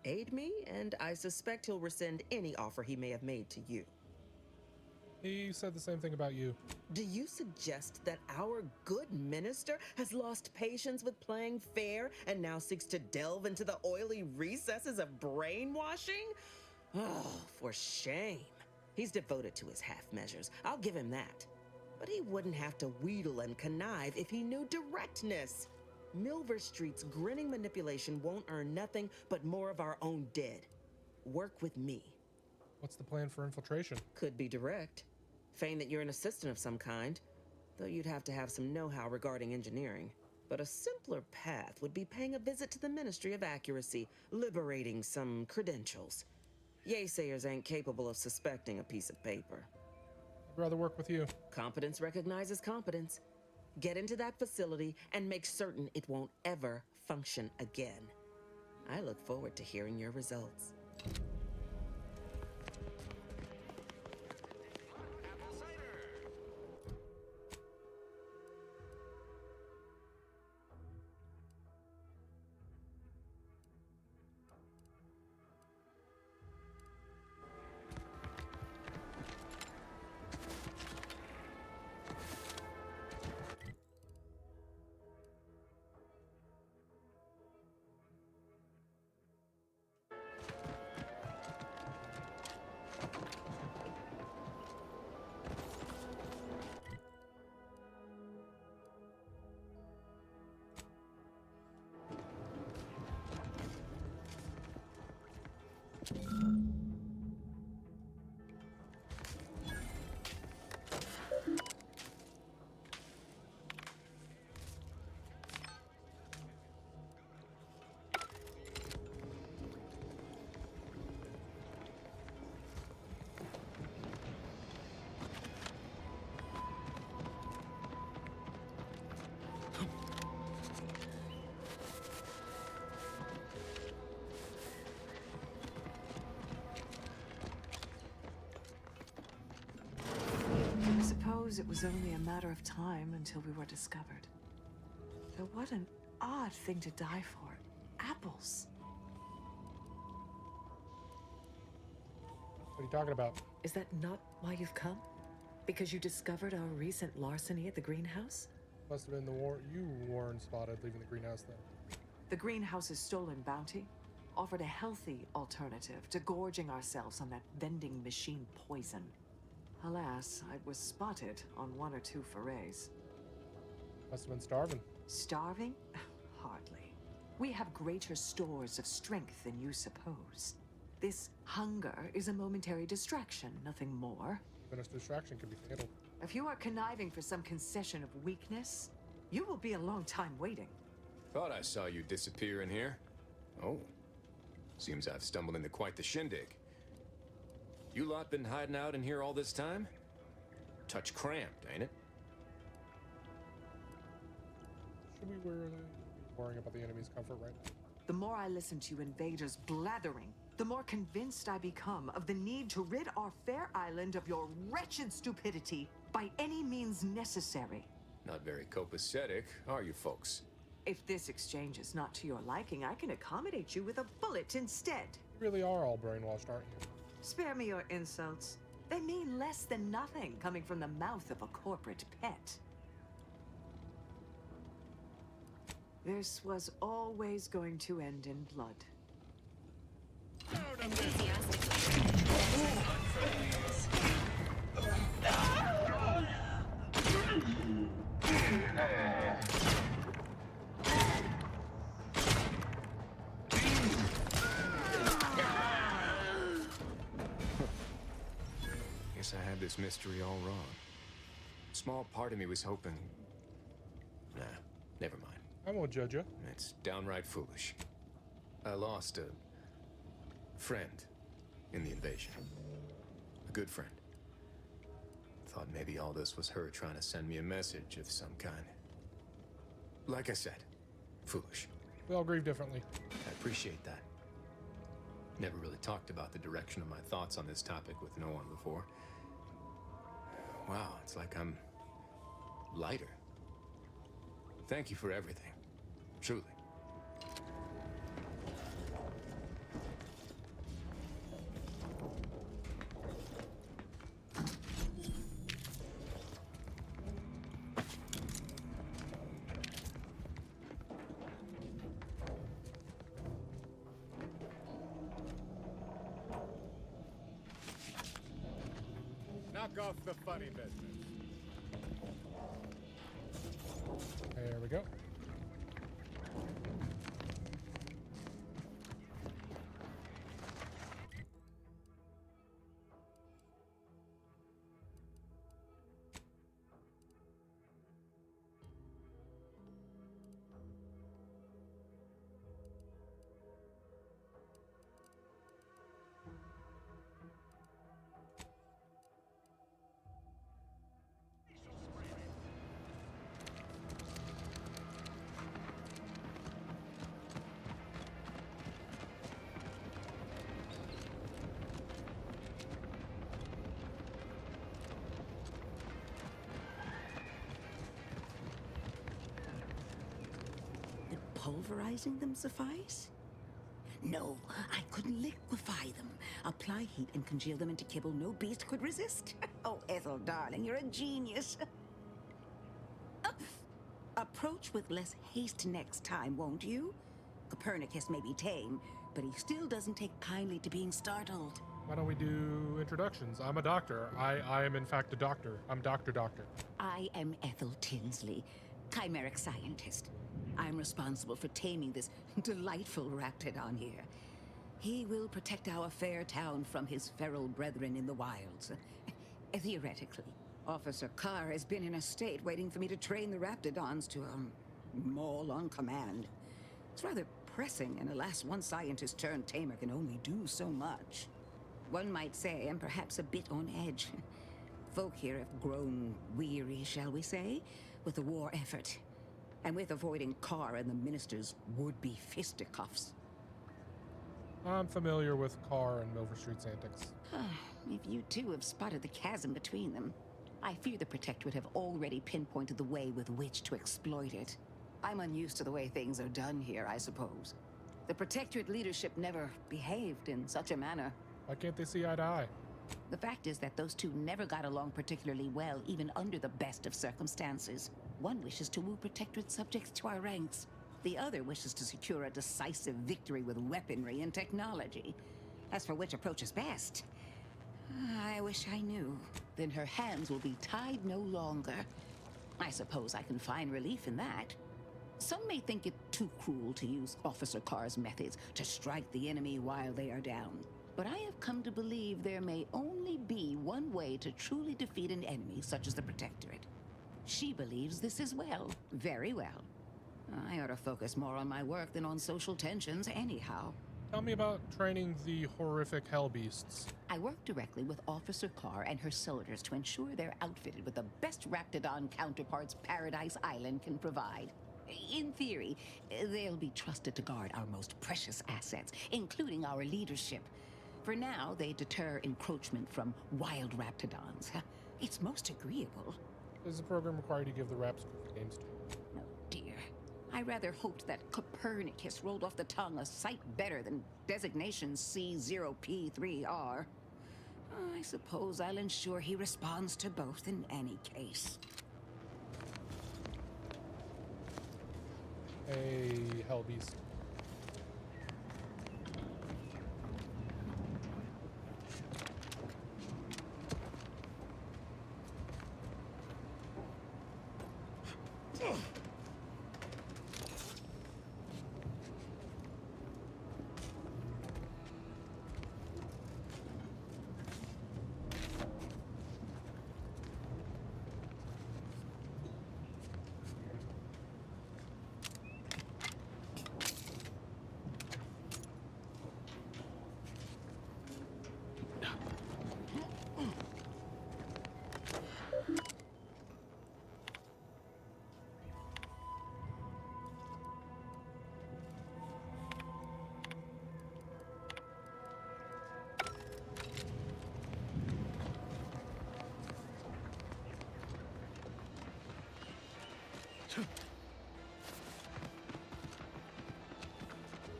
Aid me, and I suspect he'll rescind any offer he may have made to you. He said the same thing about you. Do you suggest that our good minister has lost patience with playing fair and now seeks to delve into the oily recesses of brainwashing? Oh, for shame. He's devoted to his half measures. I'll give him that. But he wouldn't have to wheedle and connive if he knew directness. Milver Street's grinning manipulation won't earn nothing but more of our own dead. Work with me. What's the plan for infiltration? Could be direct. Feign that you're an assistant of some kind, though you'd have to have some know-how regarding engineering. But a simpler path would be paying a visit to the Ministry of Accuracy, liberating some credentials. Yaysayers ain't capable of suspecting a piece of paper. I'd rather work with you. Competence recognizes competence. Get into that facility and make certain it won't ever function again. I look forward to hearing your results. It was only a matter of time until we were discovered. Though what an odd thing to die for. Apples. What are you talking about? Is that not why you've come? Because you discovered our recent larceny at the greenhouse? Must have been the war you weren't spotted leaving the greenhouse then. The greenhouse's stolen bounty offered a healthy alternative to gorging ourselves on that vending machine poison. Alas, I was spotted on 1 or 2 forays. Must have been starving. Starving? Hardly. We have greater stores of strength than you suppose. This hunger is a momentary distraction, nothing more. Even a distraction can be fatal. If you are conniving for some concession of weakness, you will be a long time waiting. Thought I saw you disappear in here. Oh. Seems I've stumbled into quite the shindig. You lot been hiding out in here all this time? Touch cramped, ain't it? Should we be worrying about the enemy's comfort right now? The more I listen to invaders blathering, the more convinced I become of the need to rid our fair island of your wretched stupidity by any means necessary. Not very copacetic, are you folks? If this exchange is not to your liking, I can accommodate you with a bullet instead. You really are all brainwashed, aren't you? Spare me your insults. They mean less than nothing coming from the mouth of a corporate pet. This was always going to end in blood. Guess I had this mystery all wrong. Small part of me was hoping... Nah, never mind. I won't judge you. It's downright foolish. I lost a friend in the invasion. A good friend. Thought maybe all this was her trying to send me a message of some kind. Like I said, foolish. We all grieve differently. I appreciate that. Never really talked about the direction of my thoughts on this topic with no one before. Wow, it's like I'm lighter. Thank you for everything. Truly. Knock off the funny business. There we go. Pulverizing them suffice? No, I could liquefy them. Apply heat and congeal them into kibble no beast could resist. Oh, Ethel, darling, you're a genius. Approach with less haste next time, won't you? Copernicus may be tame, but he still doesn't take kindly to being startled. Why don't we do introductions? I'm a doctor. I am in fact a doctor. I'm Dr. Doctor. I am Ethel Tinsley, chimeric scientist. I'm responsible for taming this delightful raptidon here. He will protect our fair town from his feral brethren in the wilds. Theoretically. Officer Carr has been in a state waiting for me to train the raptidons to, maul on command. It's rather pressing, and alas, one scientist turned tamer can only do so much. One might say I'm perhaps a bit on edge. Folk here have grown weary, shall we say, with the war effort. And with avoiding Carr and the minister's would-be fisticuffs. I'm familiar with Carr and Overstreet's antics. If you too have spotted the chasm between them, I fear the Protectorate have already pinpointed the way with which to exploit it. I'm unused to the way things are done here, I suppose. The Protectorate leadership never behaved in such a manner. Why can't they see eye to eye? The fact is that those two never got along particularly well, even under the best of circumstances. One wishes to woo Protectorate subjects to our ranks. The other wishes to secure a decisive victory with weaponry and technology. As for which approach is best, I wish I knew. Then her hands will be tied no longer. I suppose I can find relief in that. Some may think it too cruel to use Officer Carr's methods to strike the enemy while they are down. But I have come to believe there may only be one way to truly defeat an enemy such as the Protectorate. She believes this as well. Very well. I ought to focus more on my work than on social tensions anyhow. Tell me about training the horrific hell beasts. I work directly with Officer Carr and her soldiers to ensure they're outfitted with the best Raptidon counterparts Paradise Island can provide. In theory, they'll be trusted to guard our most precious assets, including our leadership. For now, they deter encroachment from wild raptidons. It's most agreeable. Does the program require you to give the raps names to? Oh, dear. I rather hoped that Copernicus rolled off the tongue a sight better than designation C0P3R. I suppose I'll ensure he responds to both in any case. Hey, Hellbeast.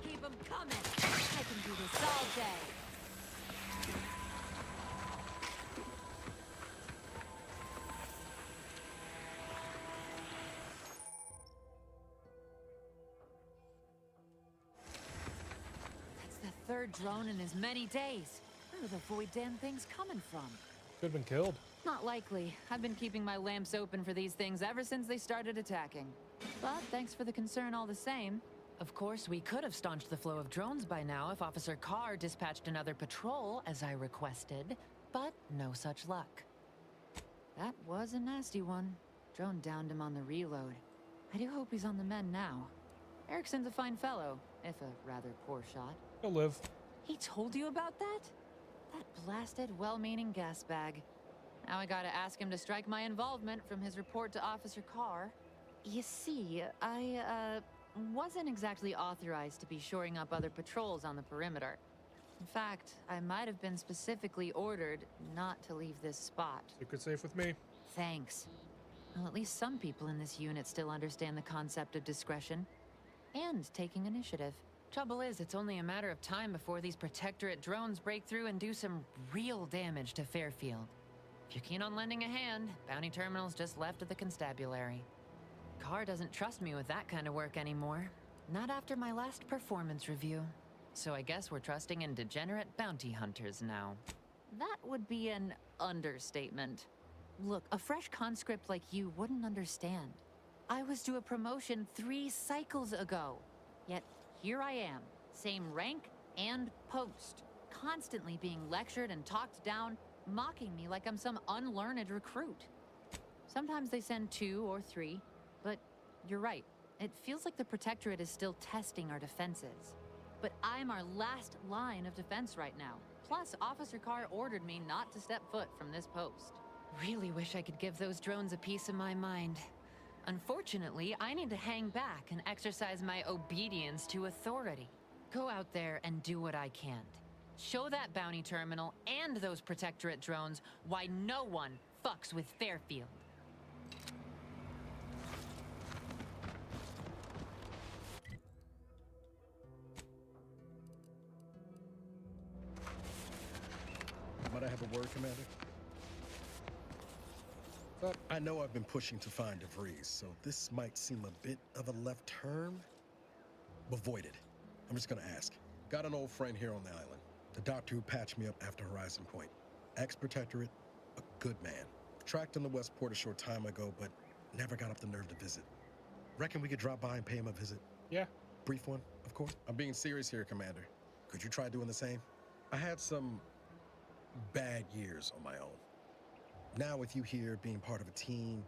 Keep them coming. I can do this all day. That's the third drone in as many days. Where are the void damn things coming from? Could have been killed. Not likely. I've been keeping my lamps open for these things ever since they started attacking. But thanks for the concern all the same. Of course, we could have staunched the flow of drones by now if Officer Carr dispatched another patrol, as I requested. But no such luck. That was a nasty one. Drone downed him on the reload. I do hope he's on the mend now. Erickson's a fine fellow, if a rather poor shot. He'll live. He told you about that? That blasted, well-meaning gas bag. Now I gotta ask him to strike my involvement from his report to Officer Carr. You see, I, wasn't exactly authorized to be shoring up other patrols on the perimeter. In fact, I might have been specifically ordered not to leave this spot. Secret safe with me. Thanks. Well, at least some people in this unit still understand the concept of discretion. And taking initiative. Trouble is, it's only a matter of time before these Protectorate drones break through and do some real damage to Fairfield. If you're keen on lending a hand, Bounty Terminal's just left of the constabulary. Carr doesn't trust me with that kind of work anymore. Not after my last performance review. So I guess we're trusting in degenerate bounty hunters now. That would be an understatement. Look, a fresh conscript like you wouldn't understand. I was due a promotion 3 cycles ago. Yet here I am, same rank and post, constantly being lectured and talked down, mocking me like I'm some unlearned recruit. Sometimes they send 2 or 3, but you're right. It feels like the Protectorate is still testing our defenses. But I'm our last line of defense right now. Plus, Officer Carr ordered me not to step foot from this post. Really wish I could give those drones a piece of my mind. Unfortunately, I need to hang back and exercise my obedience to authority. Go out there and do what I can. Show that bounty terminal and those Protectorate drones why no one fucks with Fairfield. Might I have a word, Commander? I know I've been pushing to find DeVries, so this might seem a bit of a left turn. But void it. I'm just gonna ask. Got an old friend here on the island. The doctor who patched me up after Horizon Point. Ex-Protectorate, a good man. Tracked in the Westport a short time ago, but never got up the nerve to visit. Reckon we could drop by and pay him a visit? Yeah. Brief one, of course. I'm being serious here, Commander. Could you try doing the same? I had some bad years on my own. Now with you here being part of a team,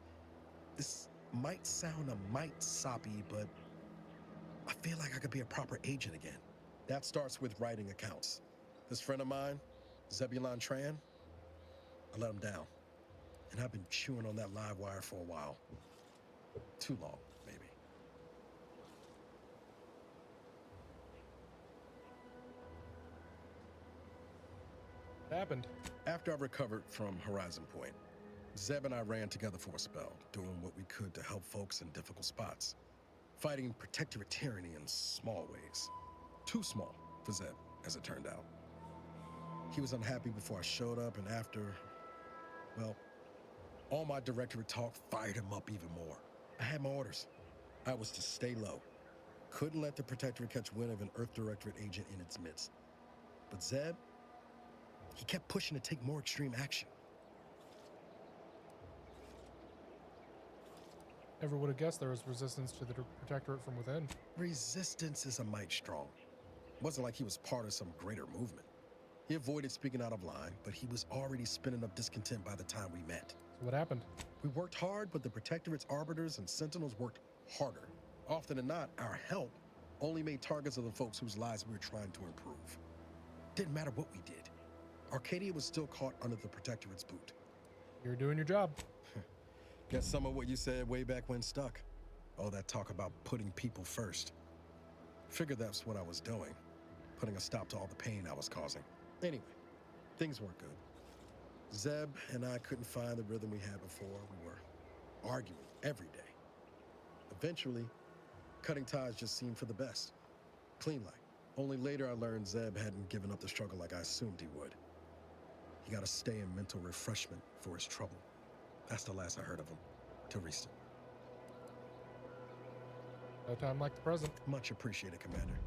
this might sound a mite soppy, but I feel like I could be a proper agent again. That starts with writing accounts. This friend of mine, Zebulon Tran, I let him down. And I've been chewing on that live wire for a while. Too long, maybe. What happened? After I recovered from Horizon Point, Zeb and I ran together for a spell, doing what we could to help folks in difficult spots. Fighting protectorate tyranny in small ways. Too small for Zeb, as it turned out. He was unhappy before I showed up, and after, well, all my directorate talk fired him up even more. I had my orders. I was to stay low. Couldn't let the protectorate catch wind of an Earth Directorate agent in its midst. But Zeb, he kept pushing to take more extreme action. Never would have guessed there was resistance to the protectorate from within. Resistance is a mite strong. It wasn't like he was part of some greater movement. He avoided speaking out of line, but he was already spinning up discontent by the time we met. So what happened? We worked hard, but the protectorate's arbiters and sentinels worked harder. Often than not, our help only made targets of the folks whose lives we were trying to improve. Didn't matter what we did. Arcadia was still caught under the protectorate's boot. You're doing your job. Guess some of what you said way back when stuck. All that talk about putting people first. Figured that's what I was doing. Putting a stop to all the pain I was causing. Anyway, things weren't good. Zeb and I couldn't find the rhythm we had before. We were arguing every day. Eventually, cutting ties just seemed for the best. Clean like. Only later I learned Zeb hadn't given up the struggle like I assumed he would. He got to stay in mental refreshment for his trouble. That's the last I heard of him, till recent. No time like the present. Much appreciated, Commander.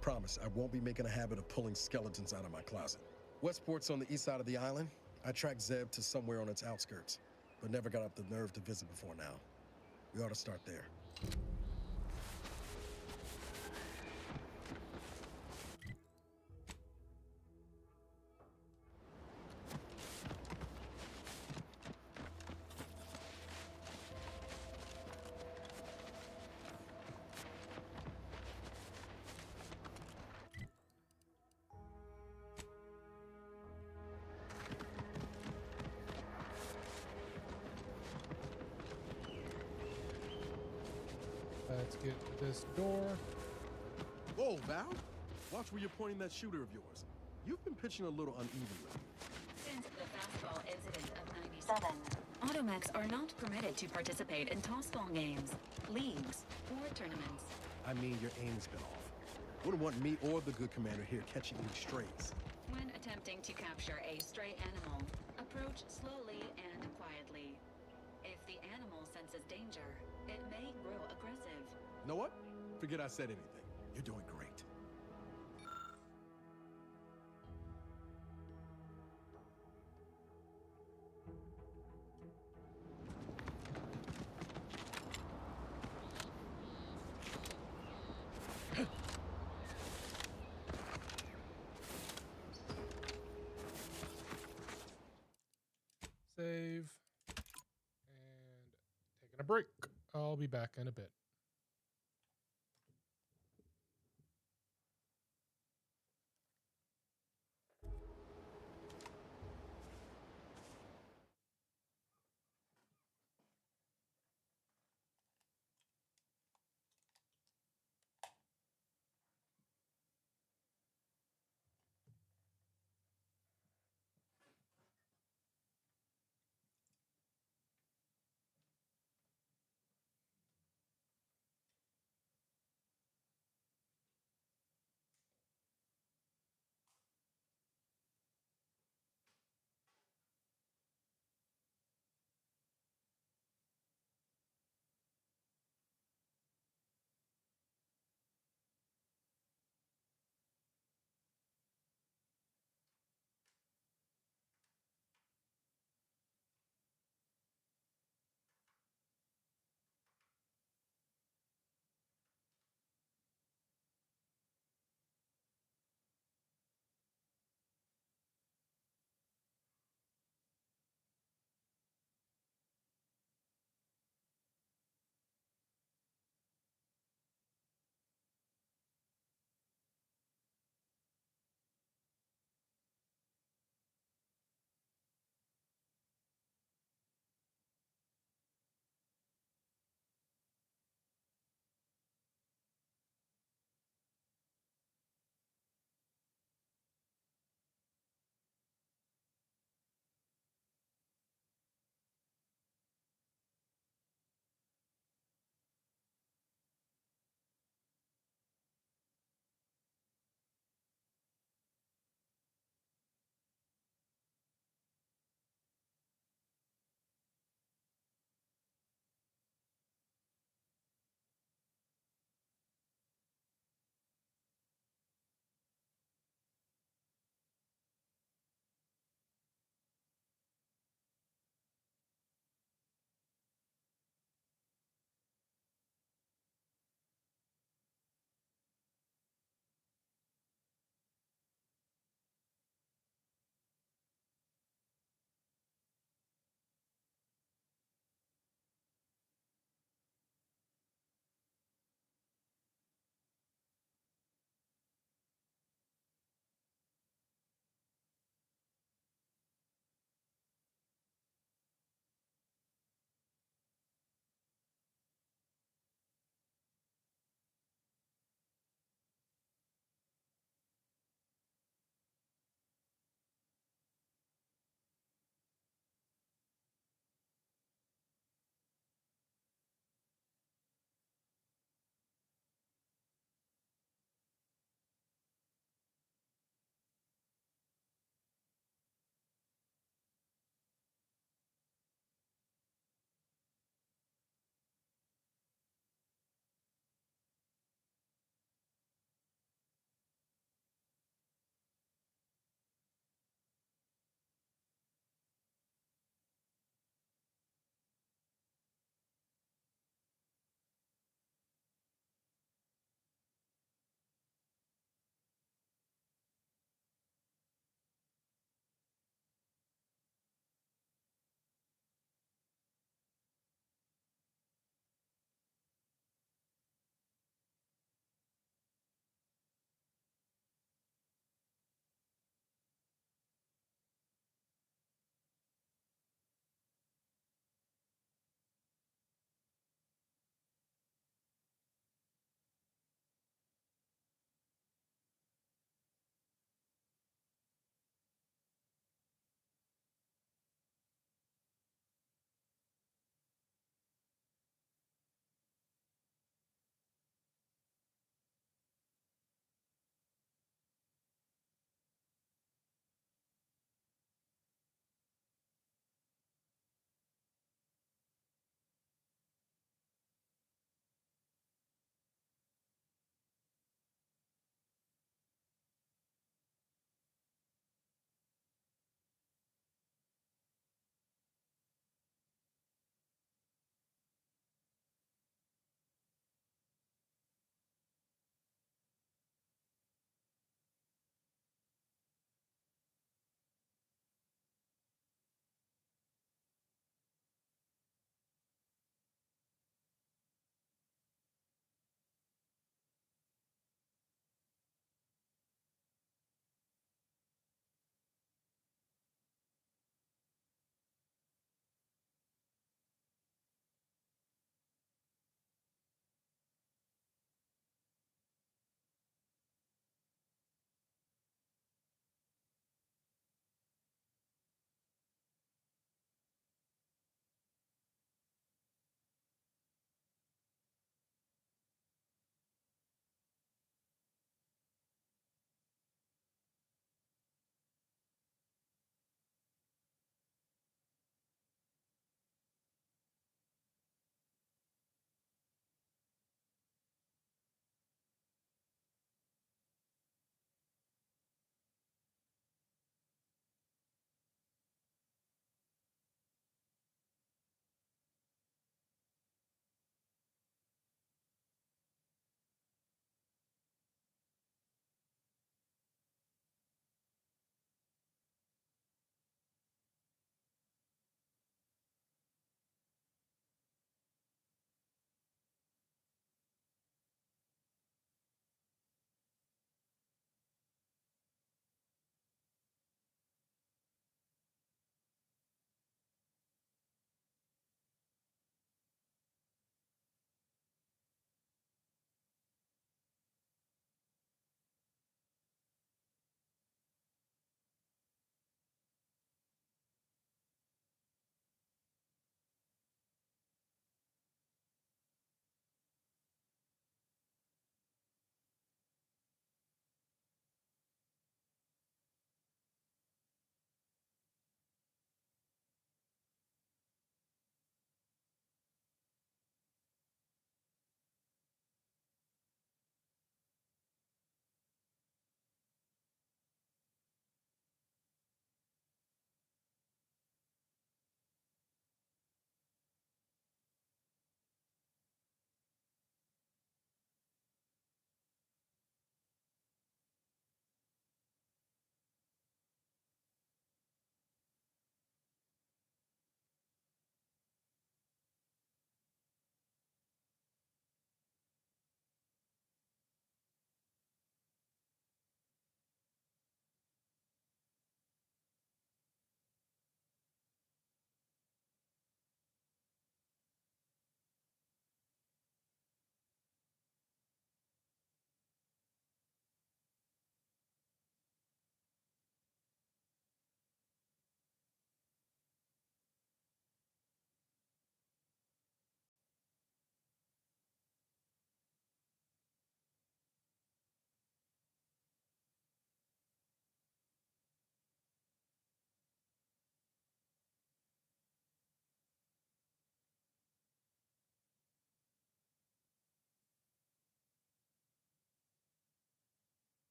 Promise, I won't be making a habit of pulling skeletons out of my closet. Westport's on the east side of the island. I tracked Zeb to somewhere on its outskirts, but never got up the nerve to visit before now. We ought to start there. Let's get to this door. Whoa, Val! Watch where you're pointing that shooter of yours. You've been pitching a little unevenly. Since the fastball incident of 97, automechs are not permitted to participate in tossball games, leagues, or tournaments. I mean, your aim has been off. Wouldn't want me or the good commander here catching any strays. When attempting to capture a stray animal, approach slowly and quietly. If the animal senses danger, it may grow aggressive. You know what? Forget I said anything. You're doing great. Save. And taking a break. I'll be back in a bit.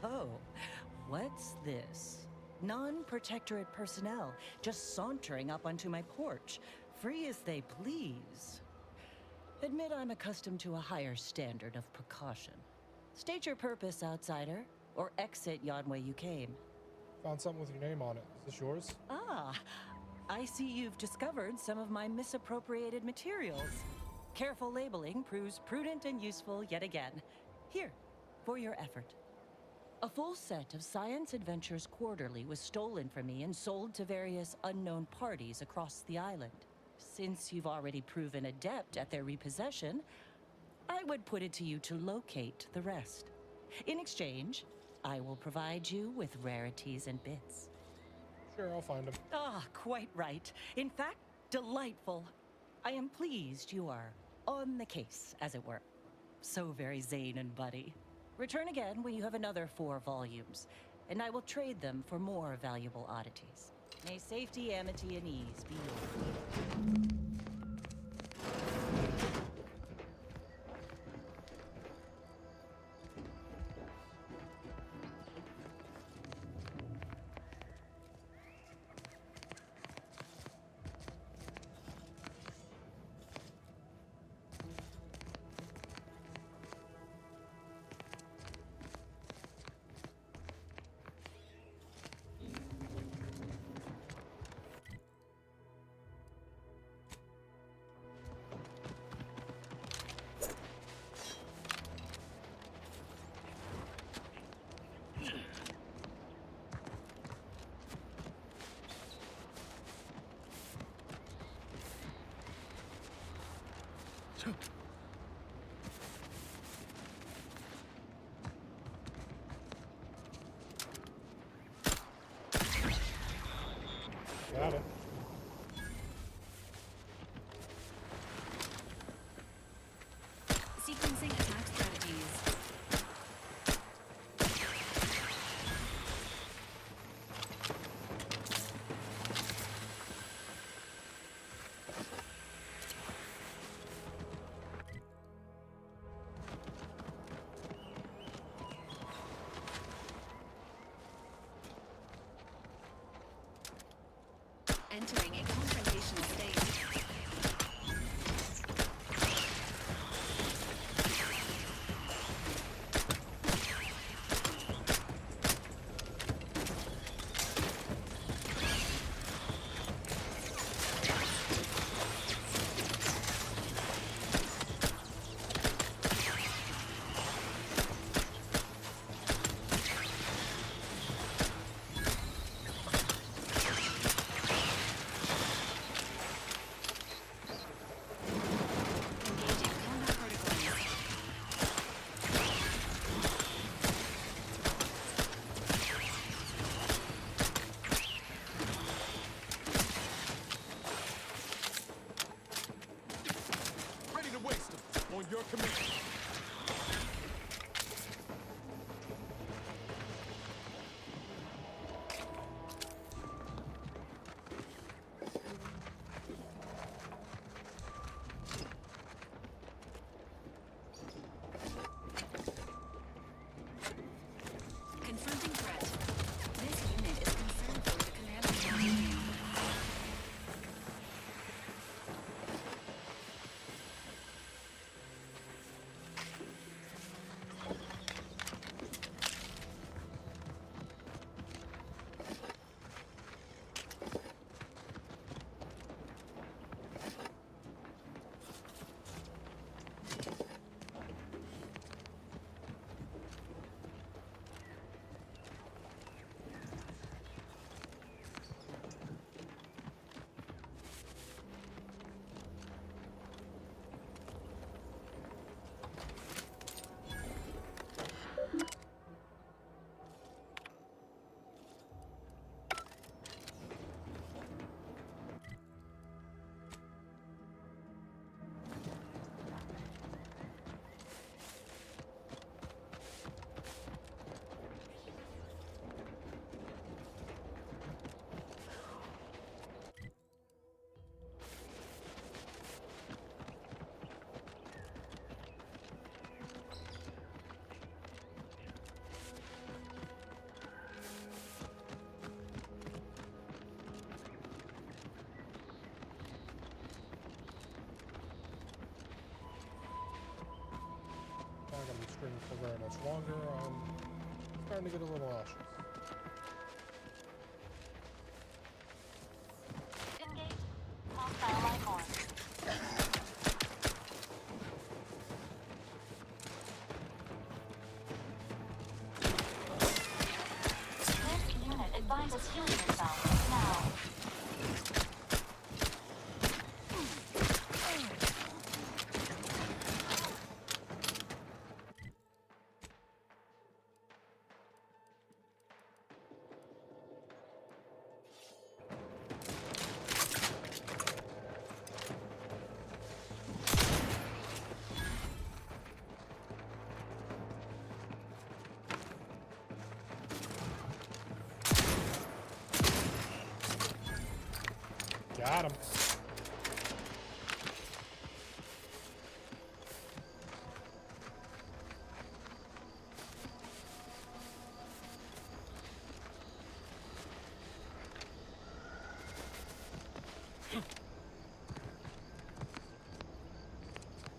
Oh, what's this? Non-protectorate personnel just sauntering up onto my porch, free as they please. Admit I'm accustomed to a higher standard of precaution. State your purpose, outsider, or exit yon way you came. Found something with your name on it. Is this yours? Ah, I see you've discovered some of my misappropriated materials. Careful labeling proves prudent and useful yet again. Here, for your effort. A full set of Science Adventures Quarterly was stolen from me and sold to various unknown parties across the island. Since you've already proven adept at their repossession, I would put it to you to locate the rest. In exchange, I will provide you with rarities and bits. Sure, I'll find them. Ah, quite right. In fact, delightful. I am pleased you are on the case, as it were. So very Zane and Buddy. Return again when you have another 4 volumes, and I will trade them for more valuable oddities. May safety, amity, and ease be yours. Got it. Sequencing attack strategies. Entering a confrontational stage. Ready to waste them. On your command. Confronting threat. This unit is concerned for the commander's well-being. very much longer. I'm starting to get a little nauseous. Engage. Hostile life form. This unit advises healing yourself now. Got him.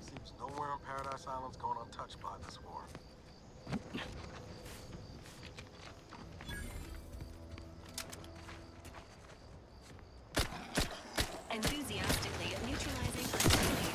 Seems nowhere on Paradise Island's going untouched by this war. Enthusiastically neutralizing hostilities.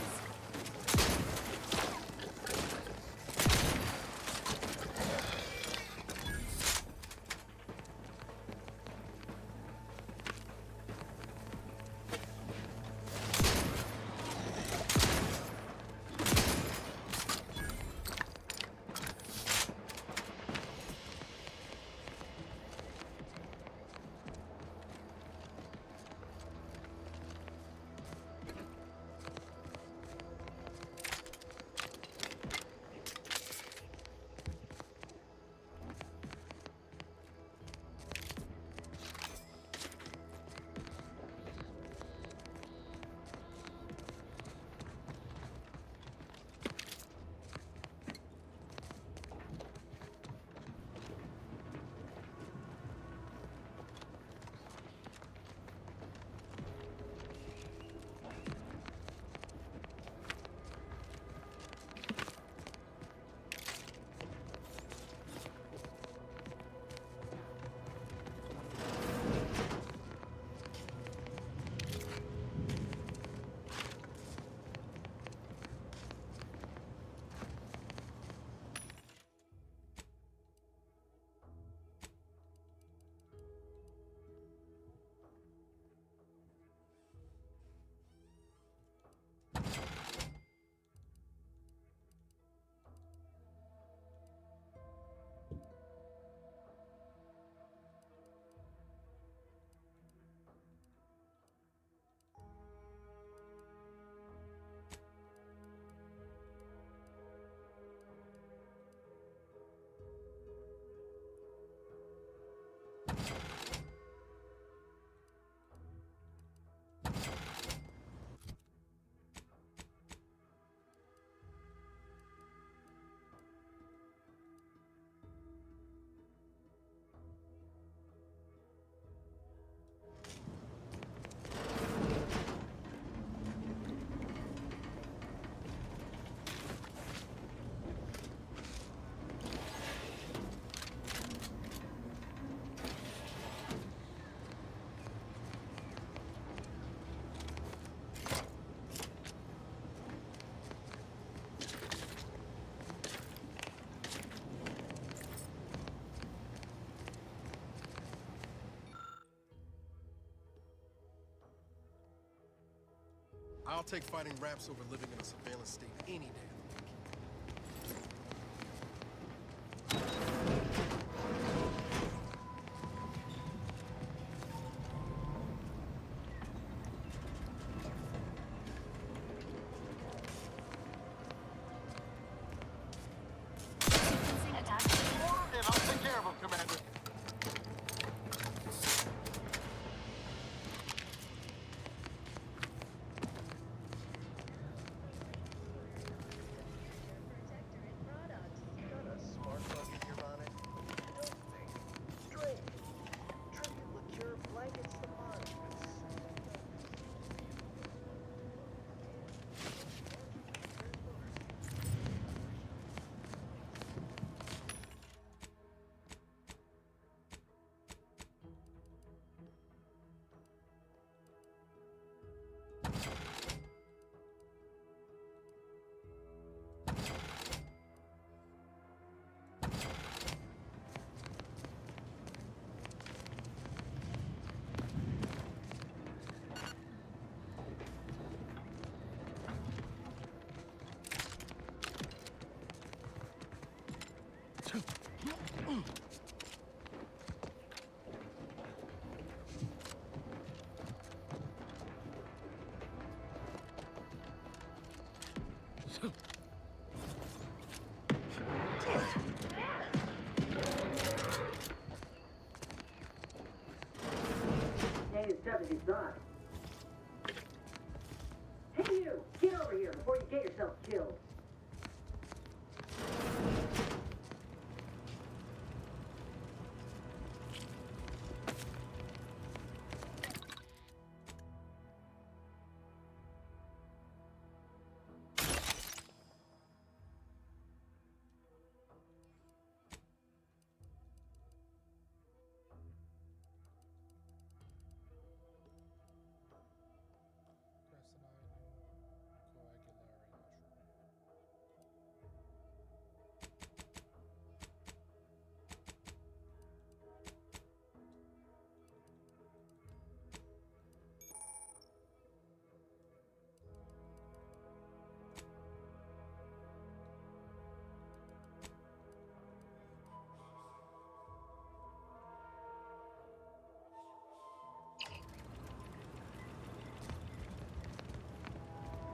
I'll take fighting raps over living in a surveillance state any day. Attack. And I'll take care of him, Commander. you thought. Hey you! Get over here before you get yourself killed.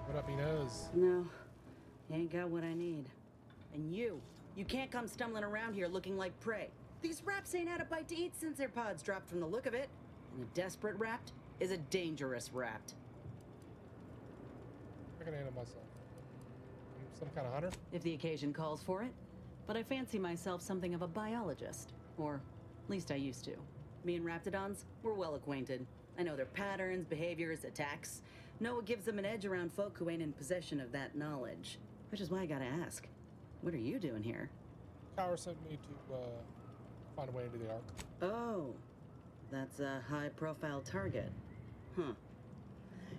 What up, he knows? No, you ain't got what I need. And you can't come stumbling around here looking like prey. These raps ain't had a bite to eat since their pods dropped from the look of it. And a desperate rapt is a dangerous rapt. I can handle myself. I'm some kind of hunter? If the occasion calls for it. But I fancy myself something of a biologist. Or, at least I used to. Me and raptidons, we're well acquainted. I know their patterns, behaviors, attacks. Know what gives them an edge around folk who ain't in possession of that knowledge. Which is why I gotta ask, what are you doing here? Tower sent me to find a way into the Ark. Oh, that's a high-profile target. Huh.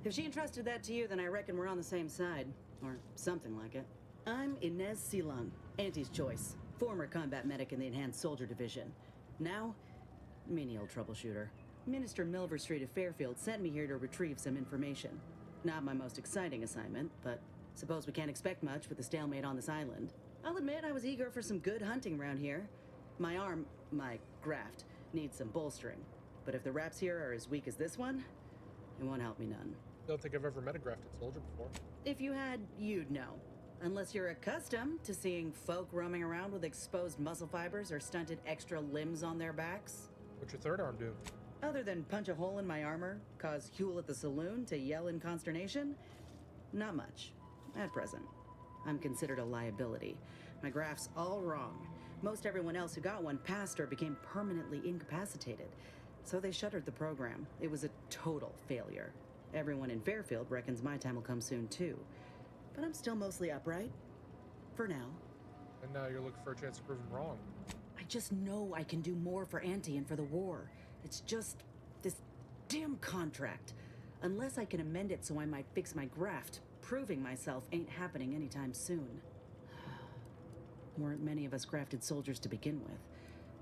If she entrusted that to you, then I reckon we're on the same side. Or something like it. I'm Inez Silang, Auntie's choice. Former combat medic in the Enhanced Soldier Division. Now, menial troubleshooter. Minister Milver Street of Fairfield sent me here to retrieve some information. Not my most exciting assignment, but suppose we can't expect much with the stalemate on this island. I'll admit I was eager for some good hunting around here. My graft, needs some bolstering. But if the raps here are as weak as this one, it won't help me none. Don't think I've ever met a grafted soldier before. If you had, you'd know. Unless you're accustomed to seeing folk roaming around with exposed muscle fibers or stunted extra limbs on their backs. What's your third arm do? Other than punch a hole in my armor, cause Huel at the saloon to yell in consternation? Not much. At present. I'm considered a liability. My graft's all wrong. Most everyone else who got one passed or became permanently incapacitated. So they shuttered the program. It was a total failure. Everyone in Fairfield reckons my time will come soon too. But I'm still mostly upright. For now. And now you're looking for a chance to prove him wrong. I just know I can do more for Auntie and for the war. It's just this damn contract. Unless I can amend it so I might fix my graft, proving myself ain't happening anytime soon. Weren't many of us grafted soldiers to begin with.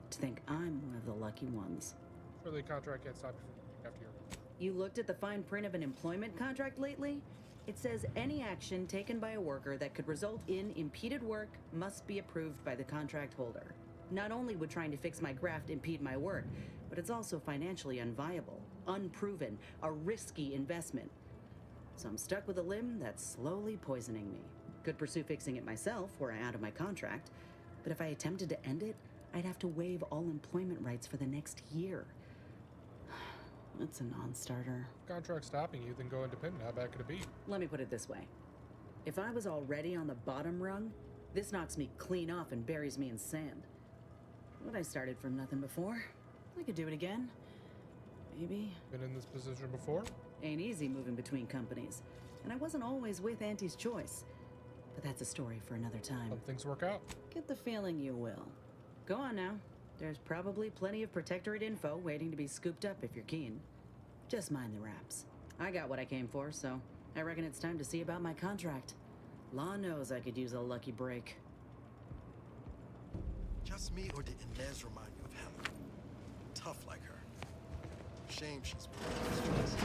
To think I'm one of the lucky ones. Surely the contract can't stop you from after your... You looked at the fine print of an employment contract lately? It says any action taken by a worker that could result in impeded work must be approved by the contract holder. Not only would trying to fix my graft impede my work, but it's also financially unviable, unproven, a risky investment. So I'm stuck with a limb that's slowly poisoning me. Could pursue fixing it myself were I out of my contract, but if I attempted to end it, I'd have to waive all employment rights for the next year. That's a non-starter. Contract stopping you, then go independent. How bad could it be? Let me put it this way. If I was already on the bottom rung, this knocks me clean off and buries me in sand. But I started from nothing before. I could do it again. Maybe. Been in this position before? Ain't easy moving between companies. And I wasn't always with Auntie's choice. But that's a story for another time. Some things work out. Get the feeling you will. Go on now. There's probably plenty of Protectorate info waiting to be scooped up if you're keen. Just mind the raps. I got what I came for, so I reckon it's time to see about my contract. Law knows I could use a lucky break. Just me, or did Inez remind you of Helen? Tough like her. Shame she's with us.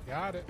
Got it.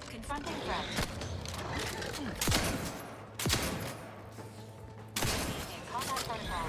Confronting threat. Initiating combat protocol.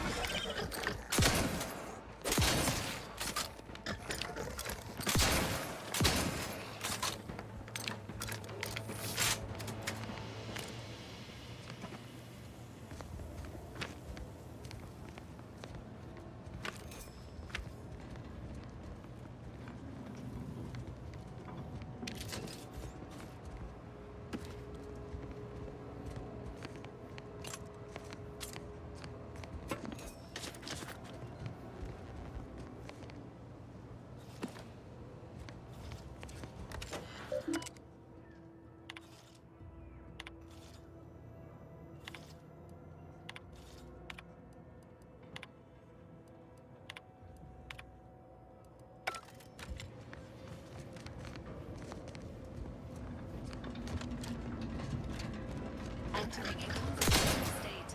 Entering a concentrated state.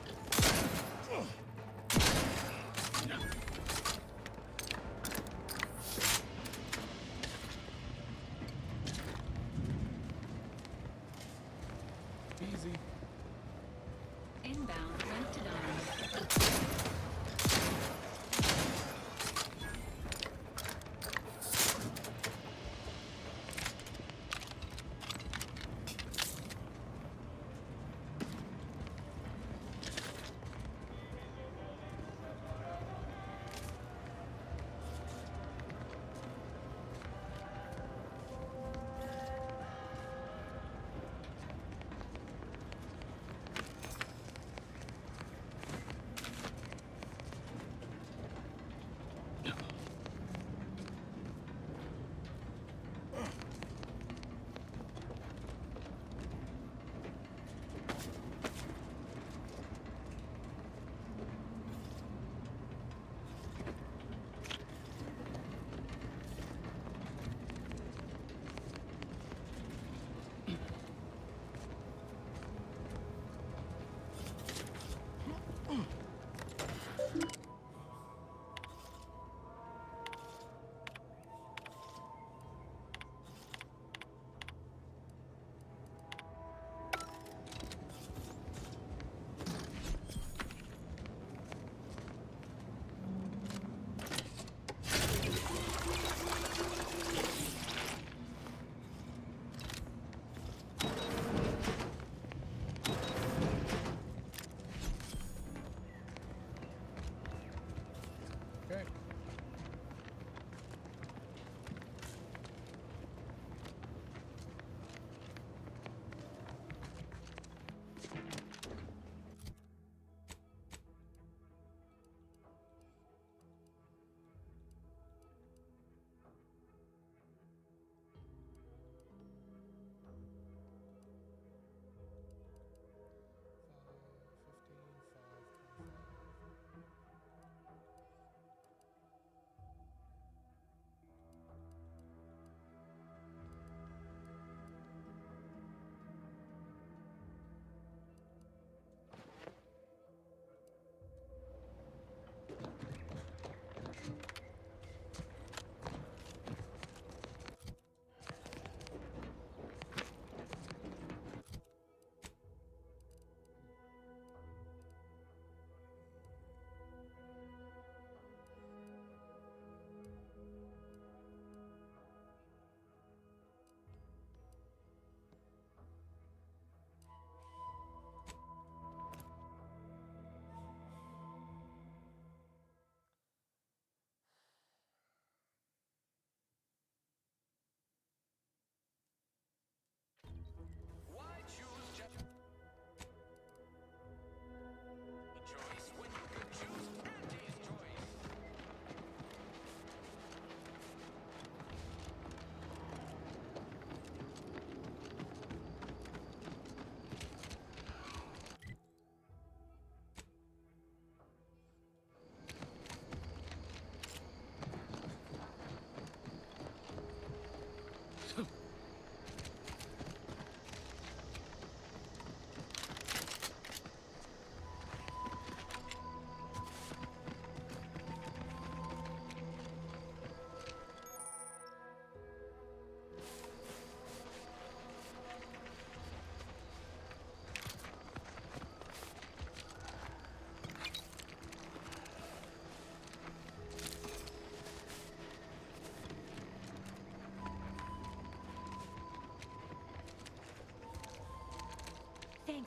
Easy. Inbound lentidine.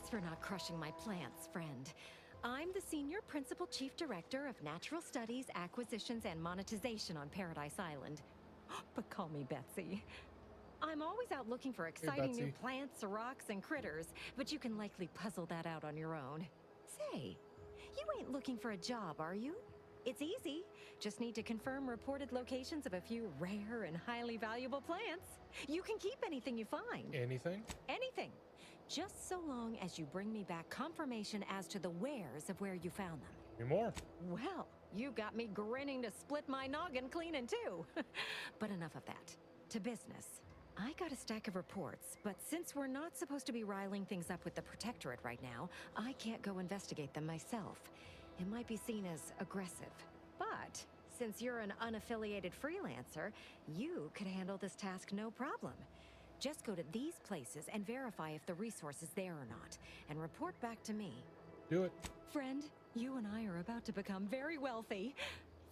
Thanks for not crushing my plants, friend. I'm the Senior Principal Chief Director of Natural Studies, Acquisitions, and Monetization on Paradise Island. But call me Betsy. I'm always out looking for exciting new Betsy. plants, rocks, and critters, but you can likely puzzle that out on your own. Say, you ain't looking for a job, are you? It's easy. Just need to confirm reported locations of a few rare and highly valuable plants. You can keep anything you find. Anything? Anything. Just so long as you bring me back confirmation as to the wheres of where you found them. Any more? Well, you got me grinning to split my noggin clean in two. But enough of that. To business. I got a stack of reports, but since we're not supposed to be riling things up with the Protectorate right now, I can't go investigate them myself. It might be seen as aggressive. But since you're an unaffiliated freelancer, you could handle this task no problem. Just go to these places and verify if the resource is there or not, and report back to me. Do it. Friend, you and I are about to become very wealthy.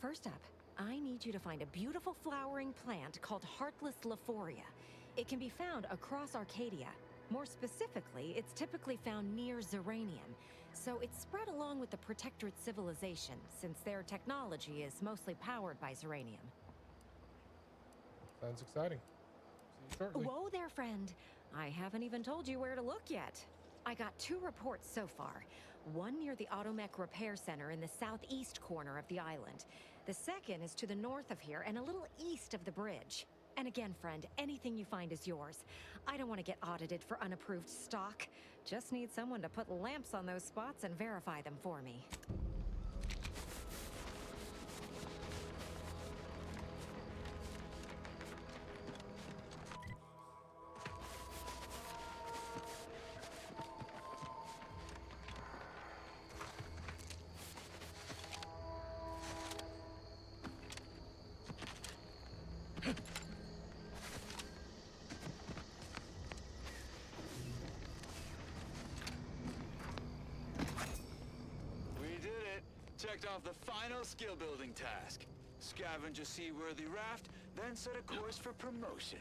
First up, I need you to find a beautiful flowering plant called Heartless Lephoria. It can be found across Arcadia. More specifically, it's typically found near Zeranium, so it's spread along with the Protectorate civilization, since their technology is mostly powered by Zeranium. Sounds exciting. See you shortly. Whoa there, friend. I haven't even told you where to look yet. I got 2 reports so far. One near the Automech Repair Center in the southeast corner of the island. The second is to the north of here and a little east of the bridge. And again, friend, anything you find is yours. I don't want to get audited for unapproved stock. Just need someone to put lamps on those spots and verify them for me. Checked off the final skill-building task. Scavenge a seaworthy raft, then set a course for promotion.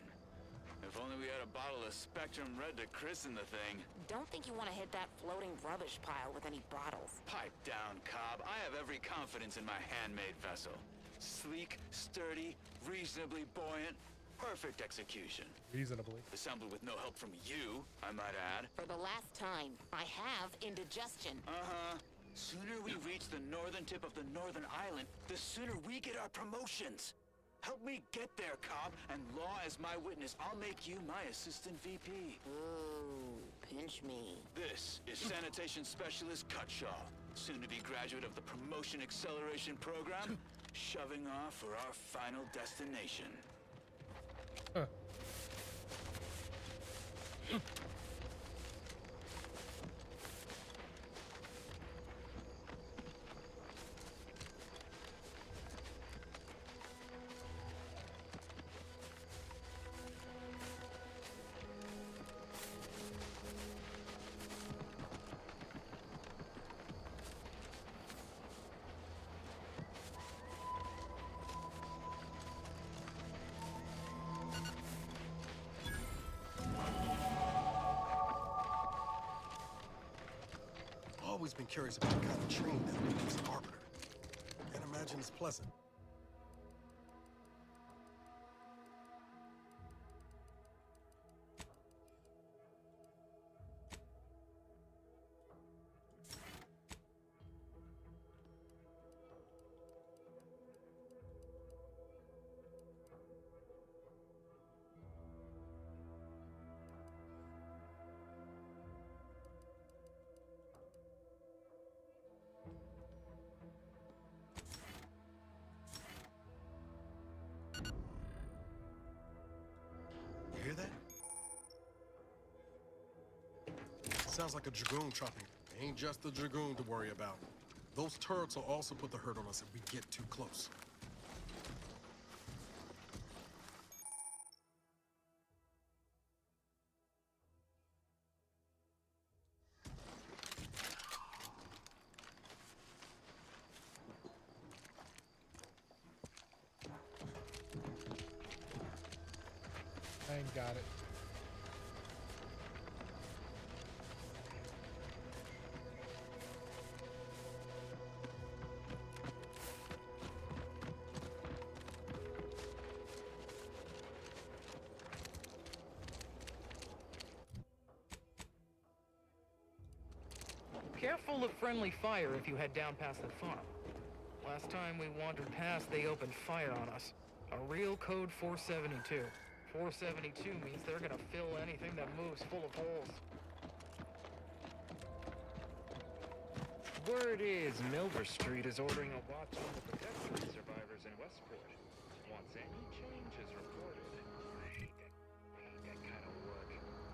If only we had a bottle of Spectrum Red to christen the thing. Don't think you want to hit that floating rubbish pile with any bottles. Pipe down, Cobb. I have every confidence in my handmade vessel. Sleek, sturdy, reasonably buoyant, perfect execution. Reasonably. Assembled with no help from you, I might add. For the last time, I have indigestion. Uh-huh. Sooner we reach the northern tip of the northern island, the sooner we get our promotions. Help me get there, Cobb, and law as my witness, I'll make you my assistant VP. Ooh, pinch me. This is Sanitation Specialist Cutshaw, soon-to-be graduate of the Promotion Acceleration Program, shoving off for our final destination. Huh. Always been curious about the kind of training that becomes an arbiter. Can't imagine it's pleasant. You hear that? Sounds like a Dragoon chopping. Ain't just the Dragoon to worry about. Those turrets will also put the hurt on us if we get too close. I ain't got it. Careful of friendly fire if you head down past the farm. Last time we wandered past, they opened fire on us. A real code 472. 472 means they're gonna fill anything that moves full of holes. Word is Milver Street is ordering a watch on the Protectorate survivors in Westport. Once any changes reported. I hate that kind of work.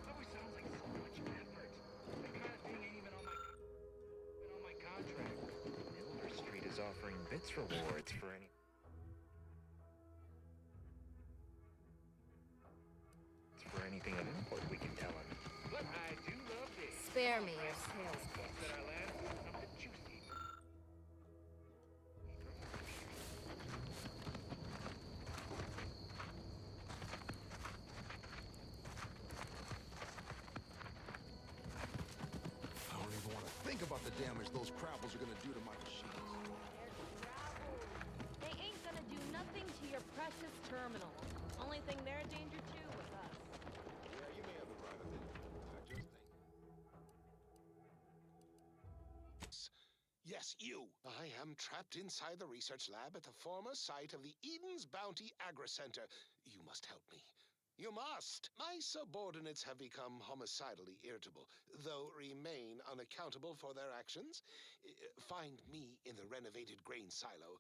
Always sounds like so much effort. The kind of thing ain't even on my contract. Milver Street is offering bits rewards for anything of import we can tell them. But I do love this. Spare me your sales pitch. That our land is something juicy. I don't even want to think about the damage those crabbles are gonna do to my machines. They ain't gonna do nothing to your precious terminal. Only thing they're a danger to is us. Yeah, you may have it right on that. I just think. Yes, you. I am trapped inside the research lab at the former site of the Eden's Bounty Agri-Center. You must help me. You must! My subordinates have become homicidally irritable, though remain unaccountable for their actions. Find me in the renovated grain silo.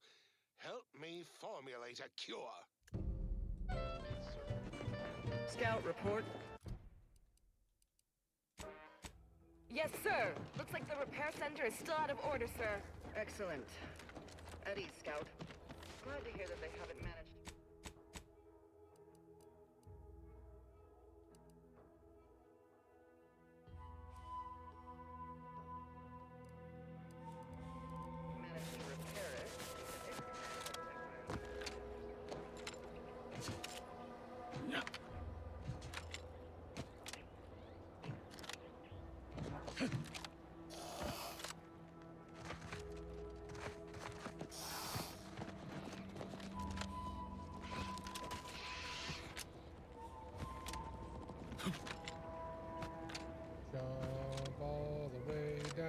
Help me formulate a cure. Scout report. Yes, sir. Looks like the repair center is still out of order, sir. Excellent. At ease, Scout. Glad to hear that they haven't managed. Managed to repair it. Jump all the way down.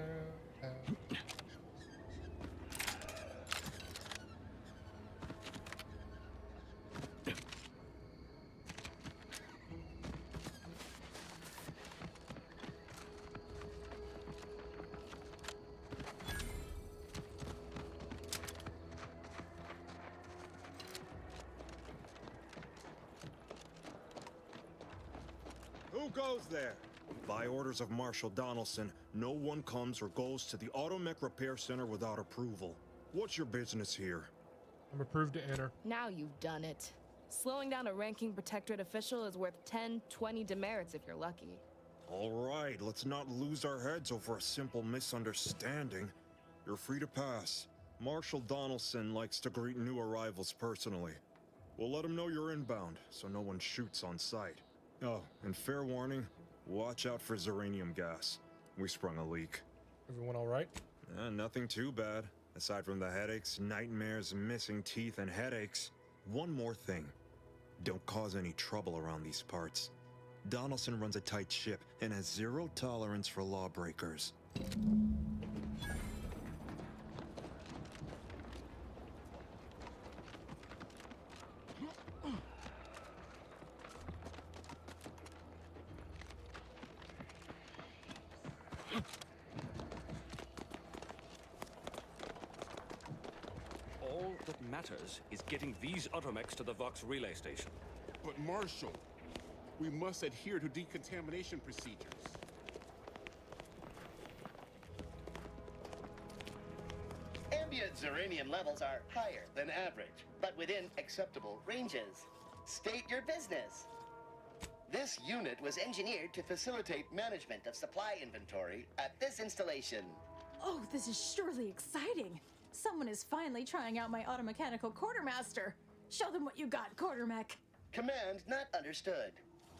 Who goes there? By orders of Marshal Donaldson, no one comes or goes to the Automech Repair Center without approval. What's your business here? I'm approved to enter. Now you've done it. Slowing down a ranking Protectorate official is worth 10, 20 demerits if you're lucky. All right, let's not lose our heads over a simple misunderstanding. You're free to pass. Marshal Donaldson likes to greet new arrivals personally. We'll let him know you're inbound, so no one shoots on sight. Oh, and fair warning, watch out for Zeranium gas. We sprung a leak. Everyone all right? Nothing too bad. Aside from the headaches, nightmares, missing teeth, and headaches. One more thing. Don't cause any trouble around these parts. Donaldson runs a tight ship and has zero tolerance for lawbreakers. All that matters is getting these automechs to the Vox relay station. But Marshal, we must adhere to decontamination procedures. Ambient Zeranium levels are higher than average, but within acceptable ranges. State your business. This unit was engineered to facilitate management of supply inventory at this installation. Oh, this is surely exciting. Someone is finally trying out my automechanical quartermaster. Show them what you got, Quartermech. Command not understood.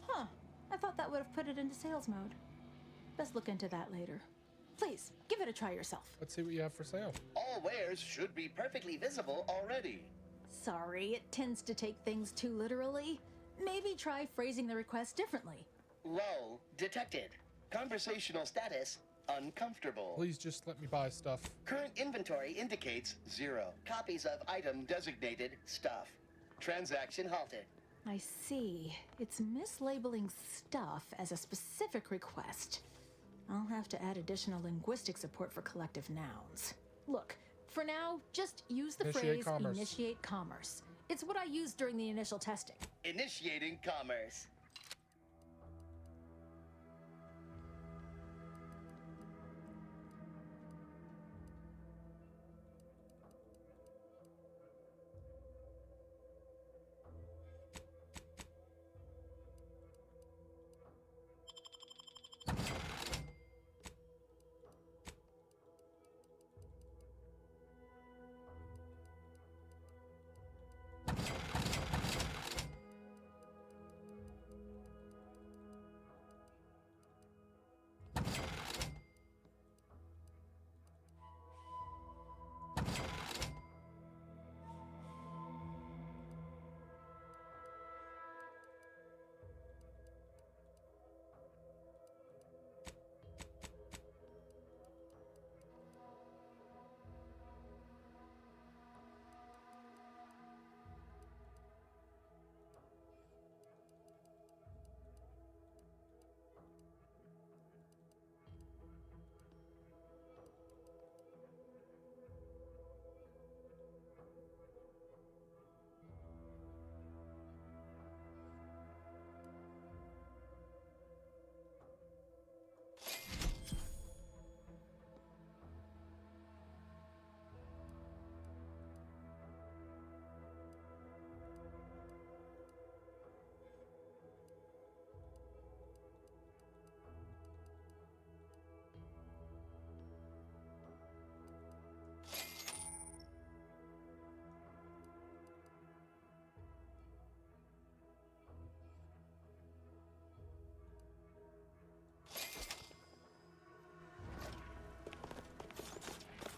Huh. I thought that would have put it into sales mode. Best look into that later. Please, give it a try yourself. Let's see what you have for sale. All wares should be perfectly visible already. Sorry, it tends to take things too literally. Maybe try phrasing the request differently. Lull detected. Conversational status uncomfortable. Please just let me buy stuff. Current inventory indicates 0 copies of item designated stuff. Transaction halted. I see. It's mislabeling stuff as a specific request. I'll have to add additional linguistic support for collective nouns. Look, for now, just use the Initiate phrase commerce. initiate commerce. It's what I used during the initial testing. Initiating commerce.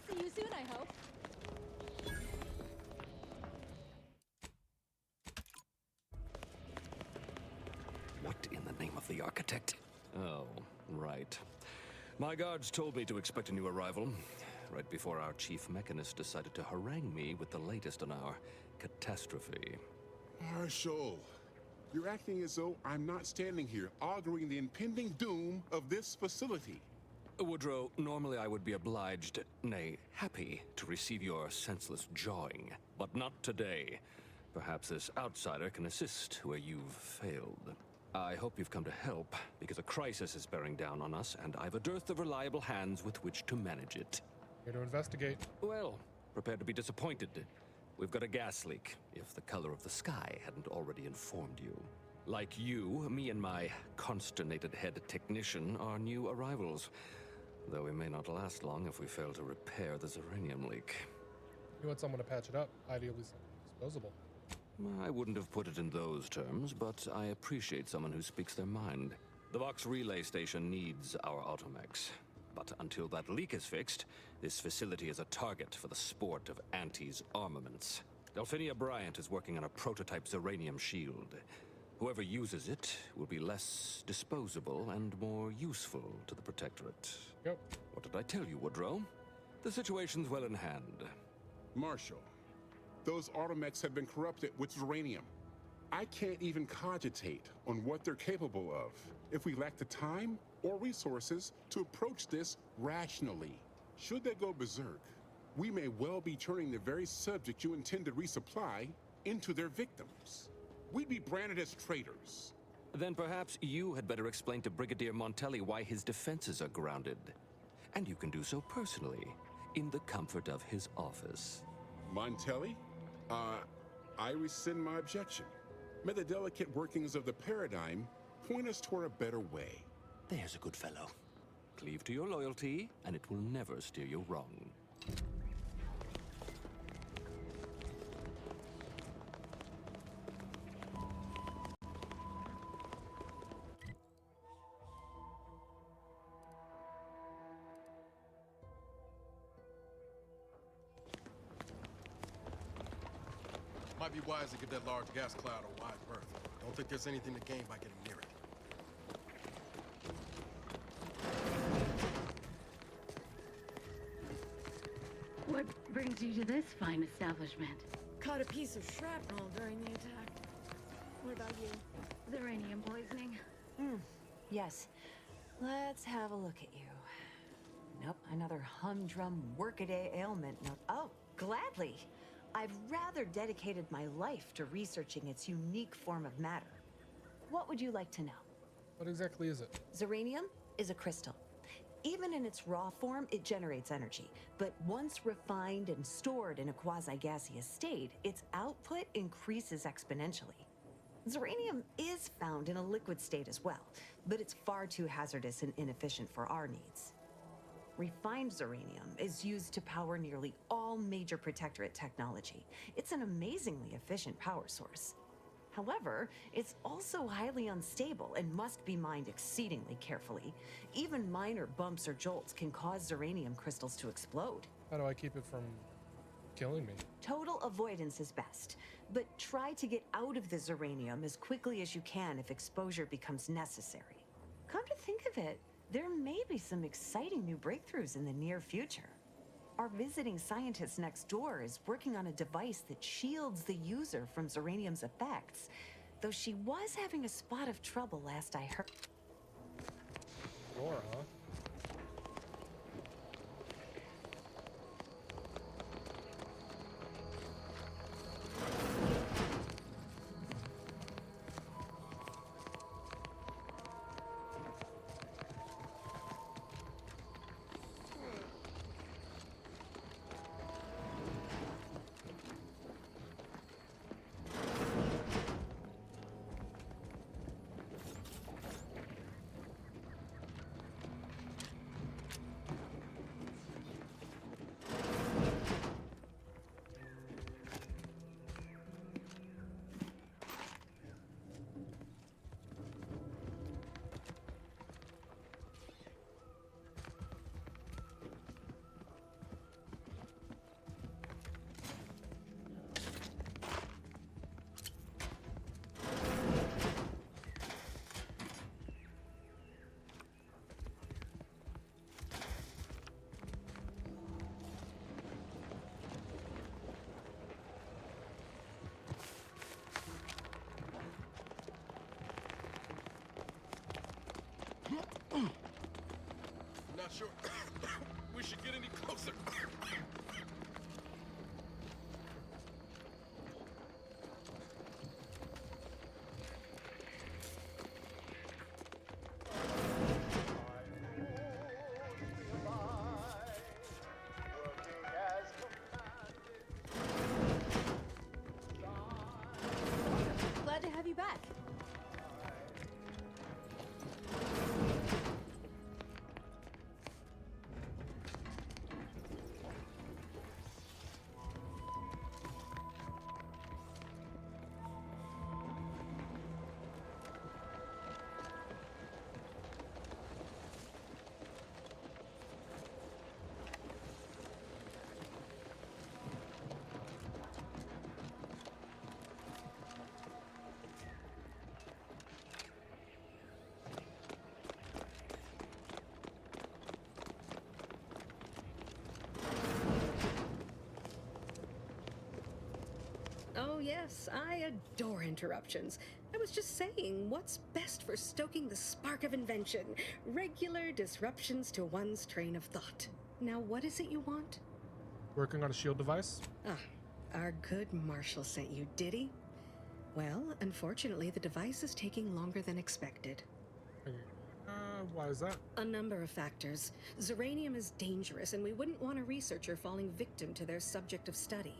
See you soon, I hope. What in the name of the architect? Oh, right. My guards told me to expect a new arrival, right before our chief mechanist decided to harangue me with the latest on our catastrophe. Marshal, you're acting as though I'm not standing here auguring the impending doom of this facility. Woodrow, normally I would be obliged, nay, happy, to receive your senseless jawing. But not today. Perhaps this outsider can assist where you've failed. I hope you've come to help, because a crisis is bearing down on us, and I've a dearth of reliable hands with which to manage it. Here to investigate. Well, prepare to be disappointed. We've got a gas leak, if the color of the sky hadn't already informed you. Like you, me and my consternated head technician are new arrivals. Though we may not last long if we fail to repair the uranium leak. You want someone to patch it up, ideally something disposable. I wouldn't have put it in those terms, but I appreciate someone who speaks their mind. The Vox relay station needs our automechs. But until that leak is fixed, this facility is a target for the sport of Auntie's armaments. Delphinia Bryant is working on a prototype uranium shield. Whoever uses it will be less disposable and more useful to the Protectorate. Yep. What did I tell you, Woodrow? The situation's well in hand. Marshal, those automechs have been corrupted with uranium. I can't even cogitate on what they're capable of if we lack the time or resources to approach this rationally. Should they go berserk, we may well be turning the very subject you intend to resupply into their victims. We'd be branded as traitors. Then perhaps you had better explain to Brigadier Montelli why his defenses are grounded. And you can do so personally, in the comfort of his office. Montelli? I rescind my objection. May the delicate workings of the paradigm point us toward a better way. There's a good fellow. Cleave to your loyalty, and it will never steer you wrong. Might be wise to give that large gas cloud a wide berth. Don't think there's anything to gain by getting near it. brings you to this fine establishment? Caught a piece of shrapnel during the attack. What about you? Uranium poisoning. Yes. Let's have a look at you. Nope, another humdrum workaday ailment. No. Oh, gladly. I've rather dedicated my life to researching its unique form of matter. What would you like to know? What exactly is it? Zeranium is a crystal. Even in its raw form, it generates energy. But once refined and stored in a quasi-gaseous state, its output increases exponentially. Zeranium is found in a liquid state as well, but it's far too hazardous and inefficient for our needs. Refined zeranium is used to power nearly all major Protectorate technology. It's an amazingly efficient power source. However, it's also highly unstable and must be mined exceedingly carefully. Even minor bumps or jolts can cause zeranium crystals to explode. How do I keep it from killing me? Total avoidance is best, but try to get out of the zeranium as quickly as you can if exposure becomes necessary. Come to think of it, there may be some exciting new breakthroughs in the near future. Our visiting scientist next door is working on a device that shields the user from zeranium's effects, though she was having a spot of trouble last I heard. Door, huh? Not sure we should get any closer. Glad to have you back. Oh yes, I adore interruptions. I was just saying, what's best for stoking the spark of invention? Regular disruptions to one's train of thought. Now, what is it you want? Working on a shield device? Ah, our good Marshal sent you, did he? Well, unfortunately, the device is taking longer than expected. Why is that? A number of factors. Zeranium is dangerous, and we wouldn't want a researcher falling victim to their subject of study.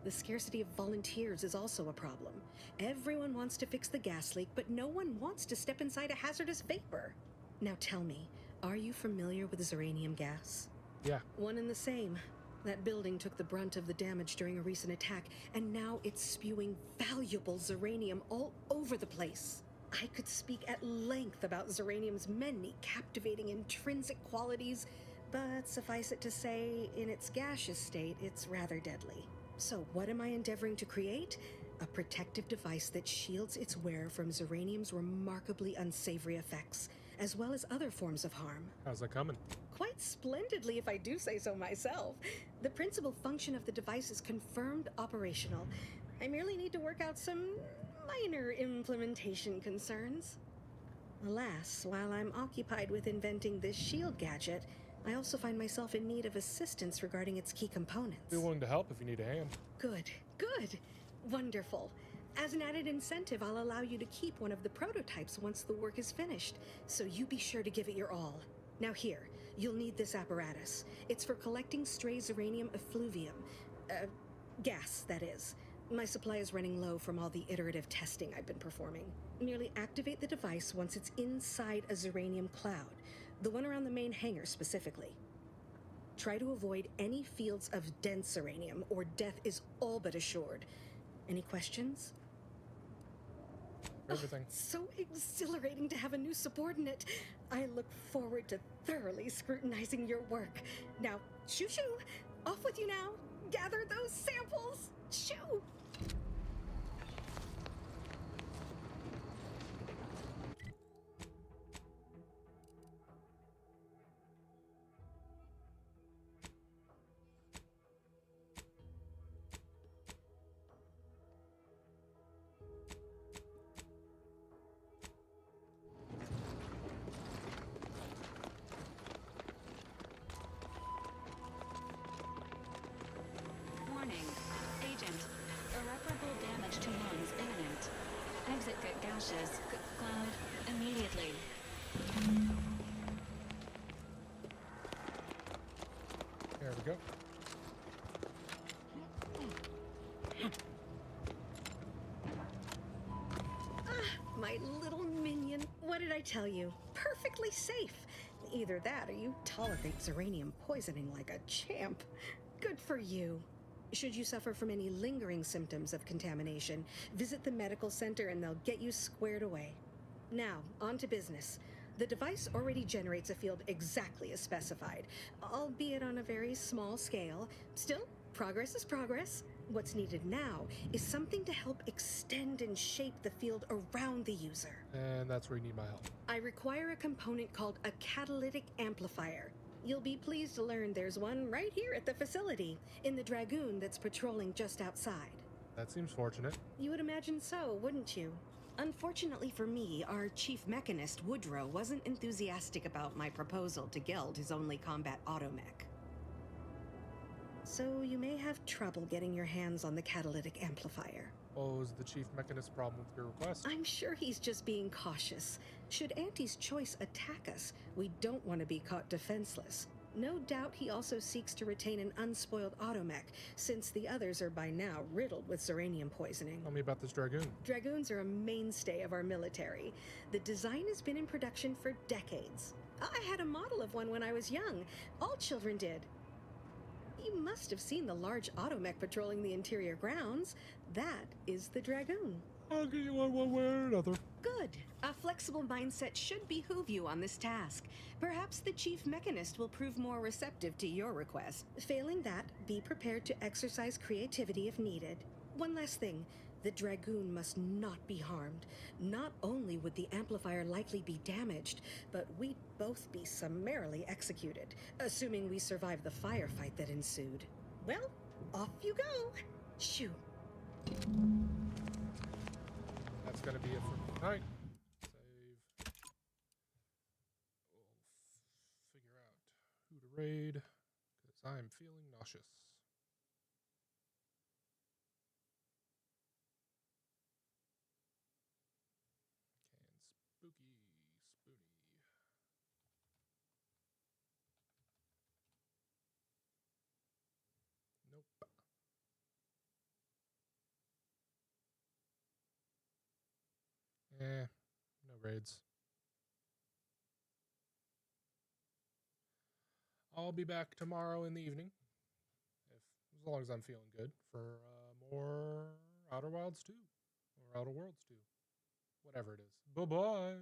The scarcity of volunteers is also a problem. Everyone wants to fix the gas leak, but no one wants to step inside a hazardous vapor. Now tell me, are you familiar with zeranium gas? Yeah. One and the same. That building took the brunt of the damage during a recent attack, and now it's spewing valuable zeranium all over the place. I could speak at length about zeranium's many captivating intrinsic qualities, but suffice it to say, in its gaseous state, it's rather deadly. So what am I endeavoring to create? A protective device that shields its wearer from zeranium's remarkably unsavory effects. as well as other forms of harm. How's that coming? Quite splendidly, if I do say so myself. The principal function of the device is confirmed operational. I merely need to work out some minor implementation concerns. Alas, while I'm occupied with inventing this shield gadget, I also find myself in need of assistance regarding its key components. Be willing to help if you need a hand. Good, good. Wonderful. As an added incentive, I'll allow you to keep one of the prototypes once the work is finished, so you be sure to give it your all. Now here, you'll need this apparatus. It's for collecting stray Zeranium effluvium. Gas, that is. My supply is running low from all the iterative testing I've been performing. Merely activate the device once it's inside a Zeranium cloud, the one around the main hangar specifically. Try to avoid any fields of dense Zeranium, or death is all but assured. Any questions? Everything. Oh, so exhilarating to have a new subordinate. I look forward to thoroughly scrutinizing your work. Now, shoo-shoo! Off with you now! Gather those samples! Shoo! Warning. Agent. Irreparable damage to lungs imminent. Exit get gaseous. Cloud. Immediately. There we go. My little minion. What did I tell you? Perfectly safe. Either that or you tolerate Zeranium poisoning like a champ. Good for you. Should you suffer from any lingering symptoms of contamination, visit the medical center and they'll get you squared away. Now, on to business. The device already generates a field exactly as specified, albeit on a very small scale. Still, progress is progress. What's needed now is something to help extend and shape the field around the user. And that's where you need my help. I require a component called a catalytic amplifier. You'll be pleased to learn there's one right here at the facility, in the Dragoon that's patrolling just outside. That seems fortunate. You would imagine so, wouldn't you? Unfortunately for me, our chief mechanist, Woodrow, wasn't enthusiastic about my proposal to gild his only combat automech. So you may have trouble getting your hands on the catalytic amplifier. What was the chief mechanist problem with your request? I'm sure he's just being cautious. Should Auntie's choice attack us, we don't want to be caught defenseless. No doubt he also seeks to retain an unspoiled automech, since the others are by now riddled with Zeranium poisoning. Tell me about this Dragoon. Dragoons are a mainstay of our military. The design has been in production for decades. I had a model of one when I was young. All children did. You must have seen the large automech patrolling the interior grounds. That is the Dragoon. I'll get you one way or another. Good. A flexible mindset should behoove you on this task. Perhaps the chief mechanist will prove more receptive to your request. Failing that, be prepared to exercise creativity if needed. One last thing. The Dragoon must not be harmed. Not only would the amplifier likely be damaged, but we'd both be summarily executed, assuming we survive the firefight that ensued. Well, off you go. Shoo. That's gonna be it for tonight. Save. We'll figure out who to raid, because I'm feeling nauseous. Spooky Spoonie. Nope. No raids. I'll be back tomorrow in the evening, as long as I'm feeling good, for more Outer Wilds 2 or Outer Worlds 2, whatever it is. Bye bye.